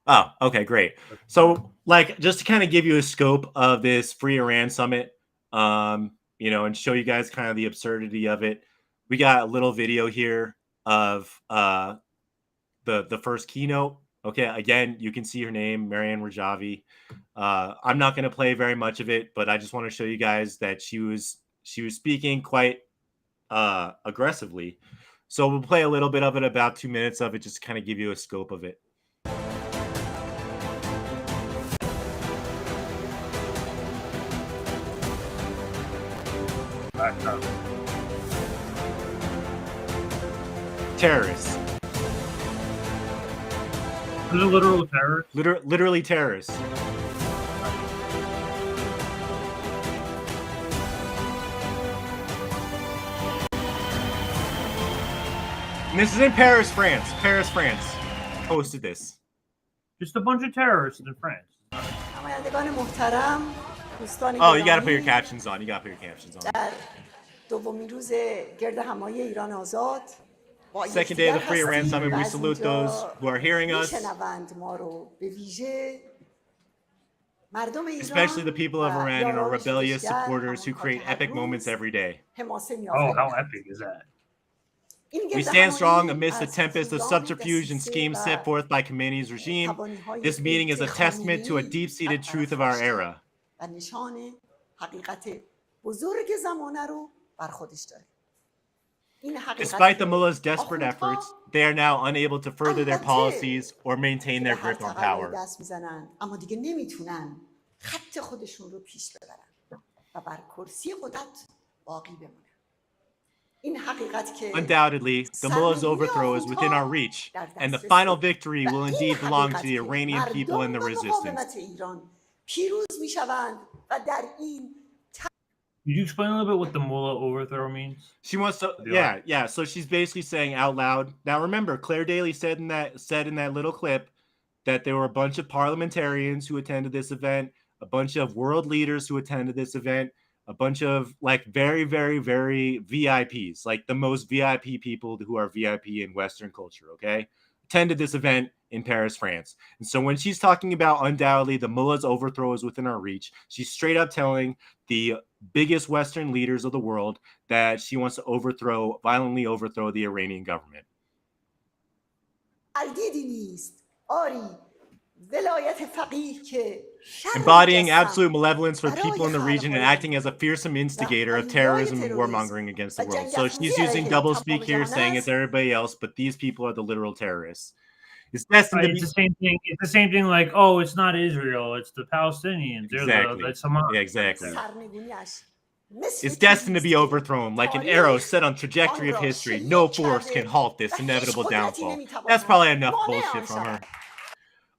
Oh, okay, great. So, like, just to kind of give you a scope of this Free Iran Summit, and show you guys kind of the absurdity of it, we got a little video here of the first keynote. Okay, again, you can see her name, Mariam Rajavi. I'm not going to play very much of it, but I just want to show you guys that she was speaking quite aggressively. So we'll play a little bit of it, about 2 minutes of it, just to kind of give you a scope of it. Terrorists. Who's a literal terrorist? Literally terrorists. And this is in Paris, France. Paris, France. Hosted this. Just a bunch of terrorists in France. Oh, you got to put your captions on. Second day of the Free Iran Summit. We salute those who are hearing us, especially the people of Iran and our rebellious supporters who create epic moments every day. Oh, how epic is that? We stand strong amidst the tempest of subterfuge and schemes set forth by Khomeini's regime. This meeting is a testament to a deep-seated truth of our era. Despite the mullahs' desperate efforts, they are now unable to further their policies or maintain their grip on power. Undoubtedly, the mullah's overthrow is within our reach, and the final victory will indeed belong to the Iranian people and the resistance. Could you explain a little bit what the mullah overthrow means? She wants to, yeah. So she's basically saying out loud. Now remember, Clare Daly said in that little clip that there were a bunch of parliamentarians who attended this event, a bunch of world leaders who attended this event, a bunch of like very, very, very VIPs, like the most VIP people who are VIP in Western culture, okay, attended this event in Paris, France. And so when she's talking about undoubtedly the mullah's overthrow is within our reach, she's straight up telling the biggest Western leaders of the world that she wants to violently overthrow the Iranian government. Embodying absolute malevolence for the people in the region and acting as a fearsome instigator of terrorism and warmongering against the world. So she's using doublespeak here, saying it's everybody else, but these people are the literal terrorists. It's destined to be the same thing. It's the same thing. Like, oh, it's not Israel; it's the Palestinians. Exactly. Yeah, exactly. It's destined to be overthrown like an arrow set on trajectory of history. No force can halt this inevitable downfall. That's probably enough bullshit from her.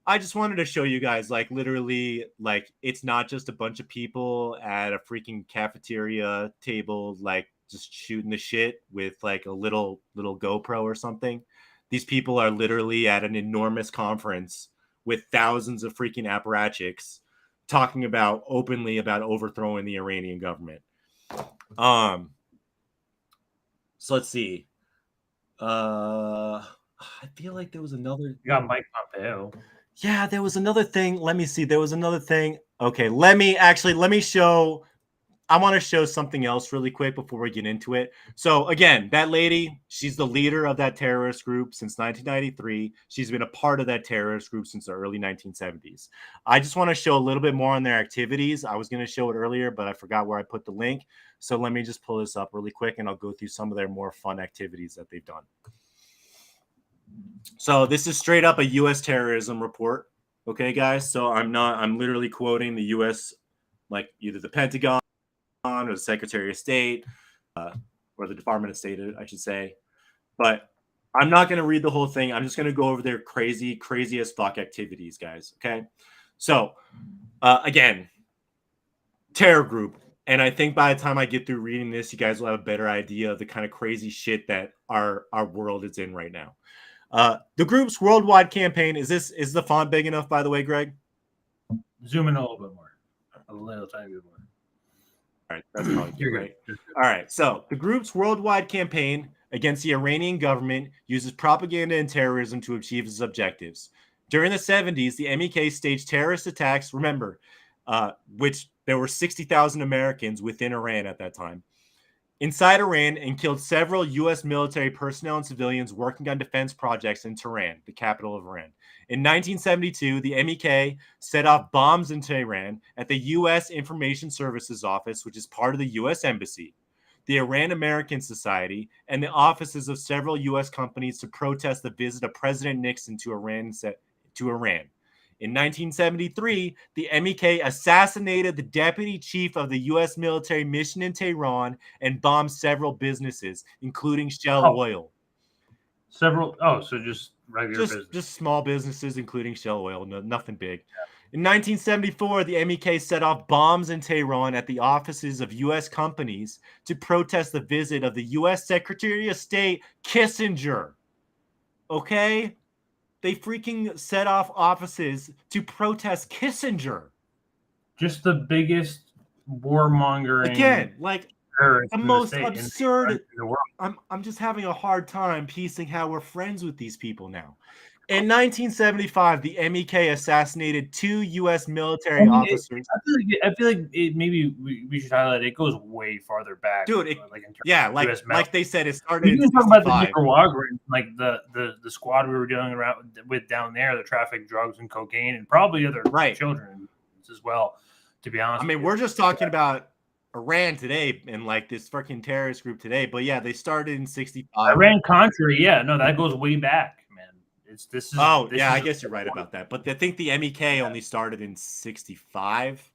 I just wanted to show you guys, like, literally, like, it's not just a bunch of people at a freaking cafeteria table, like, just shooting the shit with, like, a little GoPro or something. These people are literally at an enormous conference with thousands of freaking apparatchiks talking about openly about overthrowing the Iranian government. So let's see. I feel like there was another. You got Mike Pompeo. Yeah, there was another thing. Let me see. There was another thing. Okay, let me show. I want to show something else really quick before we get into it. So again, that lady, she's the leader of that terrorist group since 1993. She's been a part of that terrorist group since the early 1970s. I just want to show a little bit more on their activities. I was going to show it earlier, but I forgot where I put the link. So let me just pull this up really quick and I'll go through some of their more fun activities that they've done. So this is straight up a U.S. terrorism report. Okay, guys. So I'm literally quoting the U.S., like either the Pentagon or the Secretary of State or the Department of State, I should say. But I'm not going to read the whole thing. I'm just going to go over their crazy as fuck activities, guys. Okay. So again, terror group. And I think by the time I get through reading this, you guys will have a better idea of the kind of crazy shit that our world is in right now. The group's worldwide campaign is the font big enough, by the way, Greg? Zoom in a little bit more. A little tiny bit more. All right, that's probably good, right? All right, so the group's worldwide campaign against the Iranian government uses propaganda and terrorism to achieve its objectives. During the 70s, the MEK staged terrorist attacks, remember, which there were 60,000 Americans within Iran at that time, inside Iran, and killed several U.S. military personnel and civilians working on defense projects in Tehran, the capital of Iran. In 1972, the MEK set off bombs in Tehran at the U.S. Information Services Office, which is part of the U.S. Embassy, the Iran American Society, and the offices of several U.S. companies to protest the visit of President Nixon to Iran. In 1973, the MEK assassinated the deputy chief of the U.S. military mission in Tehran and bombed several businesses, including Shell Oil. So just regular business. Just small businesses, including Shell Oil, nothing big. In 1974, the MEK set off bombs in Tehran at the offices of U.S. companies to protest the visit of the U.S. Secretary of State Kissinger. Okay? They freaking set off offices to protest Kissinger. Just the biggest warmongering. Again, like the most absurd. In the world. I'm just having a hard time piecing how we're friends with these people now. In 1975, the MEK assassinated 2 U.S. military officers. I feel like maybe we should highlight it goes way farther back, dude. Like they said, it started. You can talk about the Nicaraguan, like the squad we were dealing with down there, the traffic, drugs, and cocaine, and probably other children as well. To be honest, I mean, we're just talking about Iran today and like this fucking terrorist group today. But yeah, they started in 65. Iran-Contra, yeah, no, that goes way back. I guess you're right about that. But I think the MEK only started in 65.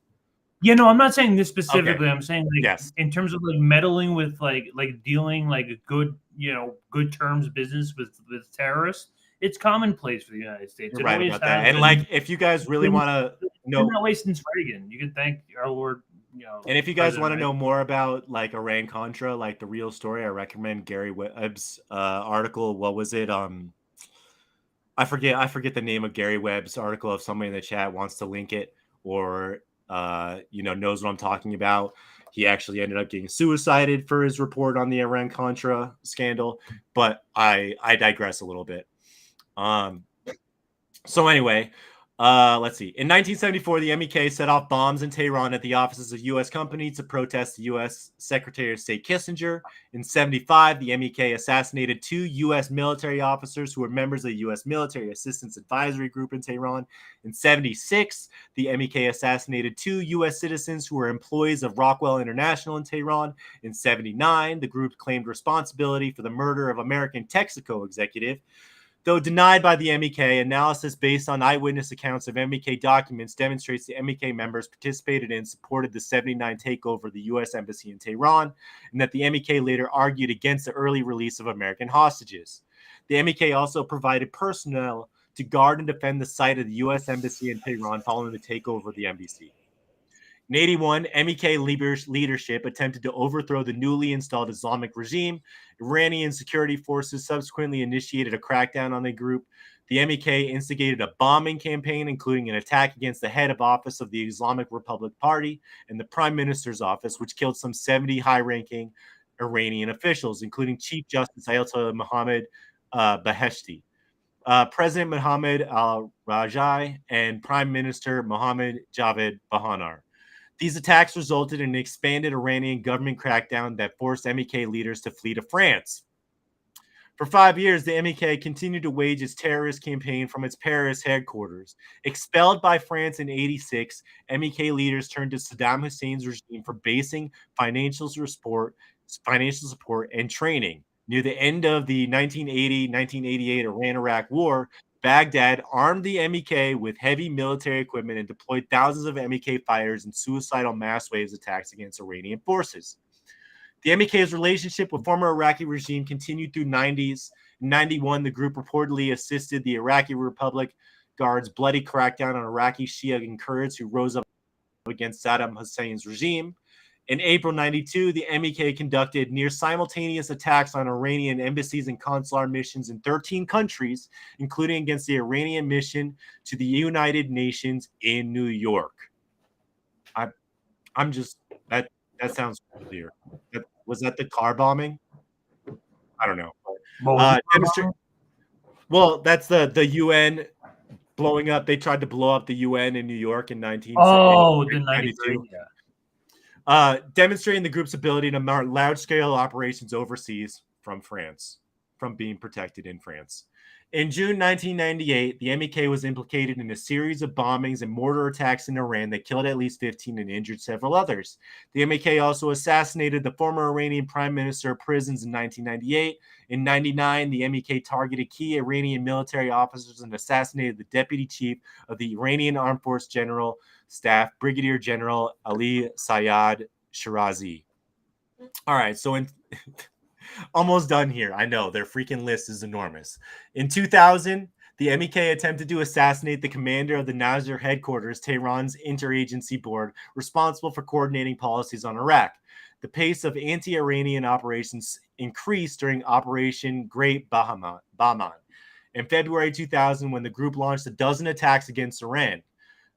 Yeah, no, I'm not saying this specifically. Okay. I'm saying in terms of like meddling with like dealing like a good terms business with terrorists. It's commonplace for the United States. You're right about that. And like, if you guys really want to know, that way since Reagan, you can thank our Lord. And if you guys want to know more about like Iran-Contra, like the real story, I recommend Gary Webb's article. What was it? I forget the name of Gary Webb's article. If somebody in the chat wants to link it, or knows what I'm talking about. He actually ended up getting suicided for his report on the Iran-Contra scandal, but I digress a little bit. So anyway, let's see. In 1974, the MEK set off bombs in Tehran at the offices of U.S. companies to protest the U.S. Secretary of State Kissinger. In 75, the MEK assassinated 2 U.S. military officers who were members of the U.S. Military Assistance Advisory Group in Tehran. In 76, the MEK assassinated 2 U.S. citizens who were employees of Rockwell International in Tehran. In 79, the group claimed responsibility for the murder of American Texaco executive. Though denied by the MEK, analysis based on eyewitness accounts of MEK documents demonstrates the MEK members participated in and supported the 79 takeover of the U.S. Embassy in Tehran, and that the MEK later argued against the early release of American hostages. The MEK also provided personnel to guard and defend the site of the U.S. Embassy in Tehran following the takeover of the embassy. In 81, MEK leadership attempted to overthrow the newly installed Islamic regime. Iranian security forces subsequently initiated a crackdown on the group. The MEK instigated a bombing campaign, including an attack against the head of office of the Islamic Republic Party and the Prime Minister's office, which killed some 70 high-ranking Iranian officials, including Chief Justice Ayatollah Mohammad Beheshti, President Mohammad al-Rajai, and Prime Minister Mohammad Javad Bahanar. These attacks resulted in an expanded Iranian government crackdown that forced MEK leaders to flee to France. For 5 years, the MEK continued to wage its terrorist campaign from its Paris headquarters. Expelled by France in 86, MEK leaders turned to Saddam Hussein's regime for basing financial support and training. Near the end of the 1980-1988 Iran-Iraq War, Baghdad armed the MEK with heavy military equipment and deployed thousands of MEK fighters in suicidal mass waves attacks against Iranian forces. The MEK's relationship with former Iraqi regime continued through 90s. In 91, the group reportedly assisted the Iraqi Republic Guard's bloody crackdown on Iraqi Shia and Kurds who rose up against Saddam Hussein's regime. In April 92, the MEK conducted near simultaneous attacks on Iranian embassies and consular missions in 13 countries, including against the Iranian mission to the United Nations in New York. I'm just that sounds familiar. Was that the car bombing? I don't know. Well, that's the UN blowing up. They tried to blow up the UN in New York in 1992. Demonstrating the group's ability to mount large-scale operations overseas from France, from being protected in France. In June 1998, the MEK was implicated in a series of bombings and mortar attacks in Iran that killed at least 15 and injured several others. The MEK also assassinated the former Iranian prime minister of prisons in 1998. In 1999, the MEK targeted key Iranian military officers and assassinated the deputy chief of the Iranian Armed Force General Staff, Brigadier General Ali Sayyad Shirazi. All right, so in almost done here. I know their freaking list is enormous. In 2000, the MEK attempted to assassinate the commander of the Nasr headquarters, Tehran's interagency board, responsible for coordinating policies on Iraq. The pace of anti-Iranian operations increased during Operation Great Bahman. In February 2000, when the group launched a dozen attacks against Iran.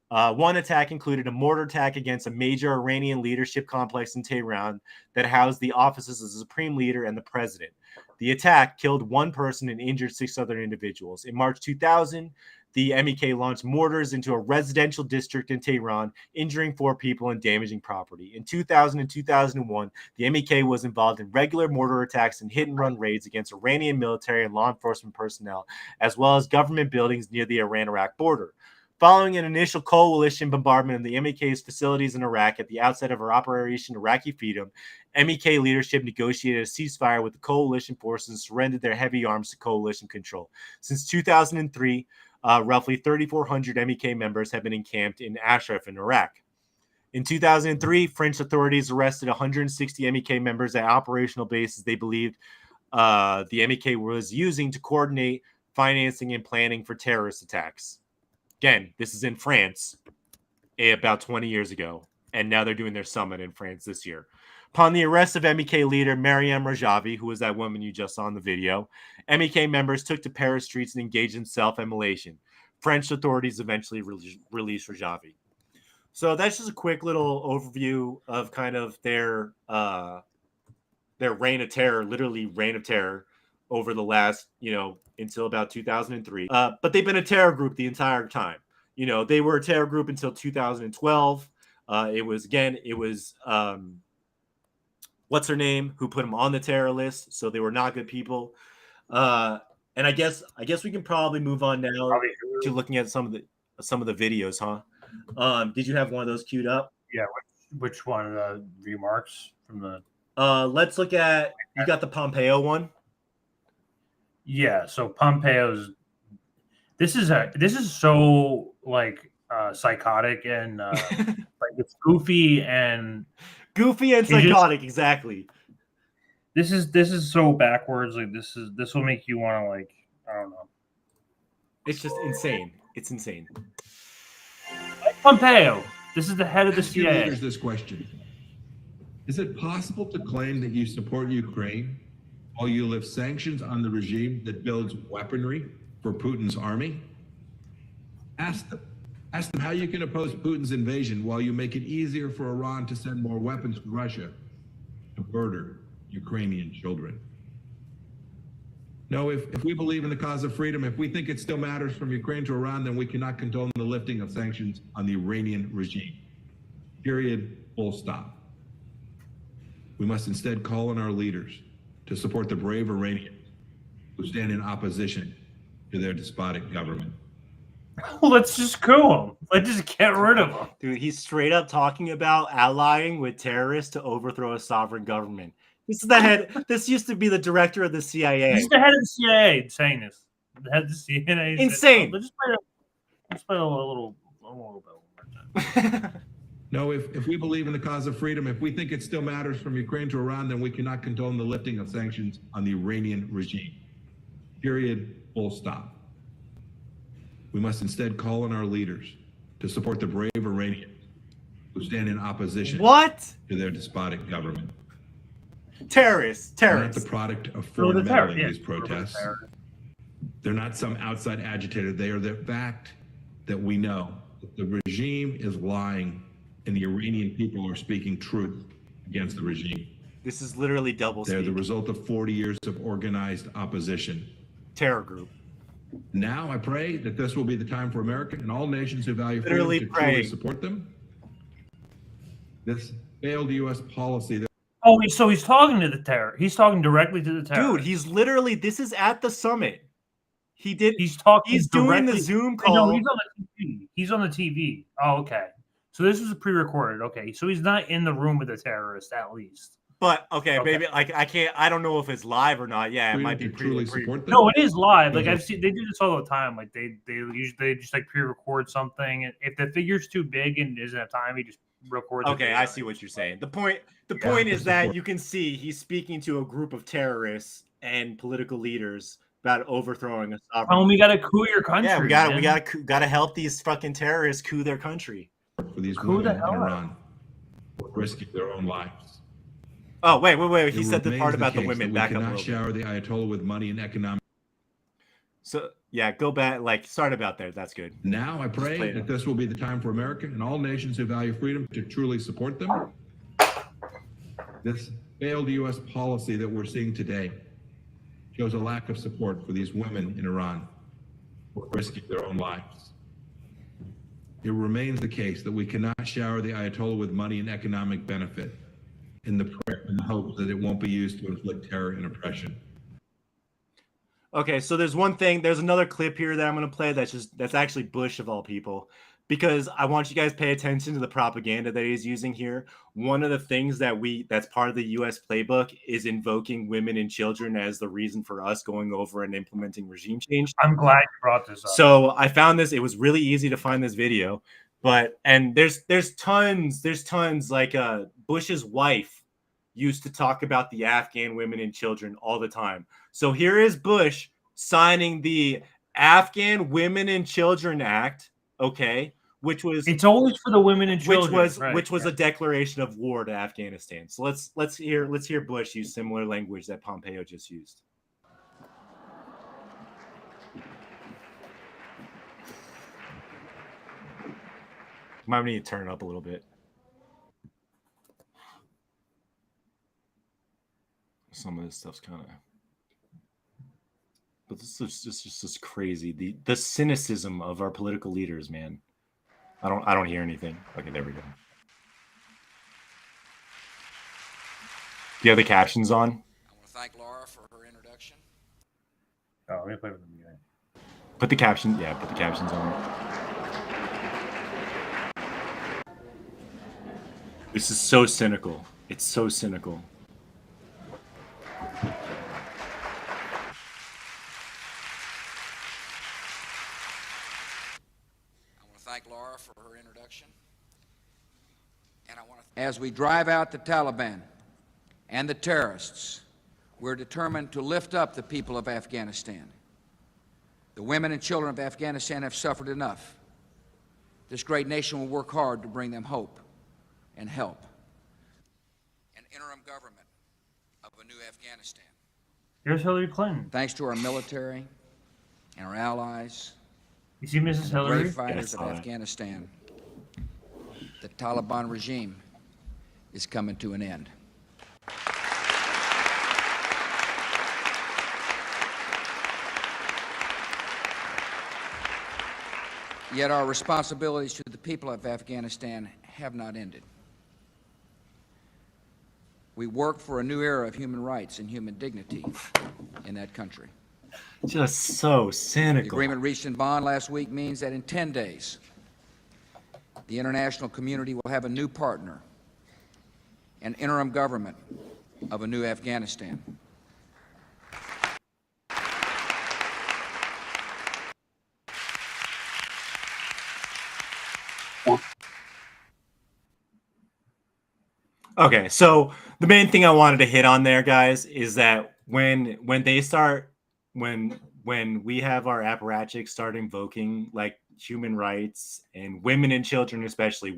One attack included a mortar attack against a major Iranian leadership complex in Tehran that housed the offices of the supreme leader and the president. The attack killed one person and injured 6 other individuals. In March 2000, the MEK launched mortars into a residential district in Tehran, injuring 4 people and damaging property. In 2000 and 2001, the MEK was involved in regular mortar attacks and hit-and-run raids against Iranian military and law enforcement personnel, as well as government buildings near the Iran-Iraq border. Following an initial coalition bombardment of the MEK's facilities in Iraq at the outset of our Operation Iraqi Freedom, MEK leadership negotiated a ceasefire with the coalition forces and surrendered their heavy arms to coalition control. Since 2003, roughly 3,400 MEK members have been encamped in Ashraf in Iraq. In 2003, French authorities arrested 160 MEK members at operational bases they believed the MEK was using to coordinate financing and planning for terrorist attacks. Again, this is in France about 20 years ago, and now they're doing their summit in France this year. Upon the arrest of MEK leader Mariam Rajavi, who was that woman you just saw in the video, MEK members took to Paris streets and engaged in self-immolation. French authorities eventually released Rajavi. So that's just a quick little overview of kind of their reign of terror, literally reign of terror over the last, until about 2003. But they've been a terror group the entire time. They were a terror group until 2012. It was what's her name who put them on the terror list. So they were not good people. And I guess we can probably move on now to looking at some of the videos, huh? Did you have one of those queued up? Yeah. Which one? The remarks from the. Let's look at. You got the Pompeo one. Yeah. So Pompeo's. This is so like psychotic and like it's goofy and psychotic. Exactly. This is so backwards. Like this will make you want to like I don't know. It's just insane. It's insane. Pompeo. This is the head of the CIA. Ask your leaders this question. Is it possible to claim that you support Ukraine while you lift sanctions on the regime that builds weaponry for Putin's army? Ask them. Ask them how you can oppose Putin's invasion while you make it easier for Iran to send more weapons to Russia to murder Ukrainian children. No, if we believe in the cause of freedom, if we think it still matters from Ukraine to Iran, then we cannot condone the lifting of sanctions on the Iranian regime. Period. Full stop. We must instead call on our leaders to support the brave Iranians who stand in opposition to their despotic government. Well, let's just coup him. Let's just get rid of him. Dude, he's straight up talking about allying with terrorists to overthrow a sovereign government. This is the head. This used to be the director of the CIA. He's the head of the CIA saying this. The head of the CIA. Insane. Just play a little bit. No, if we believe in the cause of freedom, if we think it still matters from Ukraine to Iran, then we cannot condone the lifting of sanctions on the Iranian regime. Period. Full stop. We must instead call on our leaders to support the brave Iranians who stand in opposition to their despotic government. Terrorists. They're not the product of foreign meddling in these protests. They're not some outside agitator. They are the fact that we know that the regime is lying and the Iranian people are speaking truth against the regime. This is literally double speak. They're the result of 40 years of organized opposition. Terror group. Now I pray that this will be the time for America and all nations who value freedom Literally to praying. truly support them. This failed U.S. policy that Oh, so he's talking to the terror. He's talking directly to the terror. Dude, he's literally. This is at the summit. He's talking. He's doing the Zoom call. No, he's on the TV. He's on the TV. Oh, okay. So this was pre-recorded. Okay, so he's not in the room with the terrorist, at least. But okay, maybe like I don't know if it's live or not. Yeah, it might be truly support them. No, it is live. Like I've seen, they do this all the time. Like they usually just like pre-record something. If the figure's too big and doesn't have time, he just records. Okay, I see what you're saying. The point is that you can see he's speaking to a group of terrorists and political leaders about overthrowing a sovereign. Oh, we gotta coup your country. Yeah, we gotta help these fucking terrorists coup their country. For these women in Iran, risking their own lives. Oh, wait. He said the part about the women. Back up a little shower the Ayatollah with money and economic. So, yeah, go back. Like, start about there. That's good. Now I pray that this will be the time for America and all nations who value freedom to truly support them. This failed U.S. policy that we're seeing today shows a lack of support for these women in Iran who are risking their own lives. It remains the case that we cannot shower the Ayatollah with money and economic benefit in the prayer and the hope that it won't be used to inflict terror and oppression. Okay, so there's another clip here that I'm going to play that's actually Bush of all people, because I want you guys to pay attention to the propaganda that he's using here. One of the things that's part of the US playbook is invoking women and children as the reason for us going over and implementing regime change. I'm glad you brought this up. So I found this. It was really easy to find this video, and there's tons like Bush's wife used to talk about the Afghan women and children all the time. So here is Bush signing the Afghan Women and Children Act, okay, it's always for the women and children, which was a declaration of war to Afghanistan. So let's hear Bush use similar language that Pompeo just used. Might need to turn it up a little bit. Some of this stuff's kind of, but this is just crazy. The cynicism of our political leaders, man. I don't hear anything. Okay, there we go. Do you have the captions on? I want to thank Laura for her introduction. Oh, let me play with them again. Put the captions. Yeah, put the captions on. This is so cynical. It's so cynical. Thank Laura for her introduction. And I want to as we drive out the Taliban and the terrorists, we're determined to lift up the people of Afghanistan. The women and children of Afghanistan have suffered enough. This great nation will work hard to bring them hope and help. An interim government of a new Afghanistan. Here's Hillary Clinton. Thanks to our military and our allies. You see Mrs. Hillary? Brave fighters of Afghanistan. The Taliban regime is coming to an end. Yet our responsibilities to the people of Afghanistan have not ended. We work for a new era of human rights and human dignity in that country. Just so The cynical. agreement reached in Bonn last week means that in 10 days, the international community will have a new partner, an interim government of a new Afghanistan. Okay, so the main thing I wanted to hit on there, guys, is that when they start when we have our apparatchiks start invoking like human rights and women and children especially,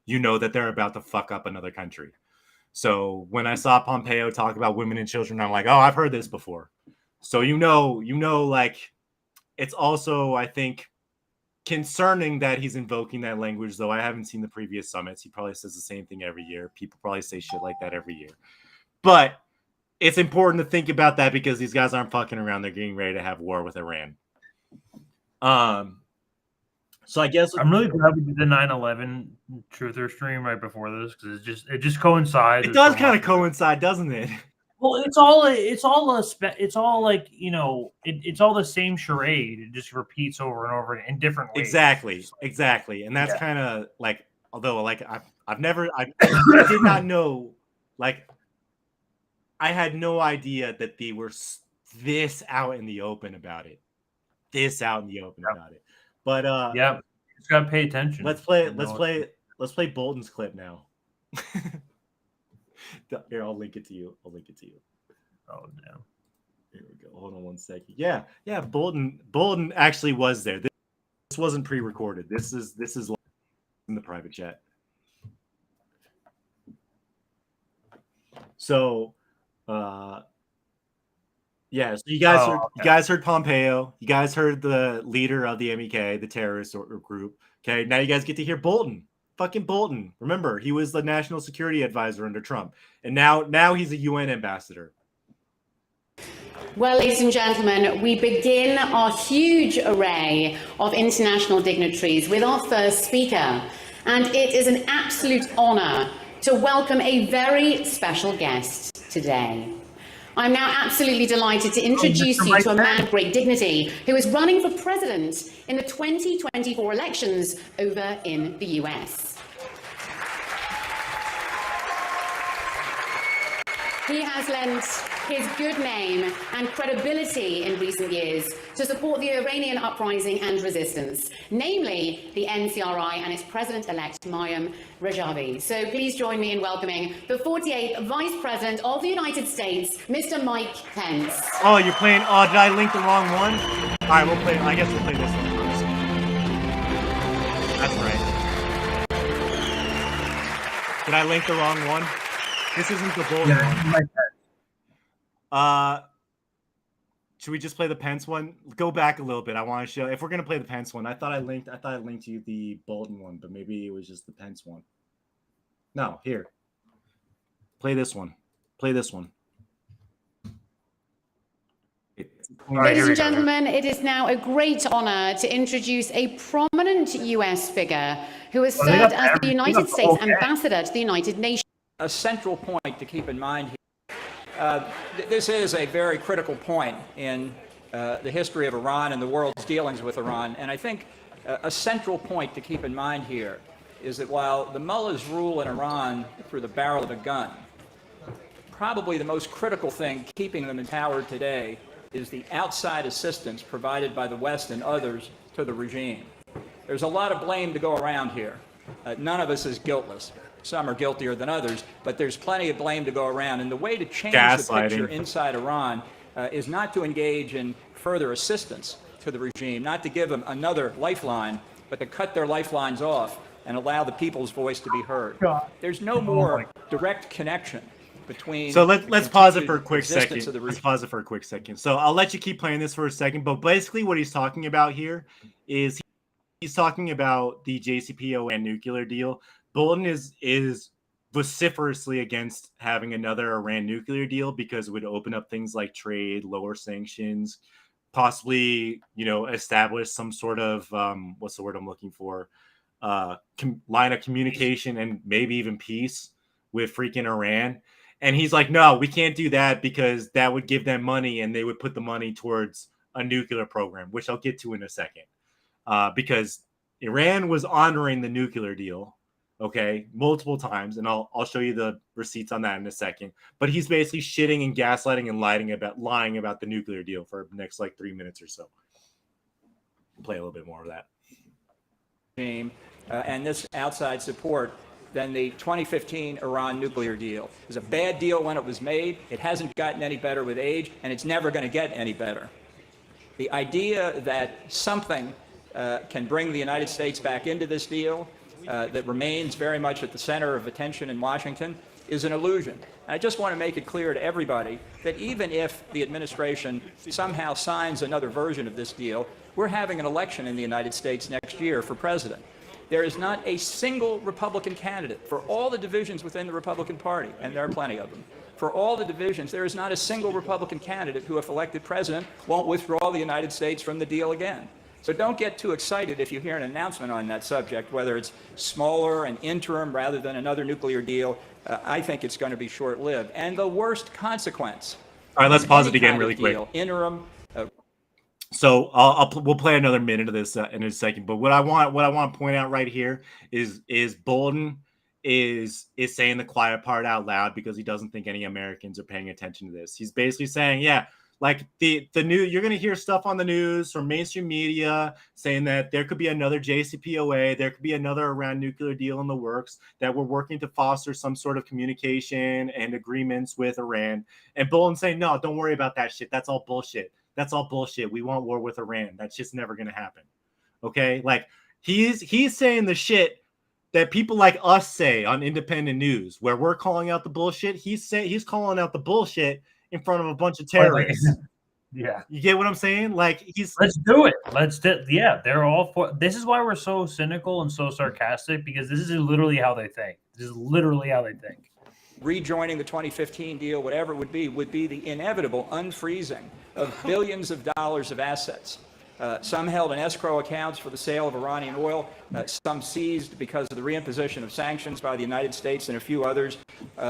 you know that they're about to fuck up another country. So when I saw Pompeo talk about women and children, I'm like, oh, I've heard this before. So you know, like it's also, I think, concerning that he's invoking that language, though I haven't seen the previous summits. He probably says the same thing every year. People probably say shit like that every year. But it's important to think about that because these guys aren't fucking around. They're getting ready to have war with Iran. So I guess I'm really glad we did the 9/11 truther stream right before this because it just coincides. It does kind of coincide, doesn't it? Well, it's all like, you know, it's all the same charade. It just repeats over and over in different ways. Exactly. And that's kind of like, although like I did not know, like I had no idea that they were this out in the open about it. But yeah, just gotta pay attention. Let's play Bolton's clip now. Here, I'll link it to you. Oh damn. Here we go. Hold on 1 second. Yeah. Bolton actually was there. This wasn't pre-recorded. This is in the private chat. So yeah, so you guys heard Pompeo. You guys heard the leader of the MEK, the terrorist group. Okay, now you guys get to hear Bolton. Fucking Bolton. Remember, he was the national security advisor under Trump. And now he's a UN ambassador. Well, ladies and gentlemen, we begin our huge array of international dignitaries with our first speaker. And it is an absolute honor to welcome a very special guest today. I'm now absolutely delighted to introduce you to a man of great dignity who is running for president in the 2024 elections over in the US. He has lent his good name and credibility in recent years to support the Iranian uprising and resistance, namely the NCRI and its president-elect, Mayim Rajavi. So please join me in welcoming the 48th Vice President of the United States, Mr. Mike Pence. Oh, you're playing, did I link the wrong one? All right, I guess we'll play this one first. That's right. Did I link the wrong one? This isn't the Bolton one. Should we just play the Pence one? Go back a little bit. I want to show. If we're gonna play the Pence one, I thought I linked you the Bolton one, but maybe it was just the Pence one. No, here. Play this one. Play this one. Ladies and gentlemen, it is now a great honor to introduce a prominent US figure who has served as the United States ambassador to the United Nations. A central point to keep in mind here. This is a very critical point in the history of Iran and the world's dealings with Iran. And I think a central point to keep in mind here is that while the mullahs rule in Iran through the barrel of a gun, probably the most critical thing keeping them in power today is the outside assistance provided by the West and others to the regime. There's a lot of blame to go around here. None of us is guiltless. Some are guiltier than others, but there's plenty of blame to go around. And the way to change the picture inside Iran is not to engage in further assistance to the regime, not to give them another lifeline, but to cut their lifelines off and allow the people's voice to be heard. There's no more direct connection between. So let's pause it for a quick second. Let's pause it for a quick second. So I'll let you keep playing this for a second, but basically what he's talking about here is he's talking about the JCPOA and nuclear deal. Bolton is vociferously against having another Iran nuclear deal because it would open up things like trade, lower sanctions, possibly, establish some sort of what's the word I'm looking for? Line of communication and maybe even peace with freaking Iran. And he's like, no, we can't do that because that would give them money and they would put the money towards a nuclear program, which I'll get to in a second. Because Iran was honoring the nuclear deal, okay, multiple times. And I'll show you the receipts on that in a second. But he's basically shitting and gaslighting and lying about the nuclear deal for the next 3 minutes or so. Play a little bit more of that. And this outside support than the 2015 Iran nuclear deal. It was a bad deal when it was made. It hasn't gotten any better with age, and it's never going to get any better. The idea that something can bring the United States back into this deal that remains very much at the center of attention in Washington is an illusion. And I just want to make it clear to everybody that even if the administration somehow signs another version of this deal, we're having an election in the United States next year for president. There is not a single Republican candidate for all the divisions within the Republican Party, and there are plenty of them. For all the divisions, there is not a single Republican candidate who, if elected president, won't withdraw the United States from the deal again. So don't get too excited if you hear an announcement on that subject, whether it's smaller and interim rather than another nuclear deal. I think it's going to be short-lived. And the worst consequence. All right, let's pause it again really quick. Interim. So we'll play another minute of this in a second. But what I want to point out right here is Bolton is saying the quiet part out loud because he doesn't think any Americans are paying attention to this. He's basically saying, yeah, like the new, you're going to hear stuff on the news from mainstream media saying that there could be another JCPOA, there could be another Iran nuclear deal in the works, that we're working to foster some sort of communication and agreements with Iran. And Bolton saying, no, don't worry about that shit. That's all bullshit. That's all bullshit. We want war with Iran. That's just never going to happen. Okay? Like he's saying the shit that people like us say on independent news, where we're calling out the bullshit. He's calling out the bullshit in front of a bunch of terrorists. Yeah. You get what I'm saying? Like let's do it. Yeah, they're all for. This is why we're so cynical and so sarcastic, because this is literally how they think. This is literally how they think. Rejoining the 2015 deal, whatever it would be the inevitable unfreezing of billions of dollars of assets. Some held in escrow accounts for the sale of Iranian oil, some seized because of the reimposition of sanctions by the United States and a few others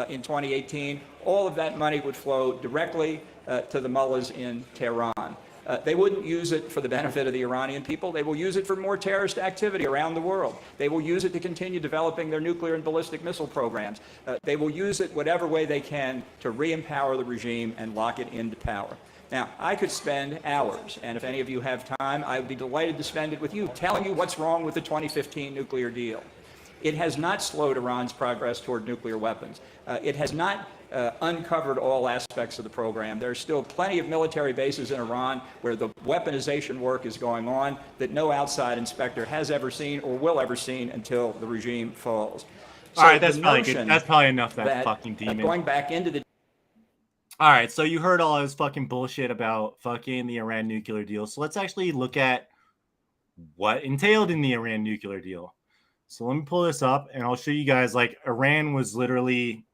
in 2018. All of that money would flow directly to the mullahs in Tehran. They wouldn't use it for the benefit of the Iranian people. They will use it for more terrorist activity around the world. They will use it to continue developing their nuclear and ballistic missile programs. They will use it whatever way they can to re-empower the regime and lock it into power. Now, I could spend hours, and if any of you have time, I would be delighted to spend it with you, telling you what's wrong with the 2015 nuclear deal. It has not slowed Iran's progress toward nuclear weapons. It has not uncovered all aspects of the program. There are still plenty of military bases in Iran where the weaponization work is going on that no outside inspector has ever seen or will ever see until the regime falls. So all right, that's probably good. That's probably enough. That fucking demon. Going back into the All right, so you heard all this fucking bullshit about fucking the Iran nuclear deal. So let's actually look at what entailed in the Iran nuclear deal. So let me pull this up and I'll show you guys. Like, Iran was literally,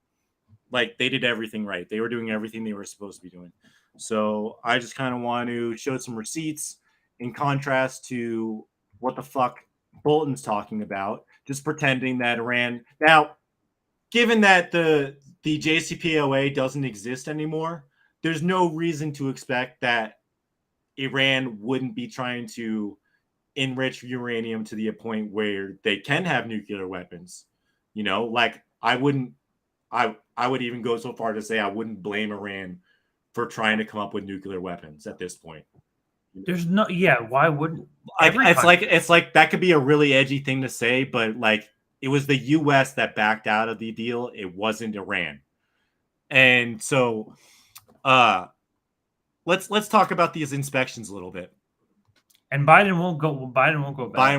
like, they did everything right. They were doing everything they were supposed to be doing. So I just kind of want to show some receipts in contrast to what the fuck Bolton's talking about, just pretending that Iran. Now, given that the JCPOA doesn't exist anymore, there's no reason to expect that Iran wouldn't be trying to enrich uranium to the point where they can have nuclear weapons. You know, like I would even go so far to say I wouldn't blame Iran for trying to come up with nuclear weapons at this point. There's no, yeah. Why wouldn't? It's like that could be a really edgy thing to say, but like it was the U.S. that backed out of the deal. It wasn't Iran, and so let's talk about these inspections a little bit. And Biden won't go back. Biden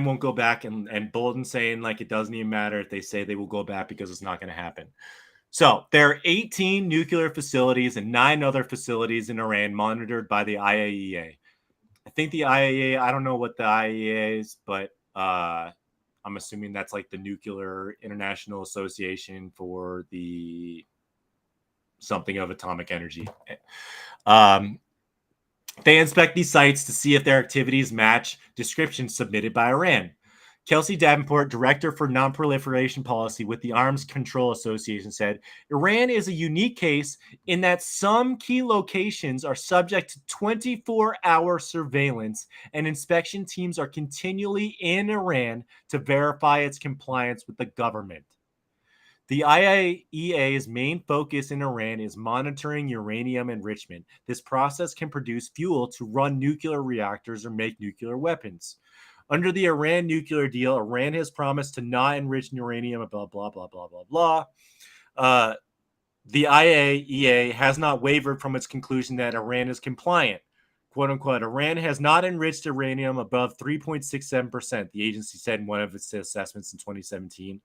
won't go back, and Bolton saying like it doesn't even matter if they say they will go back because it's not going to happen. So there are 18 nuclear facilities and 9 other facilities in Iran monitored by the IAEA. I think the IAEA, I don't know what the IAEA is, but I'm assuming that's like the Nuclear International Association for the something of atomic energy. They inspect these sites to see if their activities match descriptions submitted by Iran. Kelsey Davenport, director for nonproliferation policy with the Arms Control Association, said, Iran is a unique case in that some key locations are subject to 24-hour surveillance, and inspection teams are continually in Iran to verify its compliance with the government. The IAEA's main focus in Iran is monitoring uranium enrichment. This process can produce fuel to run nuclear reactors or make nuclear weapons. Under the Iran nuclear deal, Iran has promised to not enrich uranium, blah, blah, blah, blah, blah, blah. The IAEA has not wavered from its conclusion that Iran is compliant. Quote unquote, Iran has not enriched uranium above 3.67%, the agency said in one of its assessments in 2017.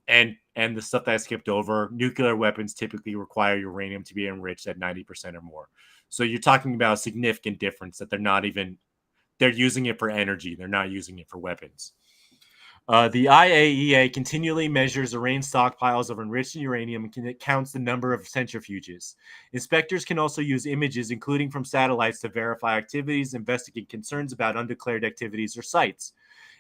And the stuff that I skipped over, nuclear weapons typically require uranium to be enriched at 90% or more. So you're talking about a significant difference that they're using it for energy. They're not using it for weapons. The IAEA continually measures Iran's stockpiles of enriched uranium and counts the number of centrifuges. Inspectors can also use images, including from satellites, to verify activities, investigate concerns about undeclared activities or sites.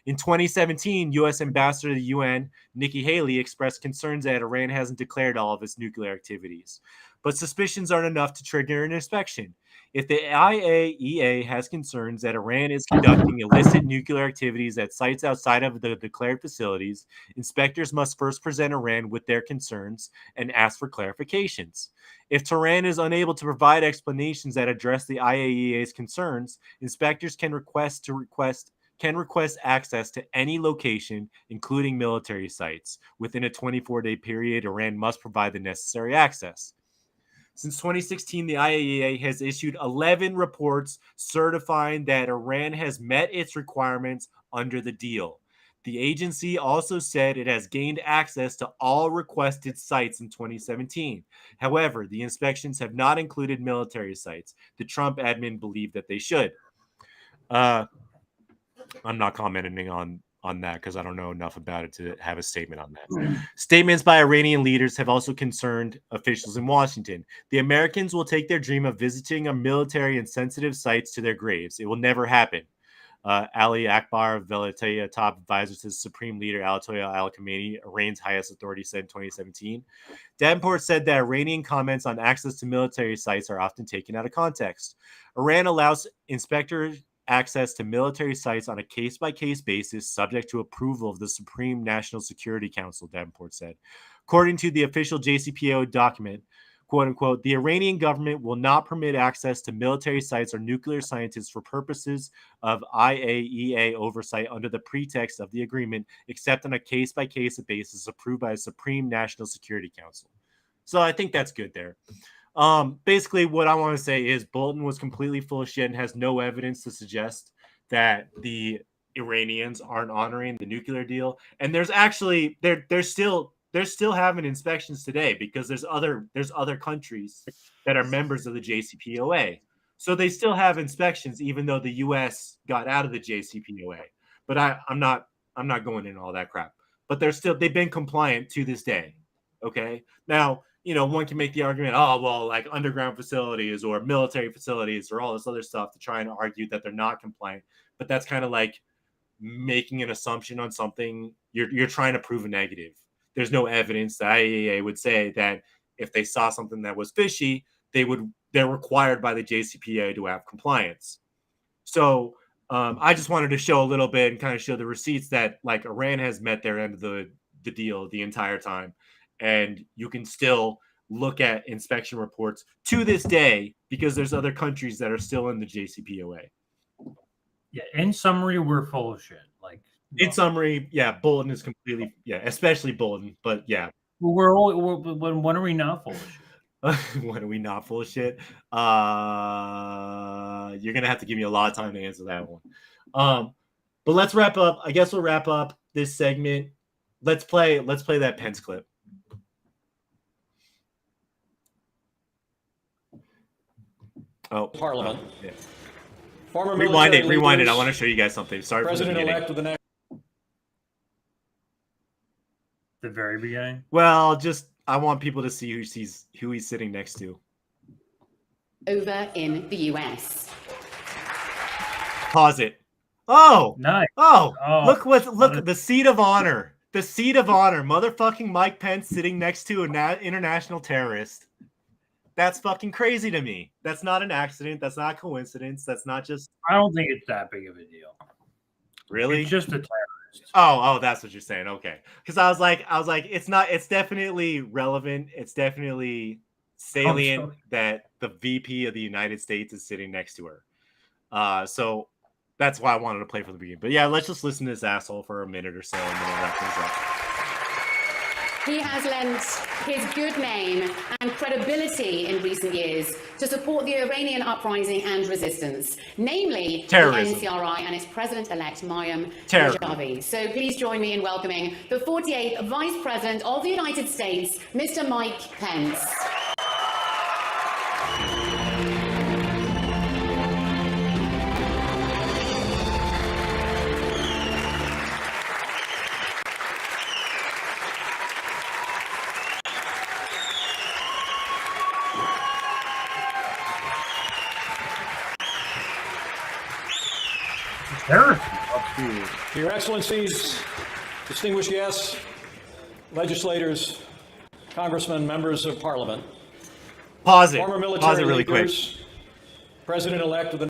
In 2017, U.S. Ambassador to the UN, Nikki Haley, expressed concerns that Iran hasn't declared all of its nuclear activities. But suspicions aren't enough to trigger an inspection. If the IAEA has concerns that Iran is conducting illicit nuclear activities at sites outside of the declared facilities, inspectors must first present Iran with their concerns and ask for clarifications. If Tehran is unable to provide explanations that address the IAEA's concerns, inspectors can request access to any location, including military sites. Within a 24-day period, Iran must provide the necessary access. Since 2016, the IAEA has issued 11 reports certifying that Iran has met its requirements under the deal. The agency also said it has gained access to all requested sites in 2017. However, the inspections have not included military sites. The Trump admin believed that they should. I'm not commenting on that because I don't know enough about it to have a statement on that. Statements by Iranian leaders have also concerned officials in Washington. The Americans will take their dream of visiting a military and sensitive sites to their graves. It will never happen. Ali Akbar, Velayat top advisor to the Supreme Leader Ayatollah Ali Khamenei, Iran's highest authority, said in 2017. Davenport said that Iranian comments on access to military sites are often taken out of context. Iran allows inspectors access to military sites on a case-by-case basis, subject to approval of the Supreme National Security Council, Davenport said. According to the official JCPOA document, quote unquote, the Iranian government will not permit access to military sites or nuclear scientists for purposes of IAEA oversight under the pretext of the agreement, except on a case-by-case basis approved by the Supreme National Security Council. So I think that's good there. Basically, what I want to say is Bolton was completely full of shit and has no evidence to suggest that the Iranians aren't honoring the nuclear deal. And there's actually there's still they're still having inspections today because there's other countries that are members of the JCPOA. So they still have inspections, even though the U.S. got out of the JCPOA. But I'm not going into all that crap. But they've been compliant to this day. Okay. Now, one can make the argument, oh, well, like underground facilities or military facilities or all this other stuff to try and argue that they're not compliant. But that's kind of like making an assumption on something. You're trying to prove a negative. There's no evidence. The IAEA would say that if they saw something that was fishy, they're required by the JCPOA to have compliance. So I just wanted to show a little bit and kind of show the receipts that like Iran has met their end of the deal the entire time. And you can still look at inspection reports to this day because there's other countries that are still in the JCPOA. Yeah, in summary, we're full of shit. Like in summary, yeah, Bolton is completely, especially Bolton, but yeah. Well, when are we not full of shit? When are we not full of shit? You're gonna have to give me a lot of time to answer that one. But let's wrap up. I guess we'll wrap up this segment. Let's play that Pence clip. Oh, Parliament. Yeah. Former Rewind it. leaders, I want to show you guys something. Sorry for the beginning. President-elect of the next. The very beginning. Well, I want people to see who he's sitting next to. Over in the US. Pause it. Oh, nice. Oh, look the seat of honor. The seat of honor. Motherfucking Mike Pence sitting next to an international terrorist. That's fucking crazy to me. That's not an accident. That's not a coincidence. That's not just. I don't think it's that big of a deal. Really? It's just a terrorist. Oh, that's what you're saying. Okay. Because I was like, it's not. It's definitely relevant. It's definitely salient that the VP of the United States is sitting next to her. So that's why I wanted to play from the beginning. But yeah, let's just listen to this asshole for a minute or so, and then we'll wrap things up. He has lent his good name and credibility in recent years to support the Iranian uprising and resistance, namely terrorism. The NCRI and its president-elect Mayim Terrorism. Rajavi. So please join me in welcoming the 48th Vice President of the United States, Mr. Mike Pence. Your Excellencies, distinguished guests, legislators, congressmen, members of parliament. Pause it. Former military Pause it really leaders, quick. President-elect of the.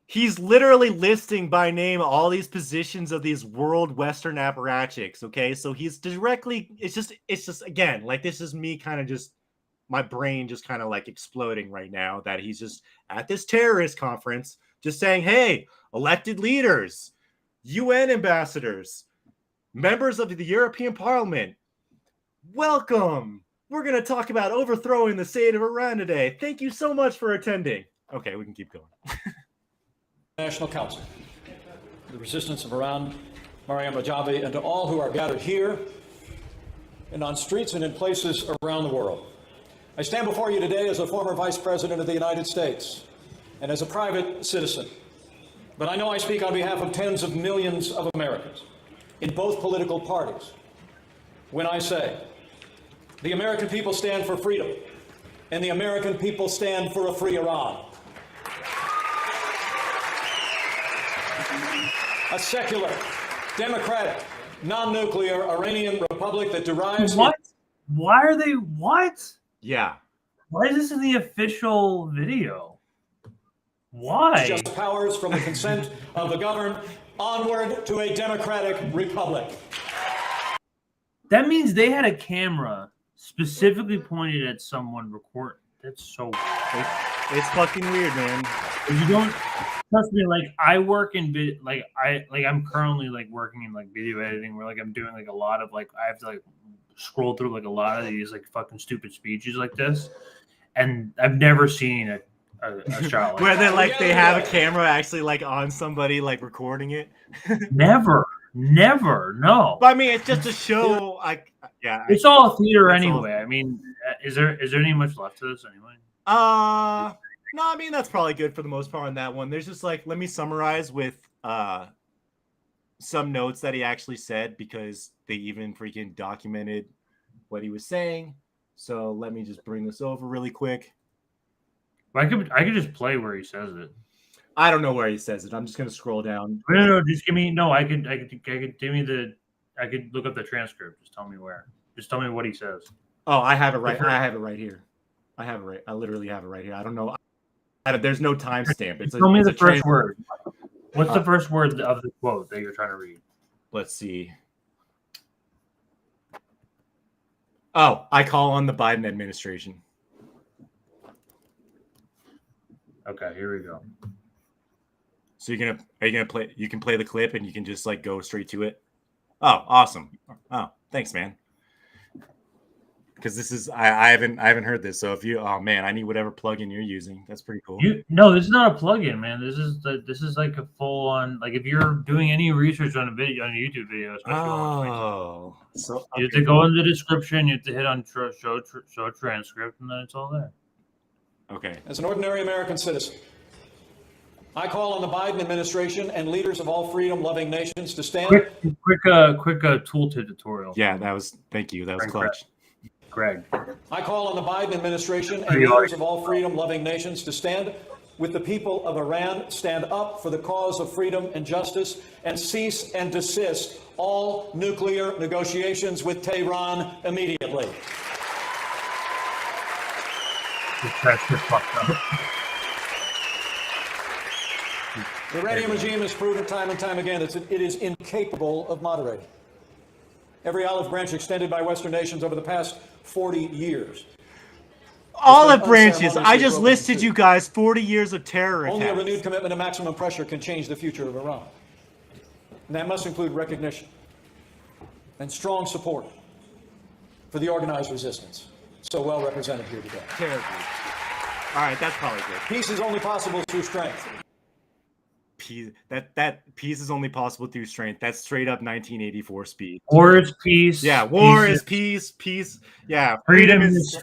He's literally listing by name all these positions of these world Western apparatchiks. Okay, so he's directly. It's just again, like this is me kind of just my brain just kind of like exploding right now that he's just at this terrorist conference just saying, hey, elected leaders, UN ambassadors, members of the European Parliament, welcome. We're going to talk about overthrowing the state of Iran today. Thank you so much for attending. Okay, we can keep going. National Council, the resistance of Iran, Mayim Rajavi, and to all who are gathered here and on streets and in places around the world. I stand before you today as a former Vice President of the United States and as a private citizen. But I know I speak on behalf of tens of millions of Americans in both political parties when I say the American people stand for freedom and the American people stand for a free Iran. A secular, democratic, non-nuclear Iranian republic that derives... What? Why are they... What? Yeah. Why is this in the official video? Why? Just powers from the consent of the governed onward to a democratic republic. That means they had a camera specifically pointed at someone recording. That's so weird. It's fucking weird, man. You don't trust me. Like I work in I'm currently like working in like video editing where like I'm doing like a lot of like I have to like scroll through like a lot of these like fucking stupid speeches like this, and I've never seen a shot like where that. they like they have a camera actually like on somebody like recording it. Never. Never, no. But I mean, it's just a show. It's all theater it's all- anyway. I mean, is there any much left to this anyway? No, I mean that's probably good for the most part on that one. There's just like, let me summarize with some notes that he actually said, because they even freaking documented what he was saying. So let me just bring this over really quick. I could just play where he says it. I don't know where he says it. I'm just gonna scroll down. No, just give me. No, I could give me the. I could look up the transcript. Just tell me where. Just tell me what he says. Oh, I have it right. I have it right here. I have it right. I literally have it right here. I don't know. There's no timestamp. Tell me the first word. What's the first word of the quote that you're trying to read? Let's see. Oh, I call on the Biden administration. Okay, here we go. So are you gonna play? You can play the clip and you can just like go straight to it. Oh, awesome. Oh, thanks, man. Because this is I haven't heard this. So if you, oh man, I need whatever plugin you're using. That's pretty cool. No, this is not a plugin, man. This is like a full on, like if you're doing any research on a YouTube video, especially so you have to go in the description, you have to hit on show transcript, and then it's all there. Okay. As an ordinary American citizen, I call on the Biden administration and leaders of all freedom-loving nations to stand. Quick tooltip tutorial. Yeah, that was. Thank you. That was clutch. Greg. I call on the Biden administration and leaders of all freedom-loving nations to stand with the people of Iran, stand up for the cause of freedom and justice, and cease and desist all nuclear negotiations with Tehran immediately. The Iranian regime has proven time and time again that it is incapable of moderating. Every olive branch extended by Western nations over the past 40 years. Olive branches. I just listed you guys 40 years of terror Only a attacks. renewed commitment to maximum pressure can change the future of Iran. And that must include recognition and strong support for the organized resistance, so well represented here today. Terribly. All right, that's probably good. Peace is only possible through strength. That peace is only possible through strength. That's straight up 1984 speed. War is peace. Yeah, war is peace. Peace. Yeah, freedom is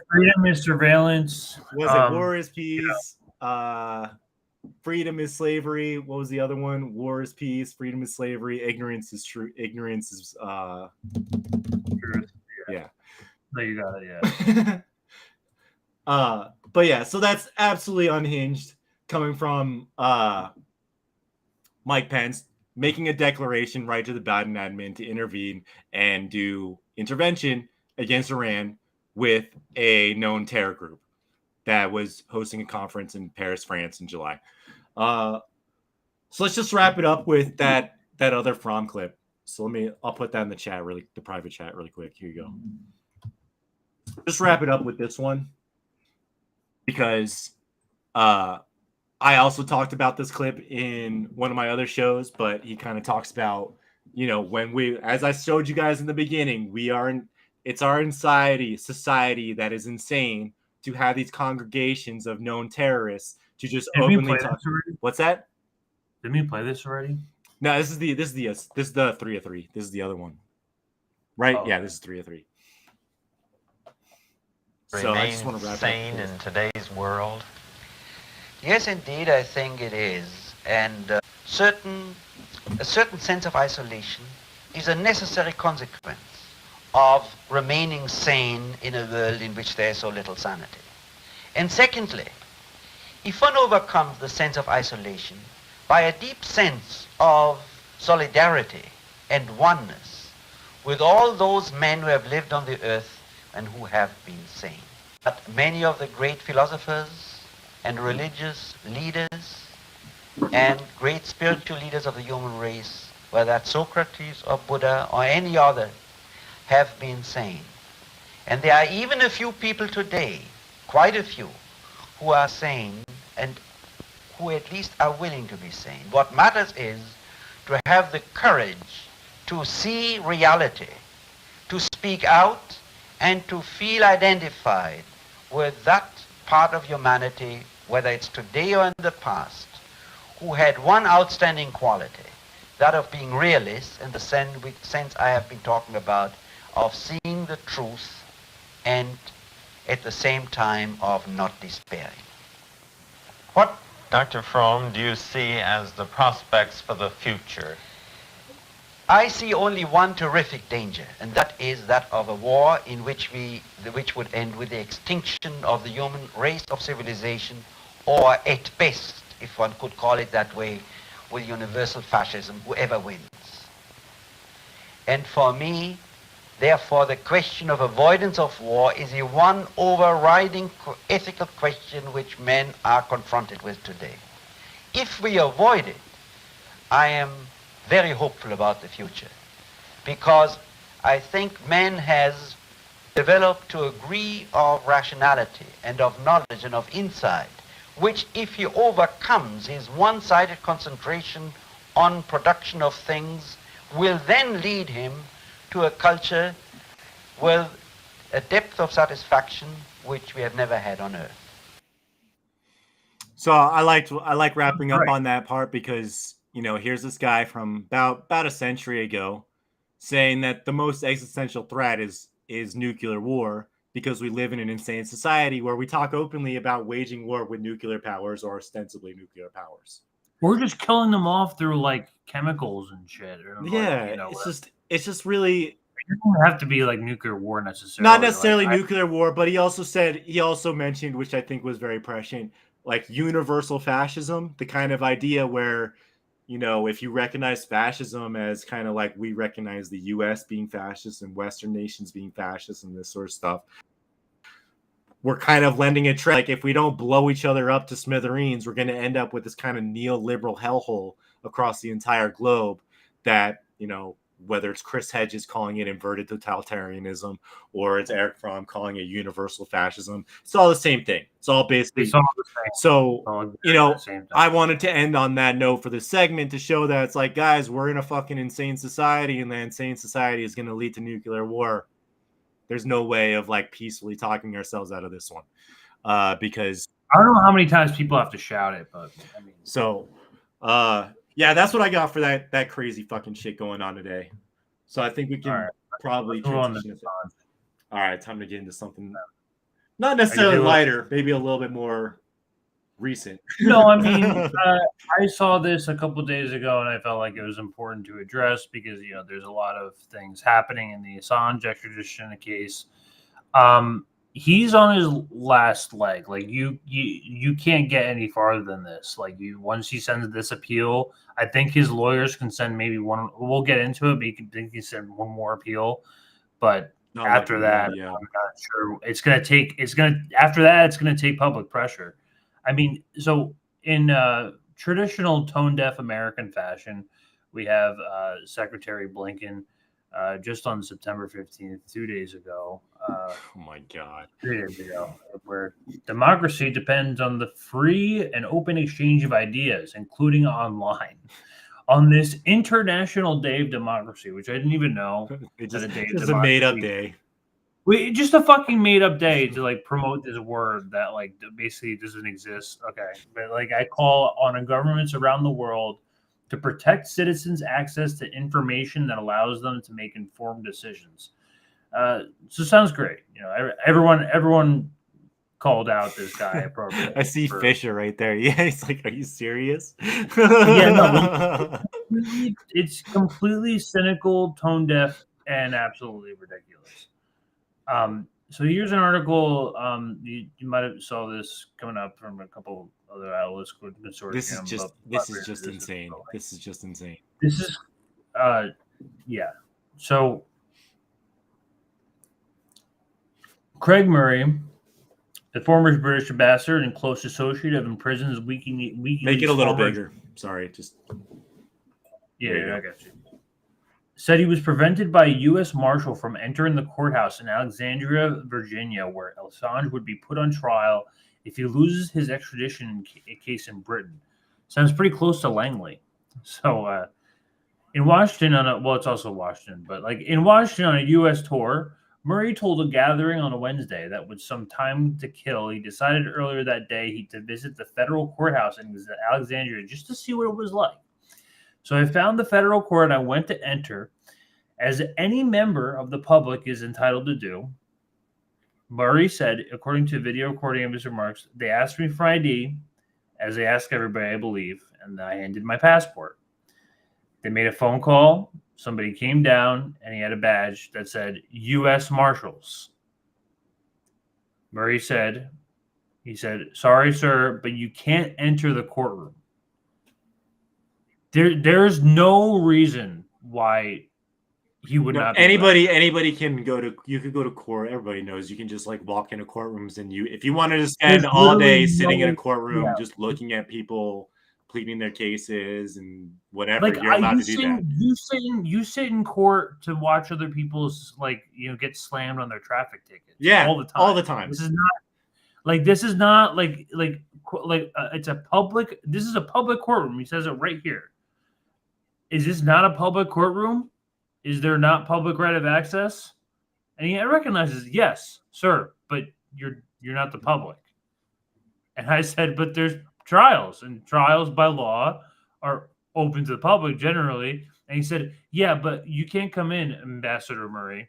surveillance. Was it war is peace? Yeah. Freedom is slavery. What was the other one? War is peace. Freedom is slavery. Ignorance is true. Ignorance is truth. Yeah. No, you got it. Yeah. But yeah, so that's absolutely unhinged coming from Mike Pence making a declaration right to the Biden admin to intervene and do intervention against Iran with a known terror group that was hosting a conference in Paris, France in July. So let's just wrap it up with that other Fromm clip. So I'll put that in the chat, the private chat really quick. Here you go. Just wrap it up with this one because I also talked about this clip in one of my other shows, but he kind of talks about, when as I showed you guys in the beginning, it's our society that is insane to have these congregations of known terrorists to just openly talk. What's that? Didn't we play this already? No, this is the 3 of 3. This is the other one. Right? Oh. Yeah, this is 3 of 3. So I just want to wrap sane in today's world. Yes, indeed, I think it is. And a certain sense of isolation is a necessary consequence of remaining sane in a world in which there is so little sanity. And secondly, if one overcomes the sense of isolation by a deep sense of solidarity and oneness with all those men who have lived on the earth and who have been sane. But many of the great philosophers and religious leaders and great spiritual leaders of the human race, whether that's Socrates or Buddha or any other, have been sane. And there are even a few people today, quite a few, who are sane and who at least are willing to be sane. What matters is to have the courage to see reality, to speak out, and to feel identified with that part of humanity, whether it's today or in the past, who had one outstanding quality, that of being realists in the sense I have been talking about, of seeing the truth and at the same time of not despairing. What, Dr. Fromm, do you see as the prospects for the future? I see only one terrific danger, and that is that of a war in which would end with the extinction of the human race of civilization, or at best, if one could call it that way, with universal fascism, whoever wins. And for me, therefore, the question of avoidance of war is the one overriding ethical question which men are confronted with today. If we avoid it, I am very hopeful about the future, because I think man has developed to a degree of rationality and of knowledge and of insight, which if he overcomes his one-sided concentration on production of things, will then lead him to a culture with a depth of satisfaction which we have never had on earth. So I like wrapping up on that part because, you know, here's this guy from about a century ago saying that the most existential threat is nuclear war, because we live in an insane society where we talk openly about waging war with nuclear powers or ostensibly nuclear powers. We're just killing them off through like chemicals and shit. Or, Yeah, like, you know, it's just really. It doesn't have to be like nuclear war necessarily. Not necessarily like, nuclear war, but he also mentioned, which I think was very prescient, like universal fascism, the kind of idea where, you know, if you recognize fascism as kind of like we recognize the U.S. being fascist and Western nations being fascist and this sort of stuff, we're kind of lending a trend. Like if we don't blow each other up to smithereens, we're going to end up with this kind of neoliberal hellhole across the entire globe that, you know, whether it's Chris Hedges calling it inverted totalitarianism or it's Eric Fromm calling it universal fascism, it's all the same thing. It's all basically it's all the same. So, you know, I wanted to end on that note for this segment to show that it's like, guys, we're in a fucking insane society, and the insane society is going to lead to nuclear war. There's no way of like peacefully talking ourselves out of this one, because I don't know how many times people have to shout it, but I mean, so, yeah, that's what I got for that crazy fucking shit going on today. So I think we can probably transition it. All right, time to get into something not necessarily lighter, maybe a little bit more recent. No, I mean, I saw this a couple of days ago, and I felt like it was important to address because, you know, there's a lot of things happening in the Assange extradition case. He's on his last leg. Like you can't get any farther than this. Like once he sends this appeal, I think his lawyers can send maybe one. We'll get into it, but he can send one more appeal. But after that, I'm not sure. After that, it's gonna take public pressure. I mean, so in traditional tone-deaf American fashion, we have Secretary Blinken just on September 15th, 2 days ago. Oh my God. 3 days ago, where democracy depends on the free and open exchange of ideas, including online. On this International Day of Democracy, which I didn't even know. It's a made-up day. Just a fucking made-up day to like promote this word that like basically doesn't exist. Okay, but like I call on governments around the world to protect citizens' access to information that allows them to make informed decisions. So sounds great. You know, everyone called out this guy appropriately. I see Fisher right there. Yeah, he's like, "Are you serious?" Yeah, no, it's completely cynical, tone deaf, and absolutely ridiculous. So here's an article. You might have saw this coming up from a couple other outlets. This is just insane. This is just insane. This is, yeah. So Craig Murray, the former British ambassador and close associate of imprisoned WikiLeaks. Make it a little bigger. Sorry, just yeah, I got you. Said he was prevented by a U.S. Marshal from entering the courthouse in Alexandria, Virginia, where Assange would be put on trial if he loses his extradition case in Britain. Sounds pretty close to Langley. So in Washington, it's also Washington, but like in Washington on a U.S. tour, Murray told a gathering on a Wednesday that with some time to kill, he decided earlier that day to visit the federal courthouse in Alexandria just to see what it was like. So I found the federal court. I went to enter, as any member of the public is entitled to do. Murray said, according to video recording of his remarks, they asked me for ID, as they ask everybody, I believe, and I handed my passport. They made a phone call. Somebody came down, and he had a badge that said U.S. Marshals. Murray said, sorry, sir, but you can't enter the courtroom. There's no reason why he would not. Anybody can go to. You could go to court. Everybody knows you can just like walk into courtrooms, and if you wanted to spend all day sitting in a courtroom just looking at people pleading their cases and whatever, you're allowed to do that. You sit in court to watch other people's get slammed on their traffic tickets. Yeah, all the time. This is not it's a public. This is a public courtroom. He says it right here. Is this not a public courtroom? Is there not public right of access? And he recognizes, yes, sir, but you're not the public. And I said, but there's trials, and trials by law are open to the public generally. And he said, yeah, but you can't come in, Ambassador Murray.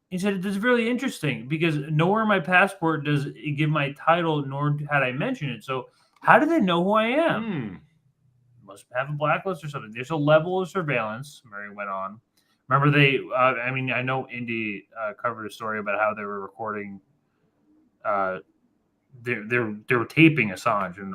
He said, it's really interesting because nowhere in my passport does it give my title, nor had I mentioned it. So how do they know who I am? Must have a blacklist or something. There's a level of surveillance, Murray went on. Remember I know Indy covered a story about how they were recording, they were taping Assange. And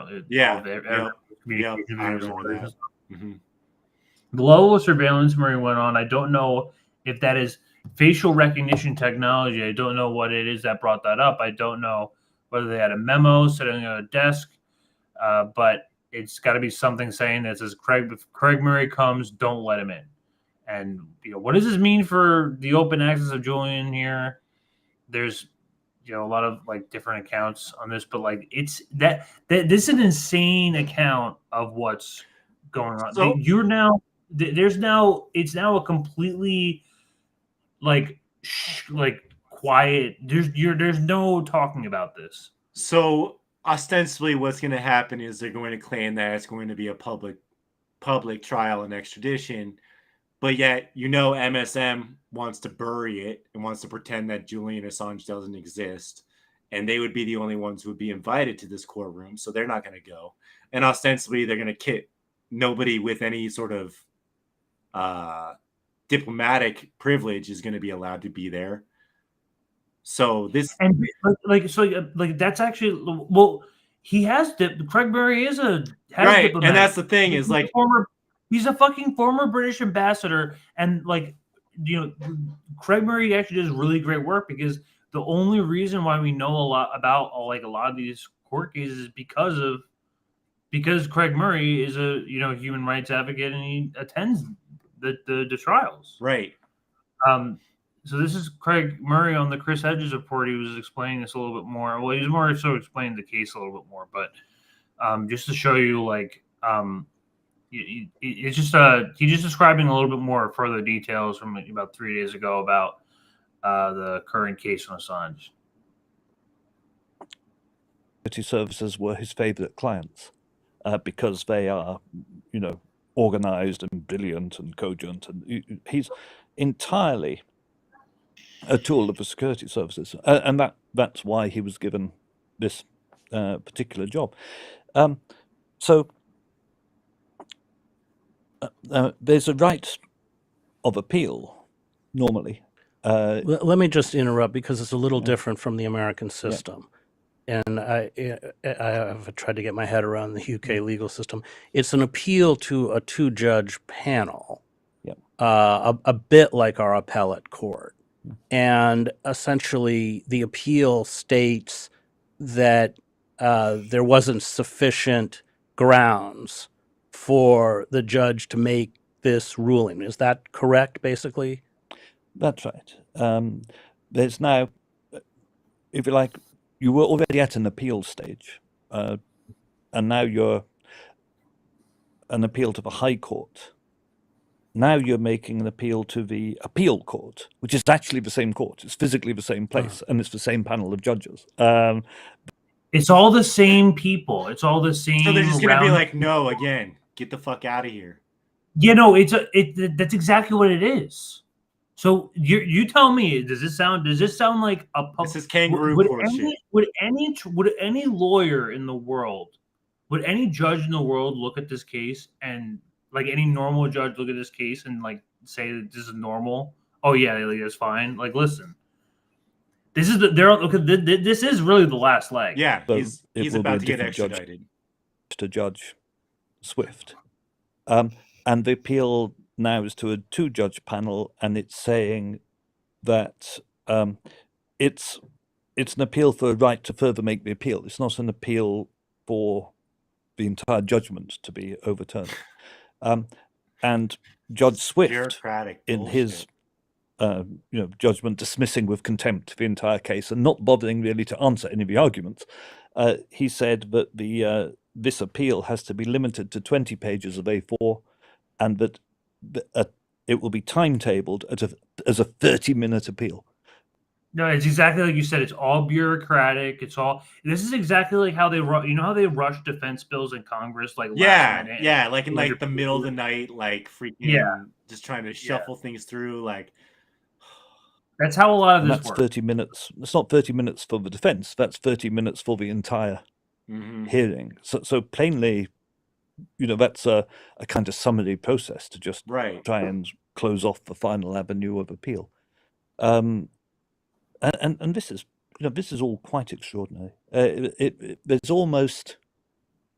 the level of surveillance Murray went on, I don't know if that is facial recognition technology. I don't know what it is that brought that up. I don't know whether they had a memo sitting on a desk, but it's got to be something saying that says, if Craig Murray comes, don't let him in. And what does this mean for the open access of Julian here? There's a lot of different accounts on this, but it's that this is an insane account of what's going on. So it's now a completely quiet. There's no talking about this. So ostensibly what's going to happen is they're going to claim that it's going to be a public trial and extradition, but yet MSM wants to bury it and wants to pretend that Julian Assange doesn't exist, and they would be the only ones who would be invited to this courtroom, so they're not going to go. And ostensibly they're going to kit nobody with any sort of diplomatic privilege is going to be allowed to be there. So this that's actually he has Craig Murray has right, diplomat. And that's the thing is he's a fucking former British ambassador, and Craig Murray actually does really great work because the only reason why we know a lot about a lot of these court cases is because Craig Murray is a human rights advocate and he attends the trials. Right. So this is Craig Murray on the Chris Hedges report. He was explaining this a little bit more. Well, he was more so explaining the case a little bit more, but just to show you, it's just he's just describing a little bit more further details from about 3 days ago about the current case on Assange. Security services were his favorite clients because they are, organized and brilliant and cogent, and he's entirely a tool of the security services, and that's why he was given this particular job. So there's a right of appeal normally. Let me just interrupt because it's a little different from the American system. And I have tried to get my head around the UK legal system. It's an appeal to a two-judge panel, a bit like our appellate court. And essentially, the appeal states that there wasn't sufficient grounds for the judge to make this ruling. Is that correct, basically? That's right. There's now, if you like, you were already at an appeal stage, and now you're an appeal to the High Court. Now you're making an appeal to the appeal court, which is actually the same court. It's physically the same place, and it's the same panel of judges. It's all the same people. It's all the same. So they're just going to be like, no, again, get the fuck out of here. That's exactly what it is. So you tell me, does this sound like a This is kangaroo would court shit. any lawyer in the world, would any judge in the world look at this case and like any normal judge look at this case and like say that this is normal? Oh yeah, like, that's fine. Like, listen, this is this is really the last leg. Yeah, So he's it will be about a to get different judge extradited. to Judge Swift. And the appeal now is to a 2-judge panel, and it's saying that it's an appeal for a right to further make the appeal. It's not an appeal for the entire judgment to be overturned. And Judge Swift, Bureaucratic in bullshit. his judgment, dismissing with contempt the entire case and not bothering really to answer any of the arguments, he said that this appeal has to be limited to 20 pages of A4, and that it will be timetabled as a 30-minute appeal. No, it's exactly like you said. It's all bureaucratic. This is exactly like how they how they rush defense bills in Congress, like last minute. like in like the middle of the night, like freaking just trying to shuffle things through. Like that's how a lot of and this that's works. 30 minutes. It's not 30 minutes for the defense. That's 30 minutes for the entire hearing. So plainly, that's a kind of summary process to just try and close off the final avenue of appeal. And this is all quite extraordinary. There's almost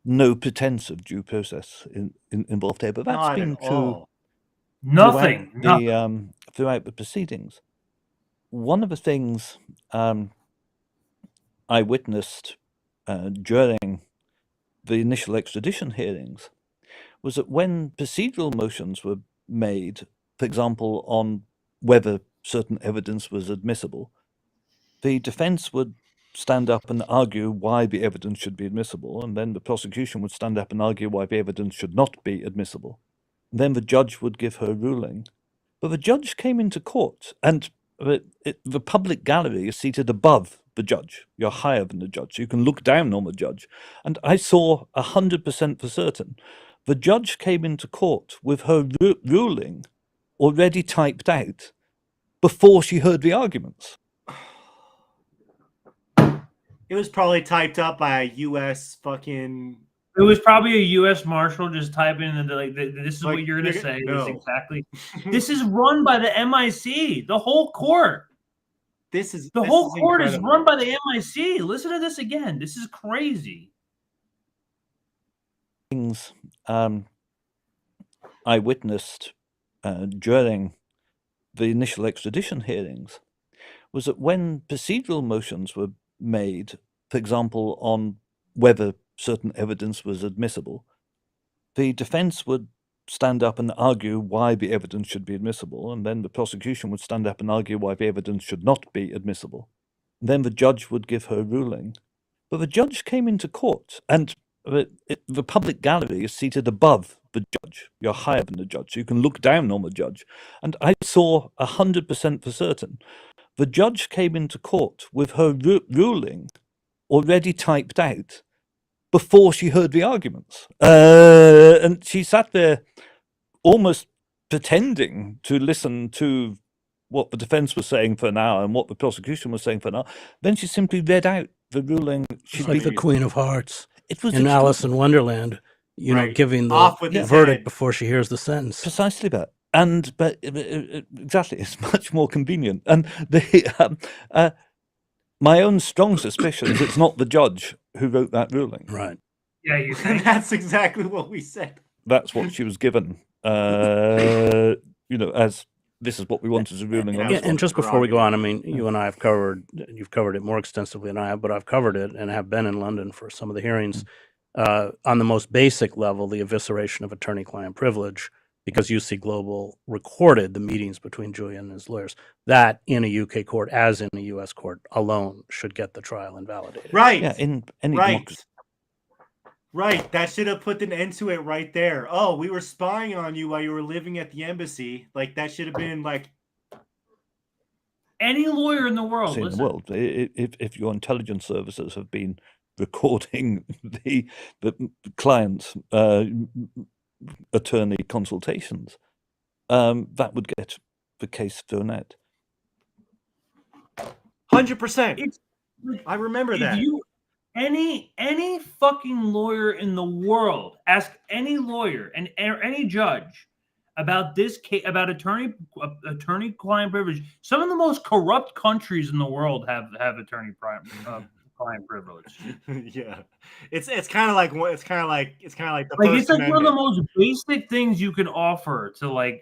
no pretense of due process involved here, but that's Not been at true. all. Nothing. Throughout the proceedings. One of the things I witnessed during the initial extradition hearings was that when procedural motions were made, for example, on whether certain evidence was admissible, the defense would stand up and argue why the evidence should be admissible, and then the prosecution would stand up and argue why the evidence should not be admissible. And then the judge would give her ruling. But the judge came into court, and the public gallery is seated above the judge. You're higher than the judge, so you can look down on the judge. And I saw 100% for certain the judge came into court with her ruling already typed out before she heard the arguments. it was probably typed up by a U.S. fucking. It was probably a U.S. Marshal just typing in like, this is what you're going to say. No. This exactly. This is run by the NYC. The whole court. The whole court is run by the NYC. Listen to this again. This is crazy. Things I witnessed during the initial extradition hearings was that when procedural motions were made, for example, on whether certain evidence was admissible, the defense would stand up and argue why the evidence should be admissible, and then the prosecution would stand up and argue why the evidence should not be admissible. And then the judge would give her ruling. But the judge came into court, and the public gallery is seated above the judge. You're higher than the judge, so you can look down on the judge. And I saw 100% for certain the judge came into court with her ruling already typed out before she heard the arguments. And she sat there almost pretending to listen to what the defense was saying for an hour and what the prosecution was saying for an hour. Then she simply read out the ruling. She's like the Queen of Hearts it was in Alice in Wonderland, giving the verdict before she hears the sentence. Precisely that. But exactly, it's much more convenient. And my own strong suspicion is it's not the judge who wrote that ruling. Right. Yeah, you think that's exactly what we said. That's what she was given. As this is what we want as a ruling on. Yeah, and just before we go on, I mean, you and I have you've covered it more extensively than I have, but I've covered it and have been in London for some of the hearings. On the most basic level, the evisceration of attorney-client privilege, because UC Global recorded the meetings between Julian and his lawyers, that in a UK court, as in a US court, alone should get the trial invalidated. Right. Yeah, in any democracy. Right. That should have put an end to it right there. Oh, we were spying on you while you were living at the embassy. Like, that should have been like... Any lawyer in the world. In the world, if your intelligence services have been recording the clients attorney consultations, that would get the case thrown out. 100%. I remember that. Any fucking lawyer in the world, ask any lawyer and any judge about this case, about attorney-client privilege. Some of the most corrupt countries in the world have attorney-client privilege. Yeah, it's kind of like the It's like First one of the Amendment. most basic things you can offer to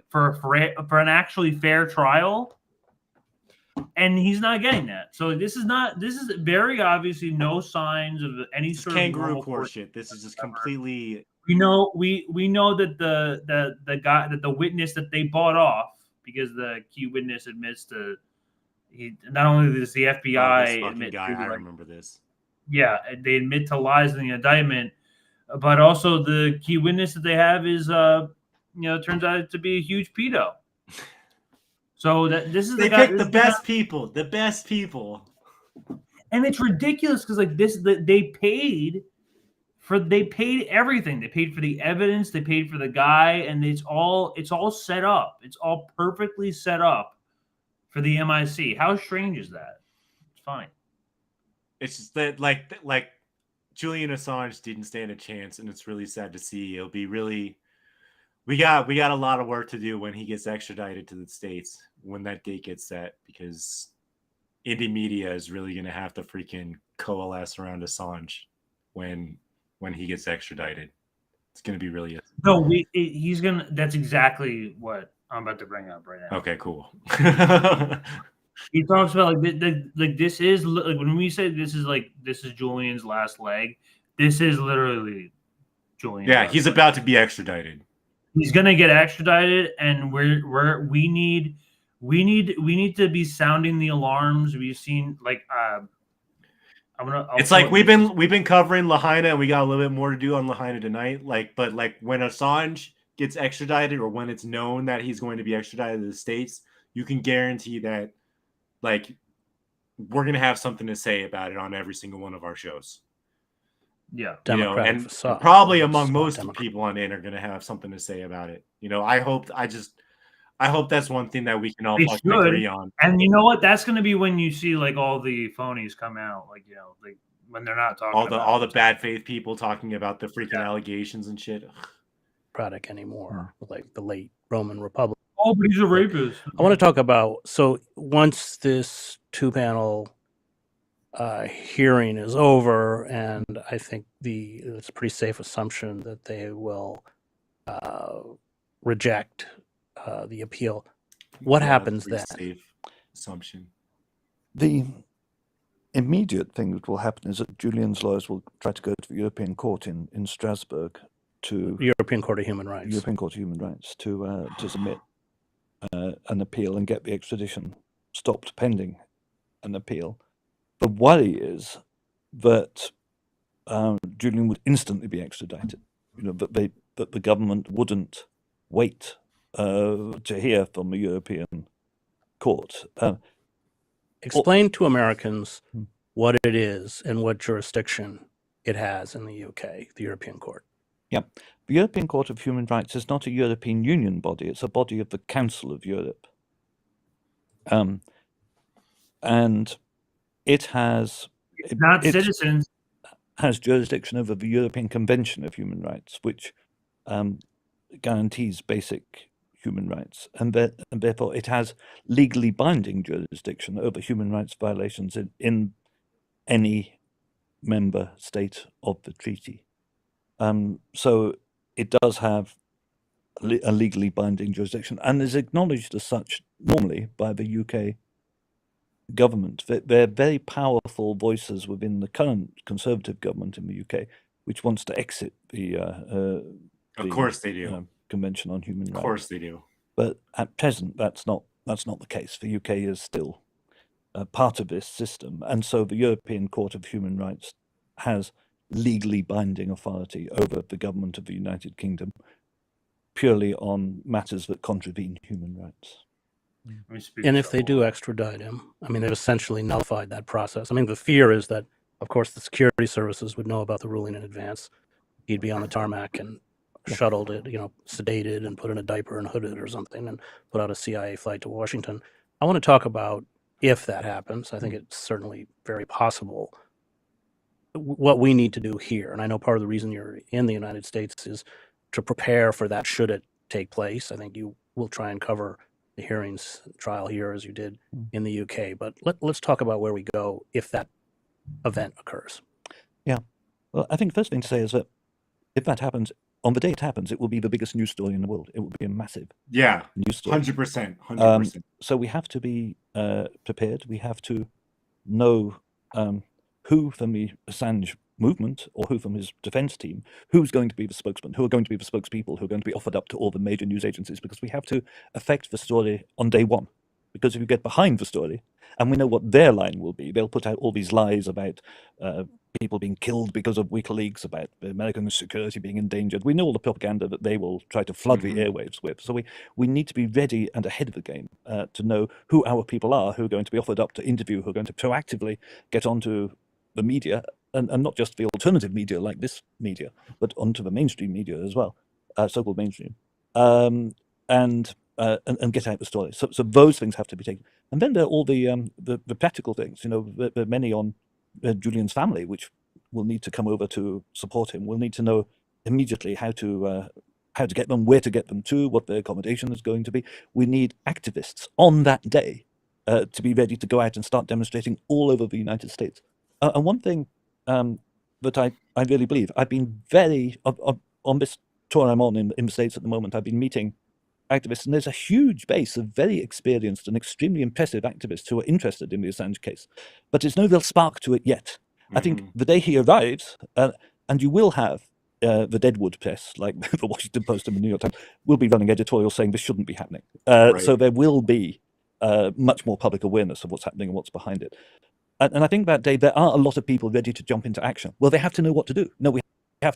for an actually fair trial. And he's not getting that. So this is very obviously no signs of any sort of Kangaroo normal court shit. This is just completely. We know that the guy, that the witness that they bought off, because the key witness admits to he not only does the FBI admit guy, to, I remember this. Yeah, they admit to lies in the indictment, but also the key witness that they have is turns out to be a huge pedo. So this is They picked the best people, and it's ridiculous because they paid everything. They paid for the evidence, they paid for the guy, and it's all set up. It's all perfectly set up for the MIC. How strange is that? It's funny. It's just that like Julian Assange didn't stand a chance, and it's really sad to see. It'll be really. We got a lot of work to do when he gets extradited to the States, when that date gets set, because indie media is really going to have to freaking coalesce around Assange when he gets extradited. It's going to be really. No, he's gonna. That's exactly what I'm about to bring up right now. Okay, cool. He talks about this is when we say this is Julian's last leg. This is literally Julian. Yeah, he's about to be extradited. He's gonna get extradited, and we need to be sounding the alarms. We've seen we've been covering Lahaina, and we got a little bit more to do on Lahaina tonight. But when Assange gets extradited, or when it's known that he's going to be extradited to the States, you can guarantee that we're gonna have something to say about it on every single one of our shows. Yeah, and probably among most people on in are going to have something to say about it. I hope that's one thing that we can all fucking agree on. And you know what? That's going to be when you see all the phonies come out, when they're not talking all the bad faith people talking about the freaking allegations and shit. Product anymore, like the late Roman Republic. Oh, but he's a rapist. I want to talk about, so once this 2-panel hearing is over, and I think it's a pretty safe assumption that they will reject the appeal. What happens then? Safe assumption. The immediate thing that will happen is that Julian's lawyers will try to go to the European Court in Strasbourg to European Court of Human Rights. European Court of Human Rights to submit an appeal and get the extradition stopped pending an appeal. The worry is that Julian would instantly be extradited. That the government wouldn't wait to hear from the European Court. Explain to Americans what it is and what jurisdiction it has in the UK, the European Court. Yeah, the European Court of Human Rights is not a European Union body; it's a body of the Council of Europe, and it has citizens. Has jurisdiction over the European Convention of Human Rights, which guarantees basic human rights, and therefore it has legally binding jurisdiction over human rights violations in any member state of the treaty. So it does have a legally binding jurisdiction and is acknowledged as such normally by the UK government. They're very powerful voices within the current Conservative government in the UK, which wants to exit the of course they do. Convention on Human Rights. Of course they do. But at present, that's not the case. The UK is still part of this system, and so the European Court of Human Rights has legally binding authority over the government of the United Kingdom purely on matters that contravene human rights. And if they do extradite him, I mean, they've essentially nullified that process. I mean, the fear is that, of course, the security services would know about the ruling in advance. He'd be on the tarmac and shuttled it, sedated and put in a diaper and hooded or something and put out a CIA flight to Washington. I want to talk about if that happens. I think it's certainly very possible. What we need to do here, and I know part of the reason you're in the United States is to prepare for that should it take place. I think you will try and cover the hearings trial here as you did in the UK. But let's talk about where we go if that event occurs. Yeah. Well, I think the first thing to say is that if that happens, on the day it happens, it will be the biggest news story in the world. It will be a massive news story. 100%. 100%. So we have to be prepared. We have to know who from the Assange movement or who from his defense team, who's going to be the spokesman, who are going to be the spokespeople, who are going to be offered up to all the major news agencies, because we have to affect the story on day one. Because if you get behind the story, and we know what their line will be, they'll put out all these lies about people being killed because of WikiLeaks, about American security being endangered. We know all the propaganda that they will try to flood the airwaves with. So we need to be ready and ahead of the game to know who our people are, who are going to be offered up to interview, who are going to proactively get onto the media, and not just the alternative media like this media, but onto the mainstream media as well, so-called mainstream, and get out the story. So those things have to be taken. And then there are all the practical things. There are many on Julian's family, which will need to come over to support him. We'll need to know immediately how to get them, where to get them to, what their accommodation is going to be. We need activists on that day to be ready to go out and start demonstrating all over the United States. And one thing that I really believe, I've been very, on this tour I'm on in the States at the moment, I've been meeting activists, and there's a huge base of very experienced and extremely impressive activists who are interested in the Assange case. But there's no real spark to it yet. I think the day he arrives, and you will have the Deadwood press, like the Washington Post and the New York Times, will be running editorials saying this shouldn't be happening. So there will be much more public awareness of what's happening and what's behind it. And I think that day there are a lot of people ready to jump into action. Well, they have to know what to do. No, we have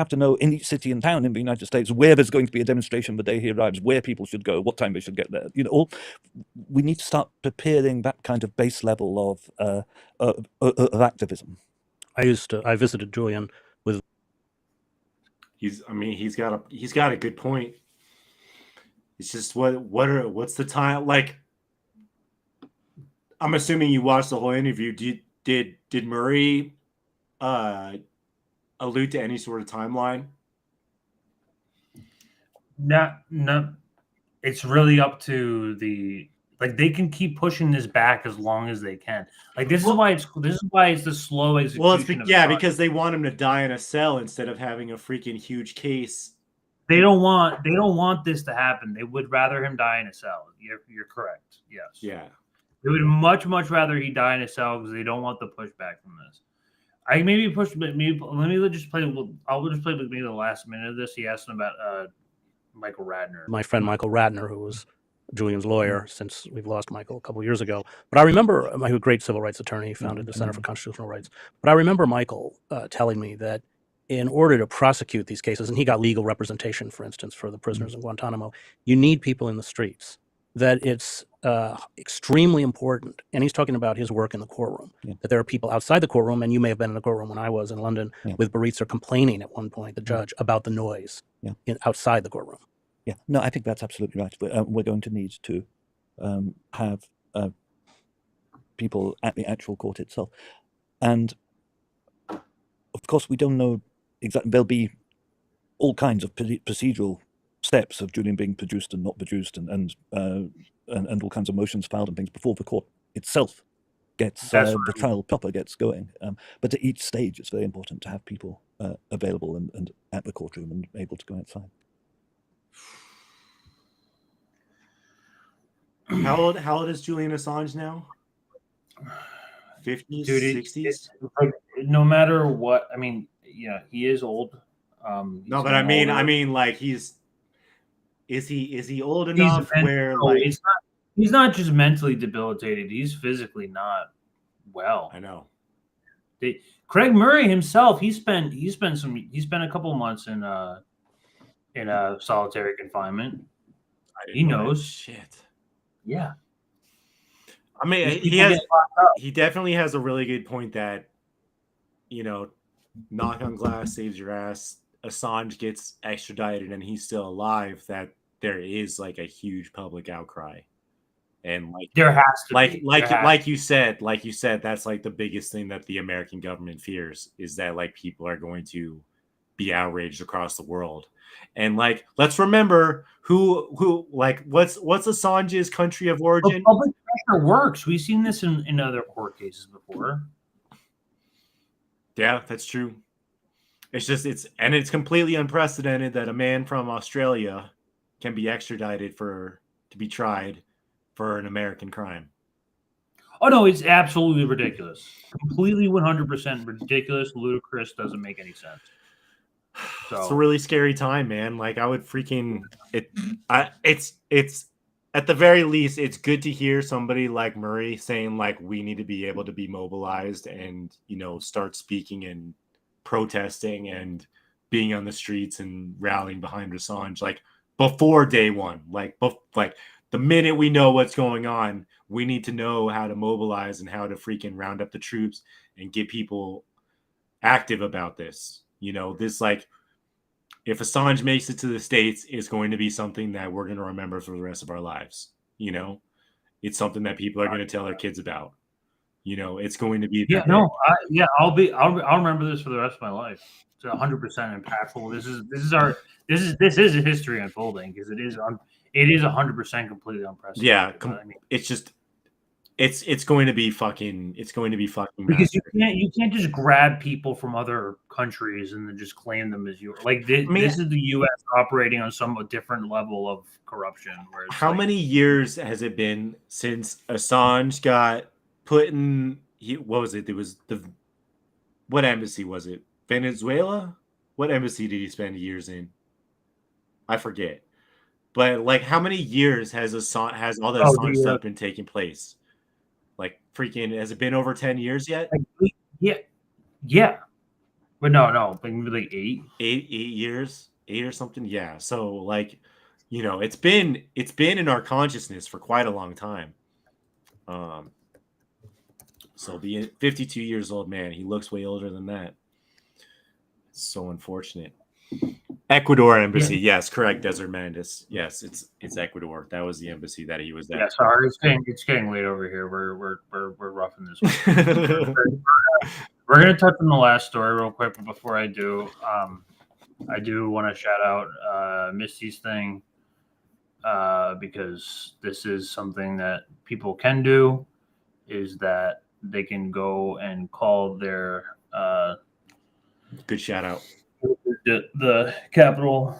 to know in each city and town in the United States where there's going to be a demonstration the day he arrives, where people should go, what time they should get there. We need to start preparing that kind of base level of activism. I visited Julian with. He's got a good point. It's just what's the time like? I'm assuming you watched the whole interview. Did Murray allude to any sort of timeline? No. It's really up to they can keep pushing this back as long as they can. This is why it's the slow execution. Well, because they want him to die in a cell instead of having a freaking huge case. They don't want this to happen. They would rather him die in a cell. You're correct. Yes. Yeah. They would much rather he die in a cell because they don't want the pushback from this. I maybe push, but maybe let me just play. I'll just play with me the last minute of this. He asked him about Michael Radner. My friend Michael Radner, who was Julian's lawyer since we've lost Michael a couple of years ago. But I remember a great civil rights attorney, founded the Center for Constitutional Rights. But I remember Michael telling me that in order to prosecute these cases, and he got legal representation, for instance, for the prisoners in Guantanamo, you need people in the streets. That it's extremely important, and he's talking about his work in the courtroom, that there are people outside the courtroom, and you may have been in the courtroom when I was in London with Baritza complaining at one point, the judge, about the noise outside the courtroom. Yeah, no, I think that's absolutely right. We're going to need to have people at the actual court itself. And of course, we don't know exactly, there'll be all kinds of procedural steps of Julian being produced and not produced, and all kinds of motions filed and things before the court itself gets the trial proper gets going. But at each stage, it's very important to have people available and at the courtroom and able to go outside. How old is Julian Assange now? 50s, 60s? No matter what, he is old. No, but I mean, like is he old enough where he's not just mentally debilitated, he's physically not well. I know. Craig Murray himself, he spent a couple of months in solitary confinement. He knows. Shit. Yeah. I mean, he definitely has a really good point that, knock on glass saves your ass. Assange gets extradited and he's still alive, that there is like a huge public outcry. And like there has to be. Like you said, that's like the biggest thing that the American government fears, is that like people are going to be outraged across the world. And like, let's remember who like what's Assange's country of origin. Well, public pressure works. We've seen this in other court cases before. Yeah, that's true. It's just it's completely unprecedented that a man from Australia can be extradited to be tried for an American crime. Oh no, it's absolutely ridiculous. Completely 100% ridiculous, ludicrous, doesn't make any sense. So it's a really scary time, man. Like I would freaking it's at the very least, it's good to hear somebody like Murray saying like we need to be able to be mobilized and, you know, start speaking and protesting and being on the streets and rallying behind Assange like before day one. Like the minute we know what's going on, we need to know how to mobilize and how to freaking round up the troops and get people active about this. You know, this like if Assange makes it to the States, it's going to be something that we're going to remember for the rest of our lives. You know, it's something that people are going to tell their kids about. You know, it's going to be. I'll remember this for the rest of my life. It's 100% impactful. This is a history unfolding because it is 100% completely unprecedented. Yeah, I mean, it's just it's going to be fucking because you can't just grab people from other countries and then just claim them as yours. Like this is the U.S. operating on some different level of corruption. Where how many years has it been since Assange got put in? What was it? It was what embassy was it? Venezuela? What embassy did he spend years in? I forget. But like, how many years has all that Assange stuff been taking place? Like, freaking, has it been over 10 years yet? Yeah. But no, like 8 years, 8 or something. Yeah. So like, you know, it's been in our consciousness for quite a long time. So being 52 years old, man, he looks way older than that. It's so unfortunate. Ecuador embassy, yes, correct. Desert Mandis, yes, it's Ecuador. That was the embassy that he was at. Yeah, sorry, it's getting late over here. We're roughing this one. We're gonna touch on the last story real quick, but before I do, I do want to shout out Misty's thing because this is something that people can do. Is that they can go and call their good shout out. The Capitol,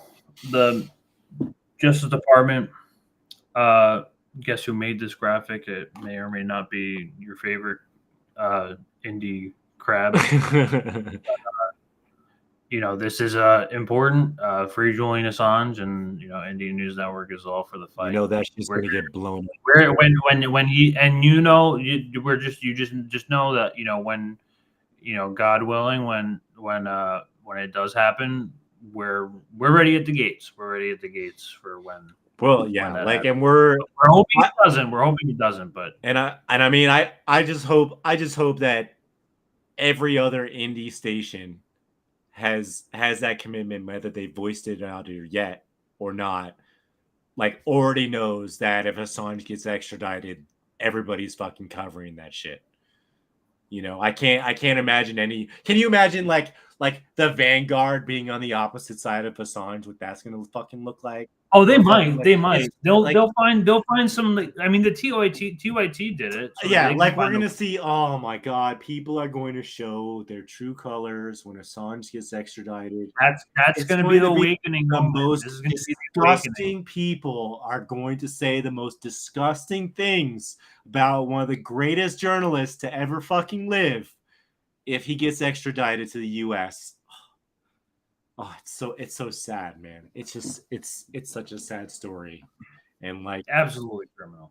the Justice Department. Guess who made this graphic? It may or may not be your favorite indie crab. You know, this is important. Free Julian Assange, and you know, Indian News Network is all for the fight. You know that shit's going to get blown. When he and you know, you just know that you know when, you know, God willing, when it does happen, we're ready at the gates. We're ready at the gates for when. Well, yeah, when like, happens. and we're hoping it doesn't. We're hoping it doesn't. But I mean, I just hope that every other indie station has that commitment, whether they voiced it out yet or not. Like, already knows that if Assange gets extradited, everybody's fucking covering that shit. You know, I can't imagine any. Can you imagine like the Vanguard being on the opposite side of Assange? What that's gonna fucking look like? Oh, they might. They'll find some. I mean, the TYT did it. So yeah, like we're gonna see. Oh my God, people are going to show their true colors when Assange gets extradited. That's going to be the awakening. The most disgusting people are going to say the most disgusting things about one of the greatest journalists to ever fucking live if he gets extradited to the U.S. Oh, it's so sad, man. It's just it's such a sad story, and like absolutely criminal.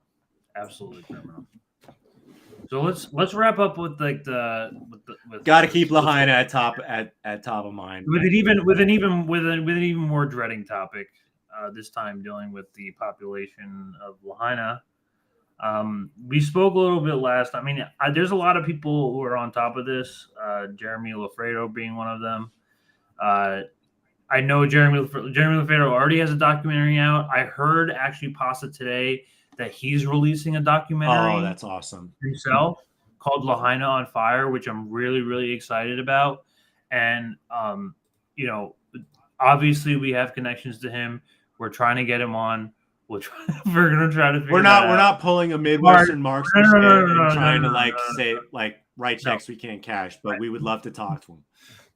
So let's wrap up with like with got to keep Lahaina at top of mind. With an even more dreading topic. This time dealing with the population of Lahaina. We spoke a little bit last. I mean, there's a lot of people who are on top of this. Jeremy Lofreddo being one of them. I know Jeremy Lofreddo already has a documentary out. I heard actually Pasta today that he's releasing a documentary. Oh, that's awesome. Himself called Lahaina on Fire, which I'm really, really excited about. And, you know, obviously we have connections to him. We're trying to get him on. We're going to try to figure We're not pulling a Midwestern Marxist shit and trying to say write checks we can't cash, but we would love to talk to him.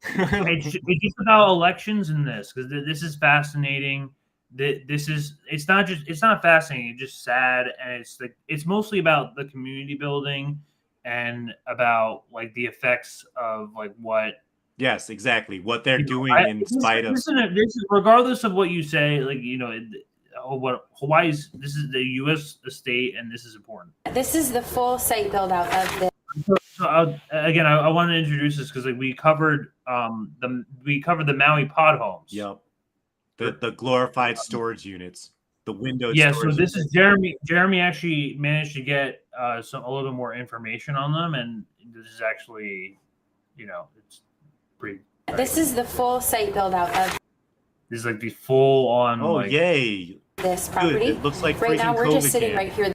It's just about elections in this, because this is fascinating. It's not fascinating, it's just sad, and it's mostly about the community building and about like the effects of like what. Yes, exactly what they're doing in spite of. This is regardless of what you say, like, you know, what Hawaii's. This is the U.S. state, and this is important. This is the full site build out of the. So again, I want to introduce this because like we covered the Maui pod homes. Yep. The glorified storage units, the window. Yeah. So this is Jeremy. Jeremy actually managed to get a little bit more information on them, and this is actually, you know, it's pretty. This is the full site build out of. This is like the full on. Oh, like, yay! This property. Good. It looks like right now we're COVID just sitting camp. right here.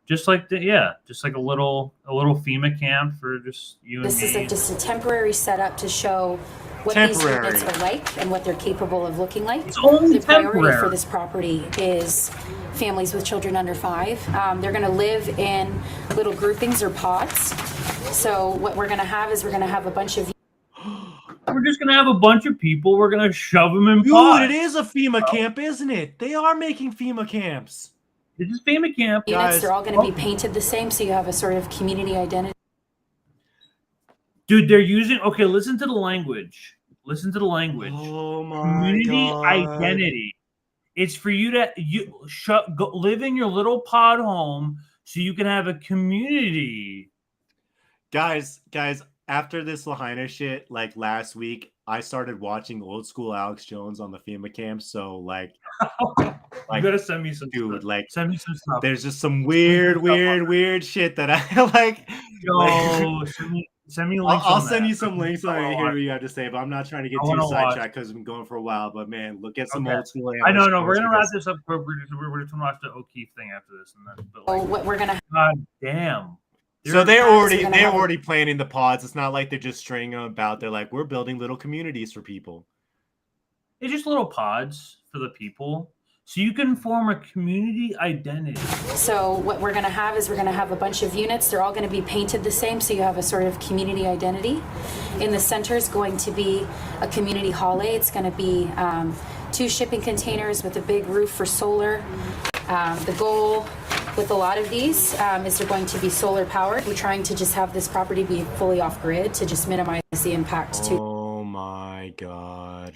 Just like just like a little FEMA camp for just you and This me. is just a temporary setup to show what these units are like and what they're capable of looking like. It's only the priority temporary. for this property is families with children under 5. They're going to live in little groupings or pods. So what we're going to have is we're going to have a bunch of. We're just gonna have a bunch of people. We're gonna shove them in Dude, pods. it is a FEMA camp, isn't it? They are making FEMA camps. This is FEMA camp, Units, they're all going to be painted the same, so you have a sort of community identity. Dude, they're using. Okay, listen to the language. Listen to the language. Oh my Community God. identity. It's for you to live in your little pod home so you can have a community. Guys, after this Lahaina shit, like last week, I started watching old school Alex Jones on the FEMA camp. So like you gotta send me some dude, stuff. like Send me some stuff. there's just some weird shit that I like. Yo, send me links. I'll on send that. you some links on it. Hear what you have to say, but I'm not trying to get I too wanna watch. sidetracked because I'm going for a while. But man, look at some Okay. old school. I know, Alex no, we're Jones gonna wrap because- this up. We're just gonna watch the O'Keefe thing after this, and then. But So like, what we're going to God damn. So they're gonna have a- already planning the pods. It's not like they're just stringing them about. They're like, we're building little communities for people. It's just little pods for the people, so you can form a community identity. So what we're going to have is we're going to have a bunch of units. They're all going to be painted the same, so you have a sort of community identity. In the center is going to be a community hallway. It's going to be 2 shipping containers with a big roof for solar. The goal with a lot of these is they're going to be solar powered. We're trying to just have this property be fully off grid to just minimize the impact to. Oh my God.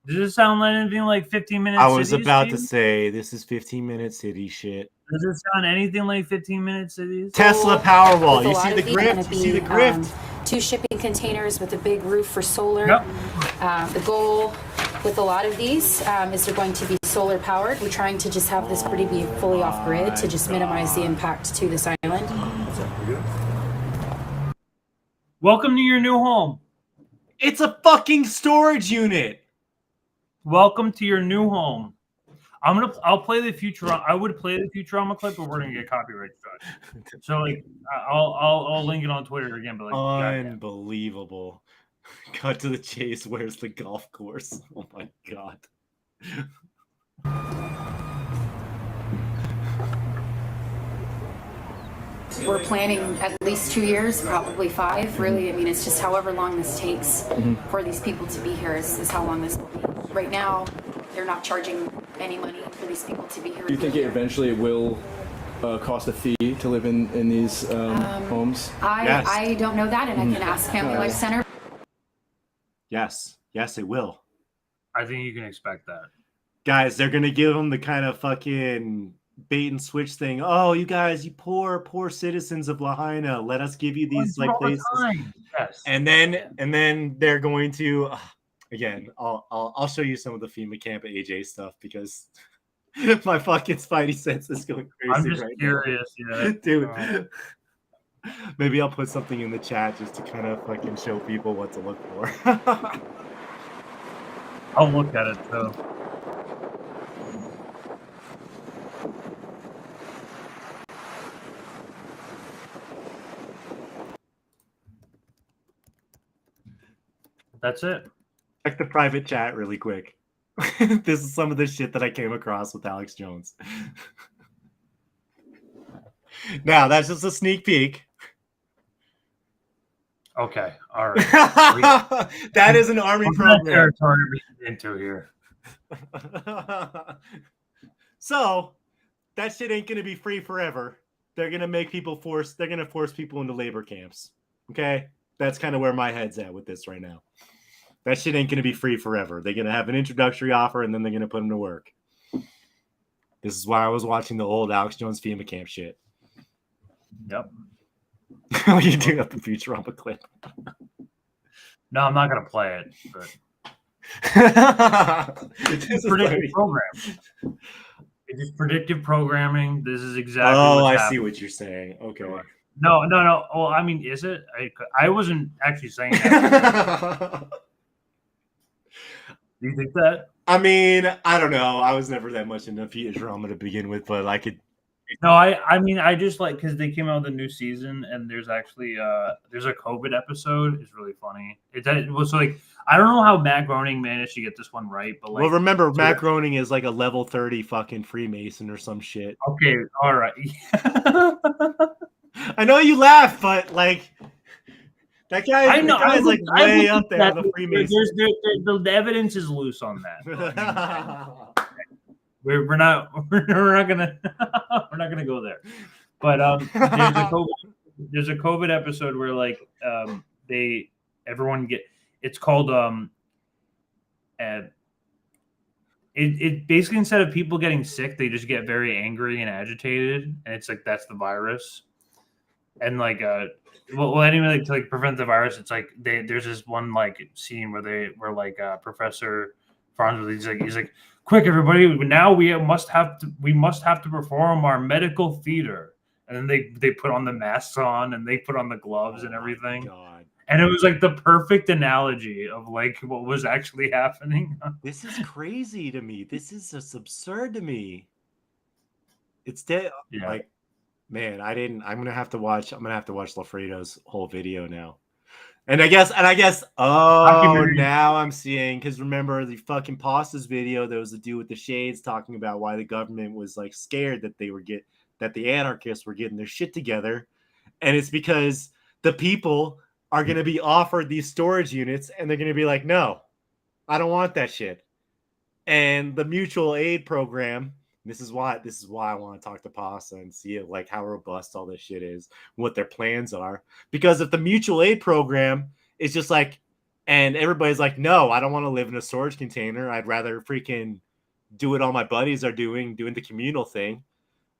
Does it sound like anything like 15 minutes? I was about to say this is 15-minute city shit. Does it sound anything like 15 minute cities? Tesla With Powerwall. a You lot see of the these gonna grift? You be, see the grift? 2 shipping containers with a big roof for solar. Yep. The goal with a lot of these is they're going to be solar powered. We're trying to just have this property be fully off grid to just minimize the impact to this island. Welcome to your new home. It's a fucking storage unit. Welcome to your new home. I'll play the Futurama. I would play the Futurama clip, but we're gonna get copyright strike. So like, I'll link it on Twitter again. But like, goddamn. Unbelievable. Cut to the chase. Where's the golf course? Oh my God. We're planning at least 2 years, probably 5. Really, I mean, it's just however long this takes for these people to be here is how long this will be. Right now, they're not charging any money for these people to be here. Do you think eventually it will cost a fee to live in these homes? I don't know that, and I can ask Family Life Center. Yes, it will. I think you can expect that. Guys, they're gonna give them the kind of fucking bait and switch thing. Oh, you guys, you poor citizens of Lahaina, let us give you these like places. Yes. And then they're going to again. I'll show you some of the FEMA camp AJ stuff because my fucking spidey sense is going crazy. I'm just right curious, now. Dude. Maybe I'll put something in the chat just to kind of fucking show people what to look for. I'll look at it too. That's it. Check the private chat really quick. This is some of the shit that I came across with Alex Jones. Now, that's just a sneak peek. Okay, all right. That is an army What program. territory are we into here? So, that shit ain't gonna be free forever. They're gonna make people force. They're gonna force people into labor camps. Okay, that's kind of where my head's at with this right now. That shit ain't gonna be free forever. They're gonna have an introductory offer, and then they're gonna put them to work. This is why I was watching the old Alex Jones FEMA camp shit. Yep. You do have the Futurama clip. No, I'm not gonna play it, but This is predictive funny. programming. It is predictive programming. This is exactly. Oh, what's I see happening. what you're saying. Okay. No. Well, I mean, is it? I wasn't actually saying that. Do you think that? I mean, I don't know. I was never that much into Futurama to begin with, but I could. No, I mean, I just like because they came out with a new season, and there's actually there's a COVID episode. It's really funny. It was like I don't know how Matt Groening managed to get this one right, but like, Well, remember, so Matt Groening is like a level 30 fucking Freemason or some shit. Okay, all right. I know you laugh, but like that guy, I know. that guy's like I way looked up at there that. on the Freemason. The evidence is loose on that. We're not gonna we're not gonna go there. But there's a COVID episode where like everyone get it's called it basically instead of people getting sick, they just get very angry and agitated, and it's like that's the virus. And like well anyway, like, to like prevent the virus, it's like there's this one like scene where Professor Franz he's like quick everybody, now we must have to perform our medical theater, and then they put on the masks on and they put on the gloves and everything. God. And it was like the perfect analogy of like what was actually happening. This is crazy to me. This is just absurd to me. It's dead. Yeah. Like, man, I'm gonna have to watch Lofreddo's whole video now. And I guess now I'm seeing, because remember the fucking Pasta's video, there was a dude with the shades talking about why the government was like scared that that the anarchists were getting their shit together. And it's because the people are going to be offered these storage units and they're going to be like, no, I don't want that shit. And the mutual aid program, this is why I want to talk to Pasta and see it, like how robust all this shit is, what their plans are. Because if the mutual aid program is just like, and everybody's like, no, I don't want to live in a storage container. I'd rather freaking do what all my buddies are doing the communal thing.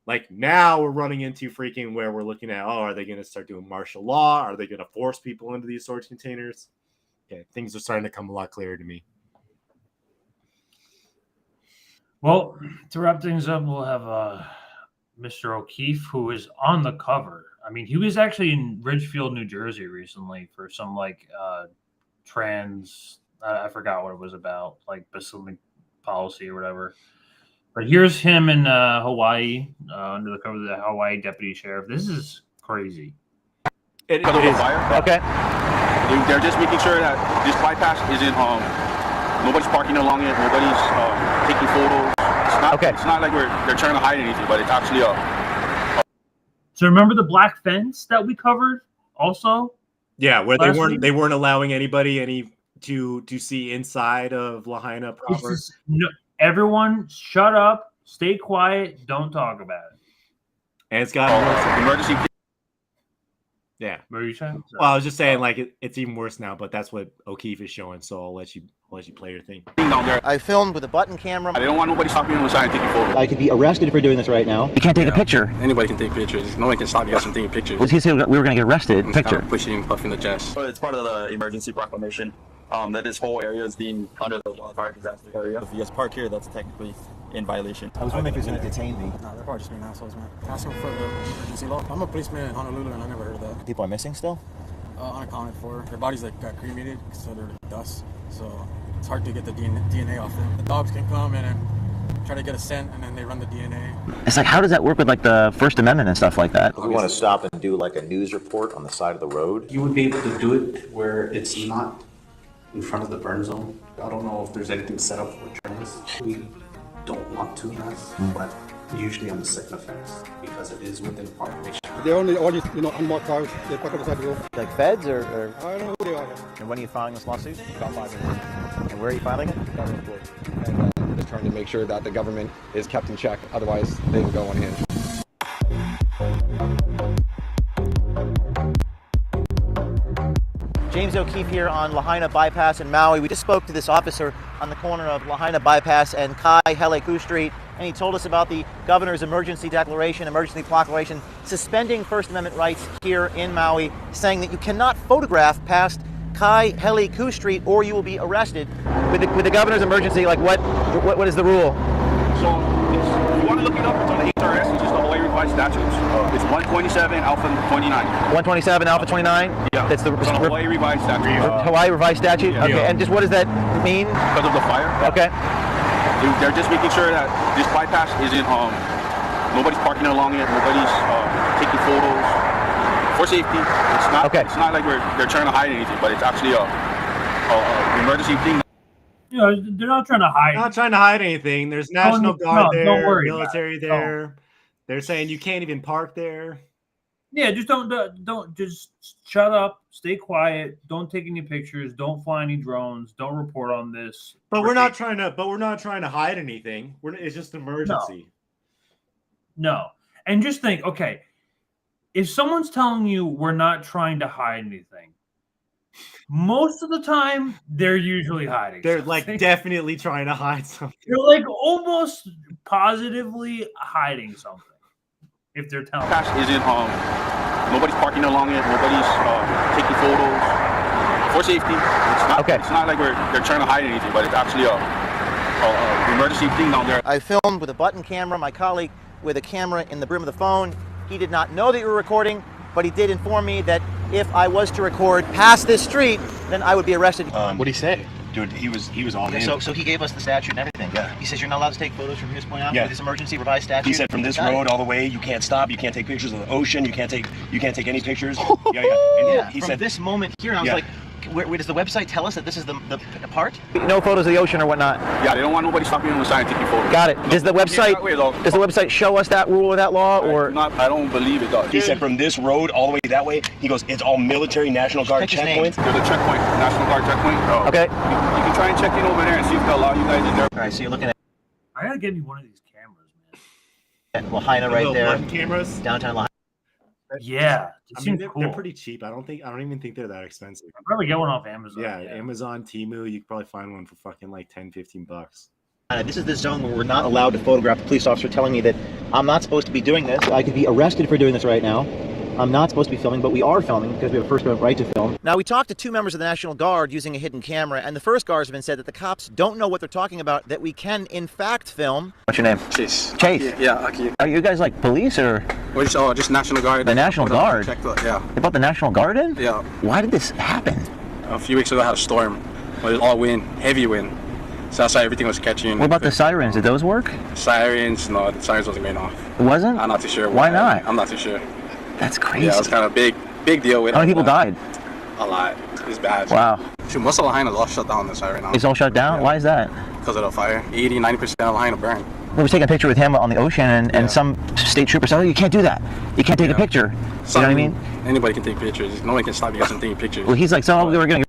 Like now we're running into freaking where we're looking at, are they going to start doing martial law? Are they going to force people into these storage containers? Okay, things are starting to come a lot clearer to me. Well, to wrap things up, we'll have Mr. O'Keefe, who is on the cover. I mean, he was actually in Ridgefield, New Jersey recently for some like trans, I forgot what it was about, like something policy or whatever. But here's him in Hawaii, under the cover of the Hawaii deputy sheriff. This is crazy. It is. Okay. They're just making sure that this bypass isn't nobody's parking along it, nobody's taking photos. It's not like they're trying to hide anything, but it's actually So remember the black fence that we covered also? Yeah, where last they week? weren't allowing anybody to see inside of Lahaina proper. Everyone shut up, stay quiet, don't talk about it. And it's got emergency. Yeah. What are you saying? Well, I was just saying, like it's even worse now, but that's what O'Keefe is showing. So I'll let you play your thing. Down there. I filmed with a button camera. I don't want nobody stopping on the side and taking photos. I could be arrested for doing this right now. You can't take a picture. Anybody can take pictures. No one can stop you guys from taking pictures. Well, he said we were going to get arrested. It's Picture. kind of pushing, puffing the chest. It's part of the emergency proclamation that this whole area is deemed under the wildfire disaster area. If you guys park here, that's technically in violation. I was wondering if he was going to detain me. Nah, they're probably just being assholes, man. Asking for the emergency law. I'm a policeman in Honolulu, and I never heard of that. People are missing still? Unaccounted for. Their bodies got cremated, so they're dust. So it's hard to get the DNA off them. The dogs can come in and try to get a scent, and then they run the DNA. It's like, how does that work with like the First Amendment and stuff like that? We want to stop and do like a news report on the side of the road. You would be able to do it where it's not in front of the burn zone. I don't know if there's anything set up for journalists. We don't want to, but usually on the second offense because it is within population. They're only all these, unmarked cars. They park on the side of the road. Like feds or? I don't know who they are. And when are you filing this lawsuit? About 5 minutes. And where are you filing it? Government court. And we're just trying to make sure that the government is kept in check. Otherwise, they will go unhinged. James O'Keefe here on Lahaina Bypass in Maui. We just spoke to this officer on the corner of Lahaina Bypass and Kai Heleku Street, and he told us about the governor's emergency proclamation suspending First Amendment rights here in Maui, saying that you cannot photograph past Kai Heleku Street or you will be arrested. With the governor's emergency, like what is the rule? So if you want to look it up, it's on the HRS, it's just the Hawaii revised statutes. It's 127 Alpha 29. 127 Alpha 29? Yeah, that's the it's on the Hawaii revised statute. Hawaii revised statute? Yeah. Okay, and just what does that mean? Because of the fire. Okay. They're just making sure that this bypass isn't, nobody's parking along it, nobody's taking photos for safety. It's not. Okay. It's not like they're trying to hide anything, but it's actually a emergency thing. You know, they're not trying to hide. Not trying to hide anything. There's National Guard there, don't worry military there. They're saying you can't even park there. Yeah, just don't just shut up, stay quiet, don't take any pictures, don't fly any drones, don't report on this. But we're not trying to hide anything. It's just an emergency. No. And just think, okay, if someone's telling you we're not trying to hide anything, most of the time they're usually hiding. They're like definitely trying to hide something. They're like almost positively hiding something. If they're telling Pass isn't nobody's parking along it, nobody's taking photos for safety. It's not. Okay. It's not like they're trying to hide anything, but it's actually a emergency thing down there. I filmed with a button camera, my colleague with a camera in the brim of the phone. He did not know that you were recording, but he did inform me that if I was to record past this street, then I would be arrested. What did he say? Dude, he was all in. So he gave us the statute and everything. Yeah. He says you're not allowed to take photos from his point out. Yeah. With this emergency revised statute. He said from this road all the way, you can't stop. You can't take pictures of the ocean. You can't take any pictures. Yeah. He from said this moment here, and I was like, where does the website tell us that this is the part? No photos of the ocean or whatnot. Yeah, they don't want nobody stopping on the side and taking photos. Got it. Does the website show us that rule or that law or? I don't believe it does. He said from this road all the way that way. He goes, it's all military National Guard checkpoints. There's a checkpoint, National Guard checkpoint. Okay. You can try and check in over there and see if they'll allow you guys in there. All right, so you're looking at. I gotta get me one of these cameras, man. Lahaina right there. Button cameras. Downtown Lahaina. Yeah, they're pretty cheap. I don't even think they're that expensive. I'll probably get one off Amazon. Yeah, Amazon, Temu, you could probably find one for fucking like 10-15 bucks. This is the zone where we're not allowed to photograph. The police officer telling me that I'm not supposed to be doing this. I could be arrested for doing this right now. I'm not supposed to be filming, but we are filming because we have a First Amendment right to film. Now, we talked to two members of the National Guard using a hidden camera, and the first guards have been said that the cops don't know what they're talking about, that we can, in fact, film. What's your name? Chase. Chase? Yeah, Aki. Are you guys like police or? Just National Guard. The National Guard? Yeah. They brought the National Guard in? Yeah. Why did this happen? A few weeks ago, I had a storm. It was all wind, heavy wind. So that's why everything was catching. What about the sirens? Did those work? Sirens? No, the sirens wasn't going off. It wasn't? I'm not too sure. Why not? I'm not too sure. That's crazy. Yeah, it was kind of big deal with it. How many people died? A lot. It's bad. Wow. Most of Lahaina is all shut down this side right now. It's all shut down? Yeah. Why is that? Because of the fire. 80-90% of Lahaina burned. We was taking a picture with him on the ocean, and some state trooper said, "Oh, you can't do that. You can't take a picture." You know what I mean? Anybody can take pictures. No one can stop you guys from taking pictures. Well, he's like, "So we're going to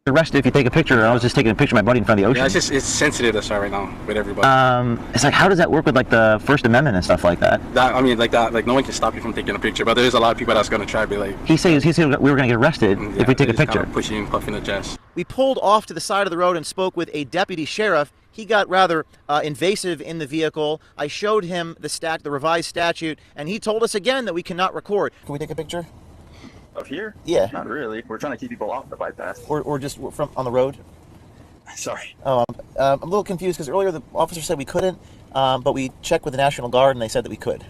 arrested if you take a picture." I was just taking a picture of my buddy in front of the ocean. Yeah, it's sensitive this right now with everybody. It's like, how does that work with like the First Amendment and stuff like that? Like no one can stop you from taking a picture, but there's a lot of people that's gonna try to be like. He said we were gonna get arrested if we take a picture. Kind of pushing, puffing the chest. We pulled off to the side of the road and spoke with a deputy sheriff. He got rather invasive in the vehicle. I showed him the revised statute, and he told us again that we cannot record. Can we take a picture? Of here? Yeah. Not really. We're trying to keep people off the bypass. Or just from on the road? Sorry. Oh, I'm a little confused because earlier the officer said we couldn't, but we checked with the National Guard and they said that we could.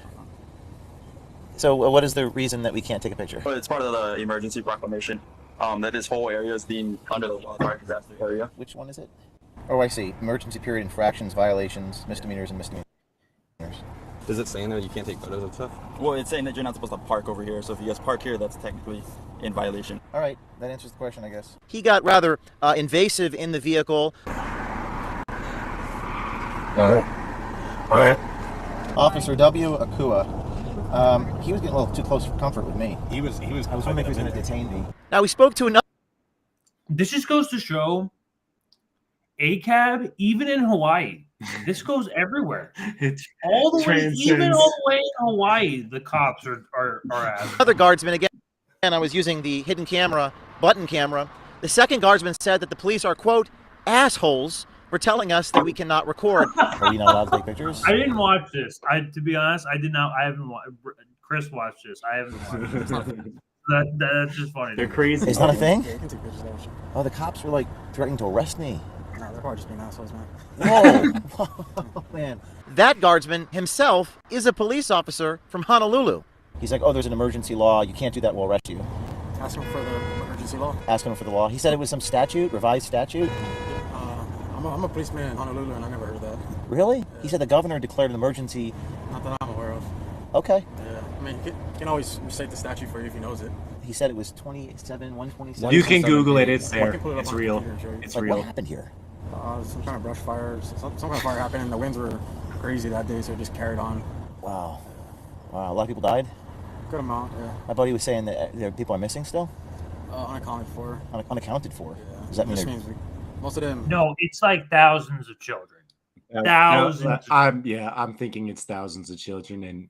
So what is the reason that we can't take a picture? Well, it's part of the emergency proclamation that this whole area is deemed under the wildfire disaster area. Which one is it? Oh, I see. Emergency period infractions, violations, misdemeanors, and misdemeanors. Is it saying that you can't take photos of stuff? Well, it's saying that you're not supposed to park over here, so if you guys park here, that's technically in violation. All right, that answers the question, I guess. He got rather invasive in the vehicle. All right. Officer W. Akua. He was getting a little too close for comfort with me. He was. I was wondering if he was going to detain me. Now, we spoke to another. This just goes to show ACAB, even in Hawaii, this goes everywhere. It's all the way, transcends. even all the way in Hawaii, the cops are at Other guardsman, again, I was using the hidden camera, button camera. The second guardsman said that the police are, quote, assholes for telling us that we cannot record. Are we not allowed to take pictures? I didn't watch this. To be honest, I did not. I haven't watched. Chris watched this. I haven't watched this. That's just funny. They're crazy. It's not a thing? Yeah, you can take pictures of that shit. Oh, the cops were like threatening to arrest me. No, they're probably just being assholes, man. Whoa, man. That guardsman himself is a police officer from Honolulu. He's like, oh, there's an emergency law. You can't do that. We'll arrest you. Ask him for the emergency law. Ask him for the law. He said it was some statute, revised statute. I'm a policeman in Honolulu, and I never heard of that. Really? Yeah. He said the governor declared an emergency. Not that I'm aware of. Okay. Yeah, I mean, you can always recite the statute for you if he knows it. He said it was 127. You can Google it. It's there. It It's real. It's like, real. what happened here? Some kind of brush fire. Some kind of fire happened, and the winds were crazy that day, so it just carried on. Wow. Wow. A lot of people died? Good amount, yeah. My buddy was saying that there people are missing still? Unaccounted for. Unaccounted for? Yeah. Does that mean This they're... means most of them. No, it's like thousands of children. Thousands. I'm thinking it's thousands of children, and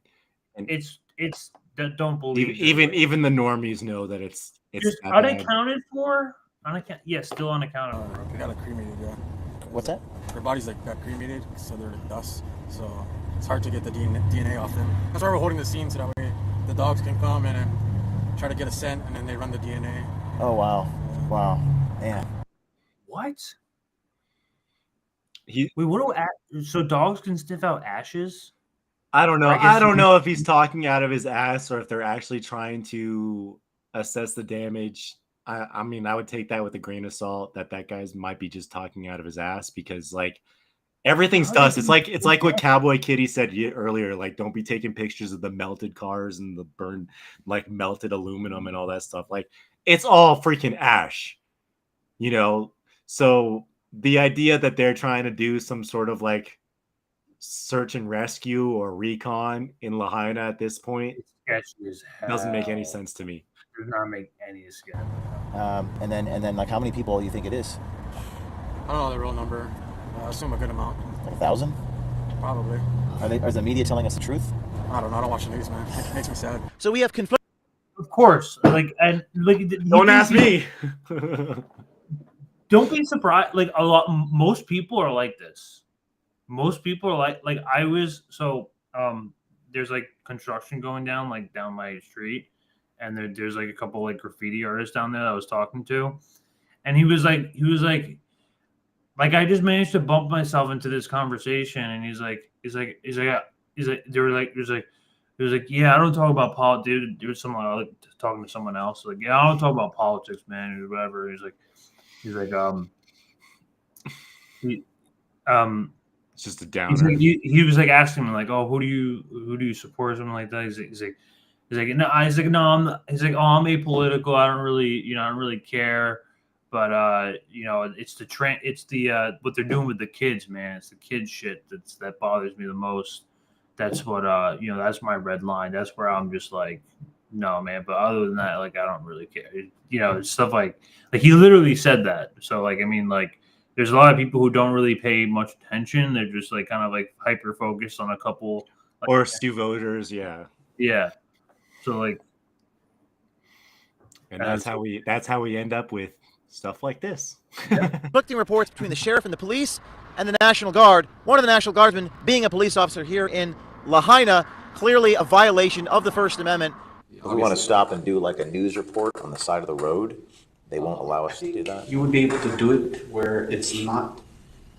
it's don't believe even the normies know that it's just that bad. unaccounted for. Still unaccounted for. They got cremated, yeah. What's that? Their bodies got cremated, so they're dust. So it's hard to get the DNA off them. That's why we're holding the scene, so that way the dogs can come in and try to get a scent, and then they run the DNA. Oh wow, wow, man. What? So dogs can sniff out ashes? I don't know. I don't know if he's talking out of his ass or if they're actually trying to assess the damage. I mean, I would take that with a grain of salt that guy's might be just talking out of his ass because like everything's dust. It's like what Cowboy Kitty said earlier. Like, don't be taking pictures of the melted cars and the burned, like melted aluminum and all that stuff. Like, it's all freaking ash, you know? So the idea that they're trying to do some sort of like search and rescue or recon in Lahaina at this point doesn't make any sense to me. Does not make any sense. And then like how many people do you think it is? I don't know the real number. I assume a good amount. Like 1,000? Probably. Are the media telling us the truth? I don't know. I don't watch the news, man. It makes me sad. So we have conflict. Of course, Don't ask me. Don't be surprised. Like most people are like this. Most people are like I was. So there's like construction going down like down my street, and there's like a couple like graffiti artists down there that I was talking to, and he was like I just managed to bump myself into this conversation, and he's like yeah, I don't talk about politics. There was someone like talking to someone else like, yeah, I don't talk about politics, man, or whatever. He's like it's just a downer. He was like asking me like, oh, who do you support, something like that. He's like no, I'm apolitical. I don't really care. But it's the what they're doing with the kids, man. It's the kids shit that bothers me the most. That's what that's my red line. That's where I'm just like, no, man. But other than that, like I don't really care. It's stuff like he literally said that. So like I mean like there's a lot of people who don't really pay much attention. They're just like kind of like hyper focused on a couple or Stu voters, yeah. Yeah. So like, and that's how we end up with stuff like this. Conflicting reports between the sheriff and the police and the National Guard. One of the National Guardsmen being a police officer here in Lahaina, clearly a violation of the First Amendment. If we want to stop and do like a news report on the side of the road, they won't allow us to do that. You would be able to do it where it's not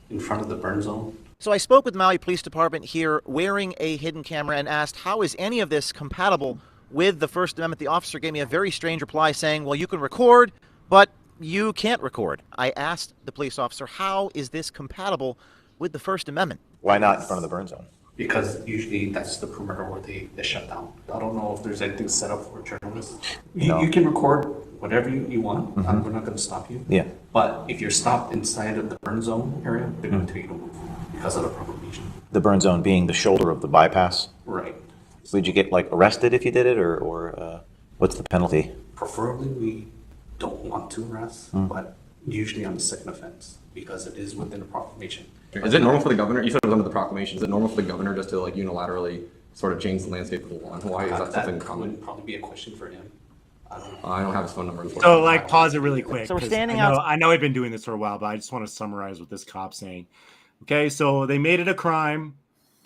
in front of the burn zone. So I spoke with Maui Police Department here wearing a hidden camera and asked, how is any of this compatible with the First Amendment? The officer gave me a very strange reply saying, well, you can record, But you can't record. I asked the police officer, how is this compatible with the First Amendment? Why not in front of the burn zone? Because usually that's the perimeter where they shut down. I don't know if there's anything set up for journalists. No. You can record whatever you want. We're not going to stop you. Yeah. But if you're stopped inside of the burn zone area, they're going to tell you to move because of the proclamation. The burn zone being the shoulder of the bypass? Right. Would you get like arrested if you did it, or what's the penalty? Preferably, we don't want to arrest, but usually on the second offense because it is within the proclamation. Is it normal for the governor? You said it was under the proclamation. Is it normal for the governor just to like unilaterally sort of change the landscape of the law in Hawaii? Is that something common? Would probably be a question for him. I don't have his phone number. So, like, pause it really quick. So we're 'cause standing I know I've been doing this for a while, but I just want to summarize what this cop's saying. Okay, so they made it a crime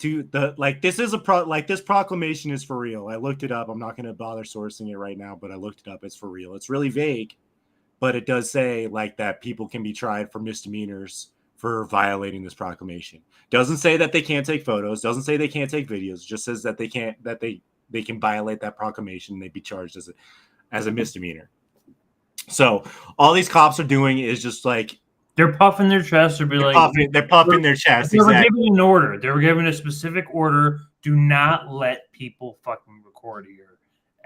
to this proclamation is for real. I looked it up. I'm not going to bother sourcing it right now, but I looked it up. It's for real. It's really vague, but it does say like that people can be tried for misdemeanors for violating this proclamation. Doesn't say that they can't take photos, doesn't say they can't take videos, just says that they can't, that they can violate that proclamation and they'd be charged as a misdemeanor. So all these cops are doing is just like they're puffing their chest or be they're puffing their chest. They were Exactly. given an order. They were given a specific order. Do not let people fucking record here.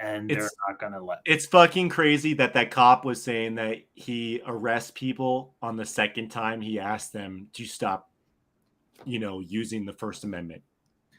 And they're not gonna let. It's fucking crazy that cop was saying that he arrests people on the second time he asked them to stop, using the First Amendment.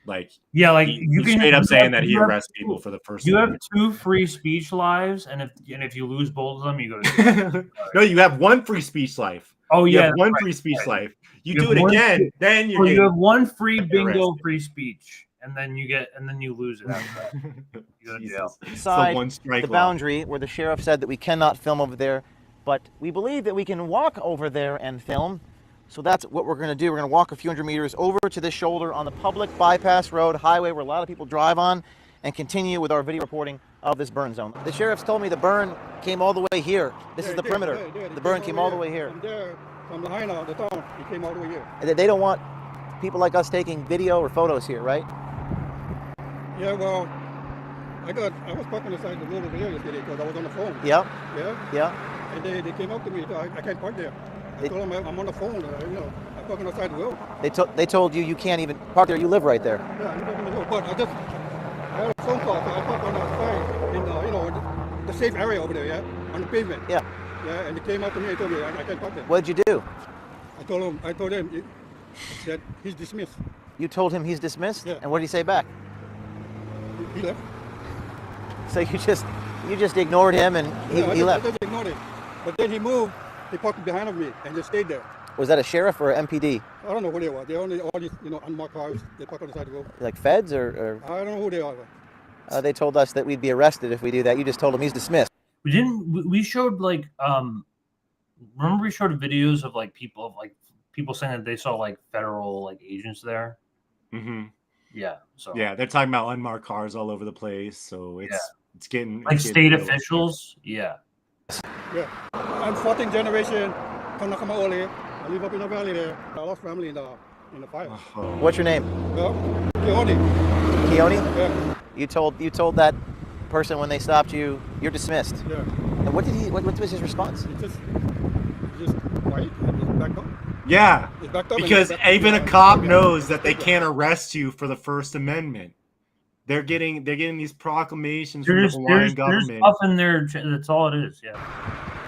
Like, yeah, like you can straight up saying that he arrests people for the First Amendment. You have 2 free speech lives, and if you lose both of them, you go to no, you have 1 free speech life. Oh you yeah, have 1 free speech life. You do it again, then you have 1 free bingo arrested. free speech. And then you lose it after that. You go to jail. Inside the boundary where the sheriff said that we cannot film over there, but we believe that we can walk over there and film. So that's what we're going to do. We're going to walk a few hundred meters over to this shoulder on the public bypass road highway where a lot of people drive on and continue with our video reporting of this burn zone. The sheriff's told me the burn came all the way here. This is the perimeter. The burn came all the way here. From there, from Lahaina, the town, it came all the way here. And they don't want people like us taking video or photos here, right? Yeah, well, I was parking inside the middle of the area yesterday because I was on the phone. Yep. Yeah? Yeah. And they came up to me, so I can't park there. I told them I'm on the phone, I'm parking outside the road. They told you can't even park there, you live right there. Yeah, I'm parking the road, but I had a phone call, so I parked on the side in the safe area over there, yeah? On the pavement. Yeah. Yeah, and they came up to me and told me I can't park there. What did you do? I told him that he's dismissed. You told him he's dismissed? Yeah. And what did he say back? He left. So you just ignored him and he left? I just ignored him. But then he moved, he parked behind of me and just stayed there. Was that a sheriff or an MPD? I don't know who they were. They only all these, unmarked cars. They park on the side of the road. Like feds or? I don't know who they are. They told us that we'd be arrested if we do that. You just told him he's dismissed. We showed like remember we showed videos of people saying that they saw like federal agents there. Mm-hmm. Yeah. So yeah, they're talking about unmarked cars all over the place. So it's getting like state officials. Yeah. Yeah. I'm 14th generation Kanaka Maui. I live up in the valley there. I lost family in the fire. What's your name? Keone. Keone? Yeah. You told that person when they stopped you, you're dismissed. Yeah. And what was his response? He just quiet and just backed up. Yeah, backed up because even a cop knows that they can't arrest you for the First Amendment. They're getting these proclamations from the Hawaiian government. That's all it is. Yeah.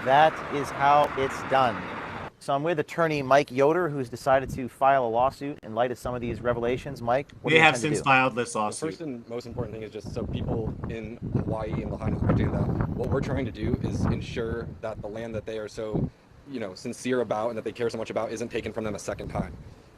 That is how it's done. So I'm with attorney Mike Yoder, who's decided to file a lawsuit in light of some of these revelations. Mike, what do you have intend to since do? filed this lawsuit. The first and most important thing is just so people in Hawaii and Lahaina understand that what we're trying to do is ensure that the land that they are so, sincere about and that they care so much about isn't taken from them a second time.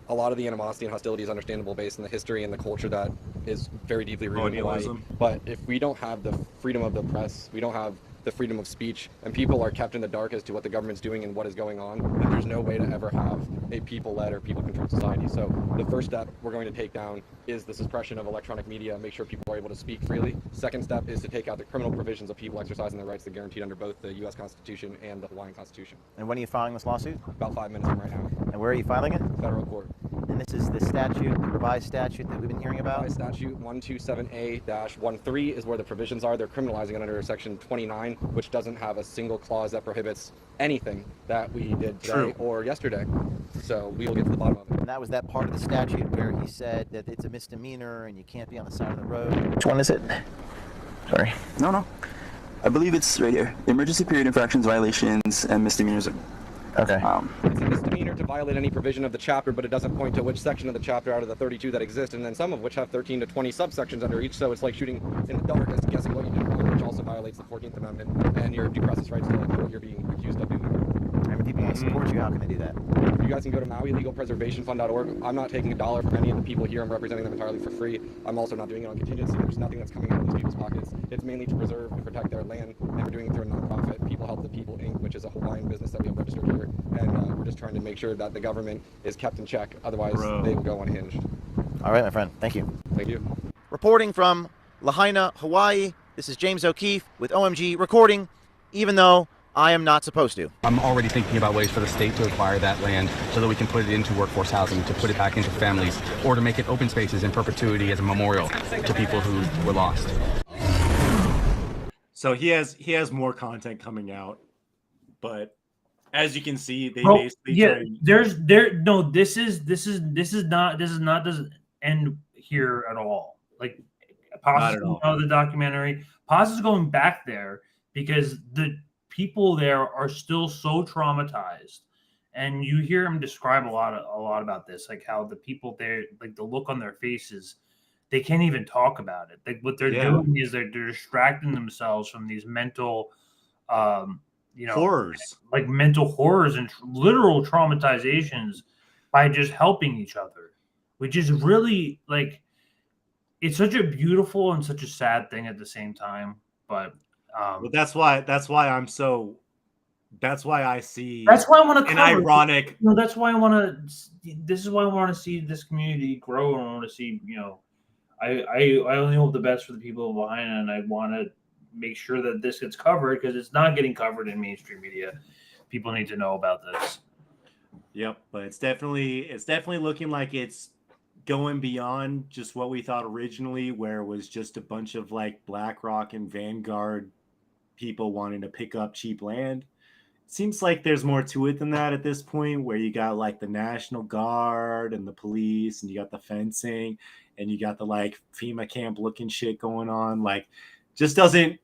A lot of the animosity and hostility is understandable based on the history and the culture that is very deeply rooted in Hawaii. But if we don't have the freedom of the press, we don't have the freedom of speech, and people are kept in the dark as to what the government's doing and what is going on, then there's no way to ever have a people-led or people-controlled society. So the first step we're going to take down is the suppression of electronic media, make sure people are able to speak freely. Second step is to take out the criminal provisions of people exercising their rights that are guaranteed under both the U.S. Constitution and the Hawaiian Constitution. And when are you filing this lawsuit? About 5 minutes from right now. And where are you filing it? Federal court. And this is the statute, the revised statute that we've been hearing about? Revised statute 127A-13 is where the provisions are. They're criminalizing it under section 29, which doesn't have a single clause that prohibits anything that we did today or yesterday. So we will get to the bottom of it. And that was that part of the statute where he said that it's a misdemeanor and you can't be on the side of the road. Which one is it? Sorry. No. I believe it's right here. Emergency period infractions, violations, and misdemeanors. Okay. It's a misdemeanor to violate any provision of the chapter, but it doesn't point to which section of the chapter out of the 32 that exist, and then some of which have 13 to 20 subsections under each, so it's like shooting in the dark as to guessing what you did wrong, which also violates the 14th Amendment and your due process rights to know what you're being accused of doing. And if people want to support you, how can they do that? You guys can go to MauiLegalPreservationFund.org. I'm not taking $1 from any of the people here. I'm representing them entirely for free. I'm also not doing it on contingency. There's nothing that's coming out of these people's pockets. It's mainly to preserve and protect their land, and we're doing it through a nonprofit, People Help the People, Inc., which is a Hawaiian business that we have registered here, and we're just trying to make sure that the government is kept in check. Otherwise, they will go unhinged. All right, my friend. Thank you. Thank you. Reporting from Lahaina, Hawaii, this is James O'Keefe with OMG Recording, even though I am not supposed to. I'm already thinking about ways for the state to acquire that land so that we can put it into workforce housing, to put it back into families, or to make it open spaces in perpetuity as a memorial to people who were lost. So he has more content coming out, but as you can see, they doesn't end here at all. Like Paz the documentary. Paz is going back there because the people there are still so traumatized, and you hear him describe a lot about this, like how the people there, like the look on their faces, they can't even talk about it. Like what they're doing is they're distracting themselves from these mental horrors, like mental horrors and literal traumatizations by just helping each other, which is really like, it's such a beautiful and such a sad thing at the same time. But that's why I see. That's why I want to. An ironic. No, that's why I want to. This is why I want to see this community grow, and I want to see. I only hope the best for the people of Lahaina, and I want to make sure that this gets covered because it's not getting covered in mainstream media. People need to know about this. Yep, but it's definitely looking like it's going beyond just what we thought originally, where it was just a bunch of like BlackRock and Vanguard people wanting to pick up cheap land. It seems like there's more to it than that at this point, where you got like the National Guard and the police, and you got the fencing, and you got the like FEMA camp looking shit going on. Like, just doesn't.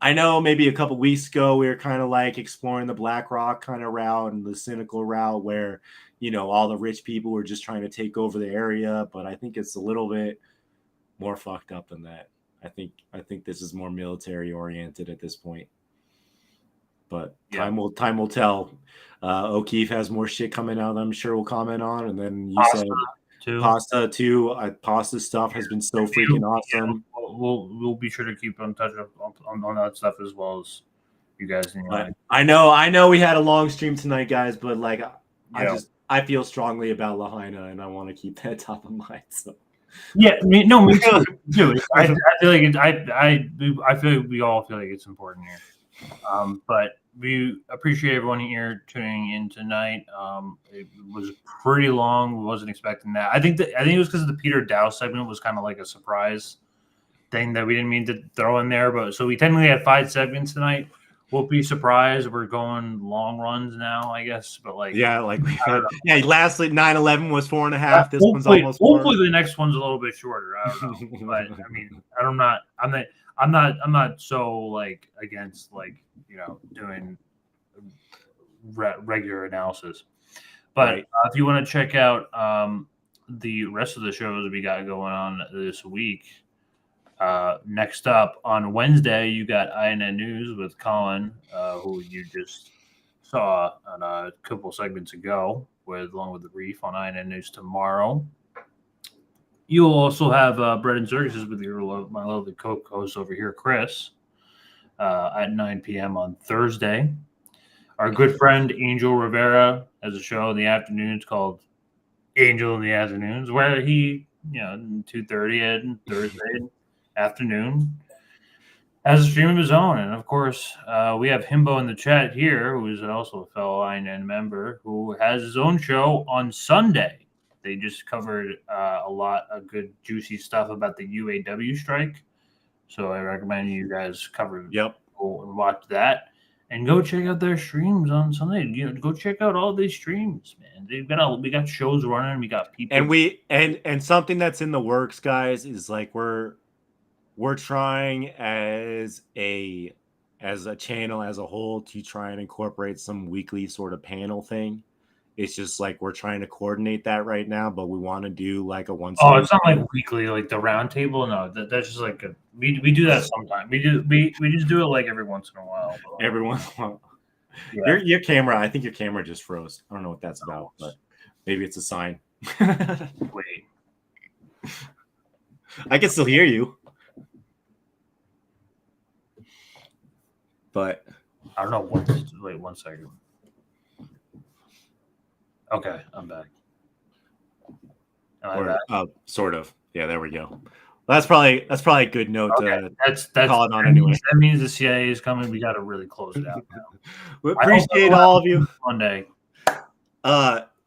I know maybe a couple weeks ago we were kind of like exploring the BlackRock kind of route and the cynical route where, all the rich people were just trying to take over the area. But I think it's a little bit more fucked up than that. I think this is more military oriented at this point. But time will tell. O'Keefe has more shit coming out that I'm sure we'll comment on. And then you said Pasta too. Pasta stuff has been so freaking awesome. We'll be sure to keep in touch on that stuff as well as you guys. I know we had a long stream tonight, guys, but like I feel strongly about Lahaina, and I want to keep that top of mind. So yeah, me too. I feel like I feel like we all feel like it's important here. But we appreciate everyone here tuning in tonight. It was pretty long. We wasn't expecting that. I think it was because the Peter Daou segment was kind of like a surprise thing that we didn't mean to throw in there. But so we technically had 5 segments tonight. We'll be surprised. We're going long runs now, I guess. But like, lastly 9/11 was 4.5. This one's almost 4. Hopefully the next one's a little bit shorter. I don't know. But I mean, I'm not so like against like, doing regular analysis. But if you want to check out the rest of the shows we got going on this week, next up on Wednesday, you got INN News with Collin, who you just saw on a couple segments ago, along with the brief on INN News tomorrow. You'll also have Bread and Circuses with my lovely co-host over here, Chris, at 9 p.m. on Thursday. Our good friend Angel Rivera has a show in the afternoons called Angel in the Afternoons, where he 2:30 on Thursday afternoon, has a stream of his own. And of course, we have Himbo in the chat here, who is also a fellow INN member, who has his own show on Sunday. They just covered a lot of good, juicy stuff about the UAW strike. So I recommend you guys go and watch that. And go check out their streams on Sunday. Go check out all these streams, man. We got shows running. We got people, and something that's in the works, guys, is like we're trying as a channel as a whole to try and incorporate some weekly sort of panel thing. It's just like we're trying to coordinate that right now, but we want to do like a once. Oh, it's not like weekly, like the round table. No, that's just like we do that sometimes. We just do it like every once in a while. Every once in a while. Yeah. Your camera, I think your camera just froze. I don't know what that's about, but maybe it's a sign. Wait. I can still hear you. But I don't know. Wait 1 second. Okay, I'm back. Sort of. Yeah, there we go. That's probably a good note to call it on anyway. That means the CIA is coming. We got to really close it out now. We appreciate all of you. Monday.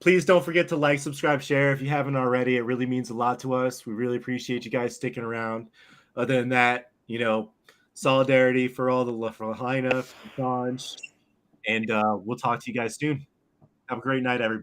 Please don't forget to like, subscribe, share if you haven't already. It really means a lot to us. We really appreciate you guys sticking around. Other than that, solidarity for all the Lahaina, Assange, and we'll talk to you guys soon. Have a great night, everybody.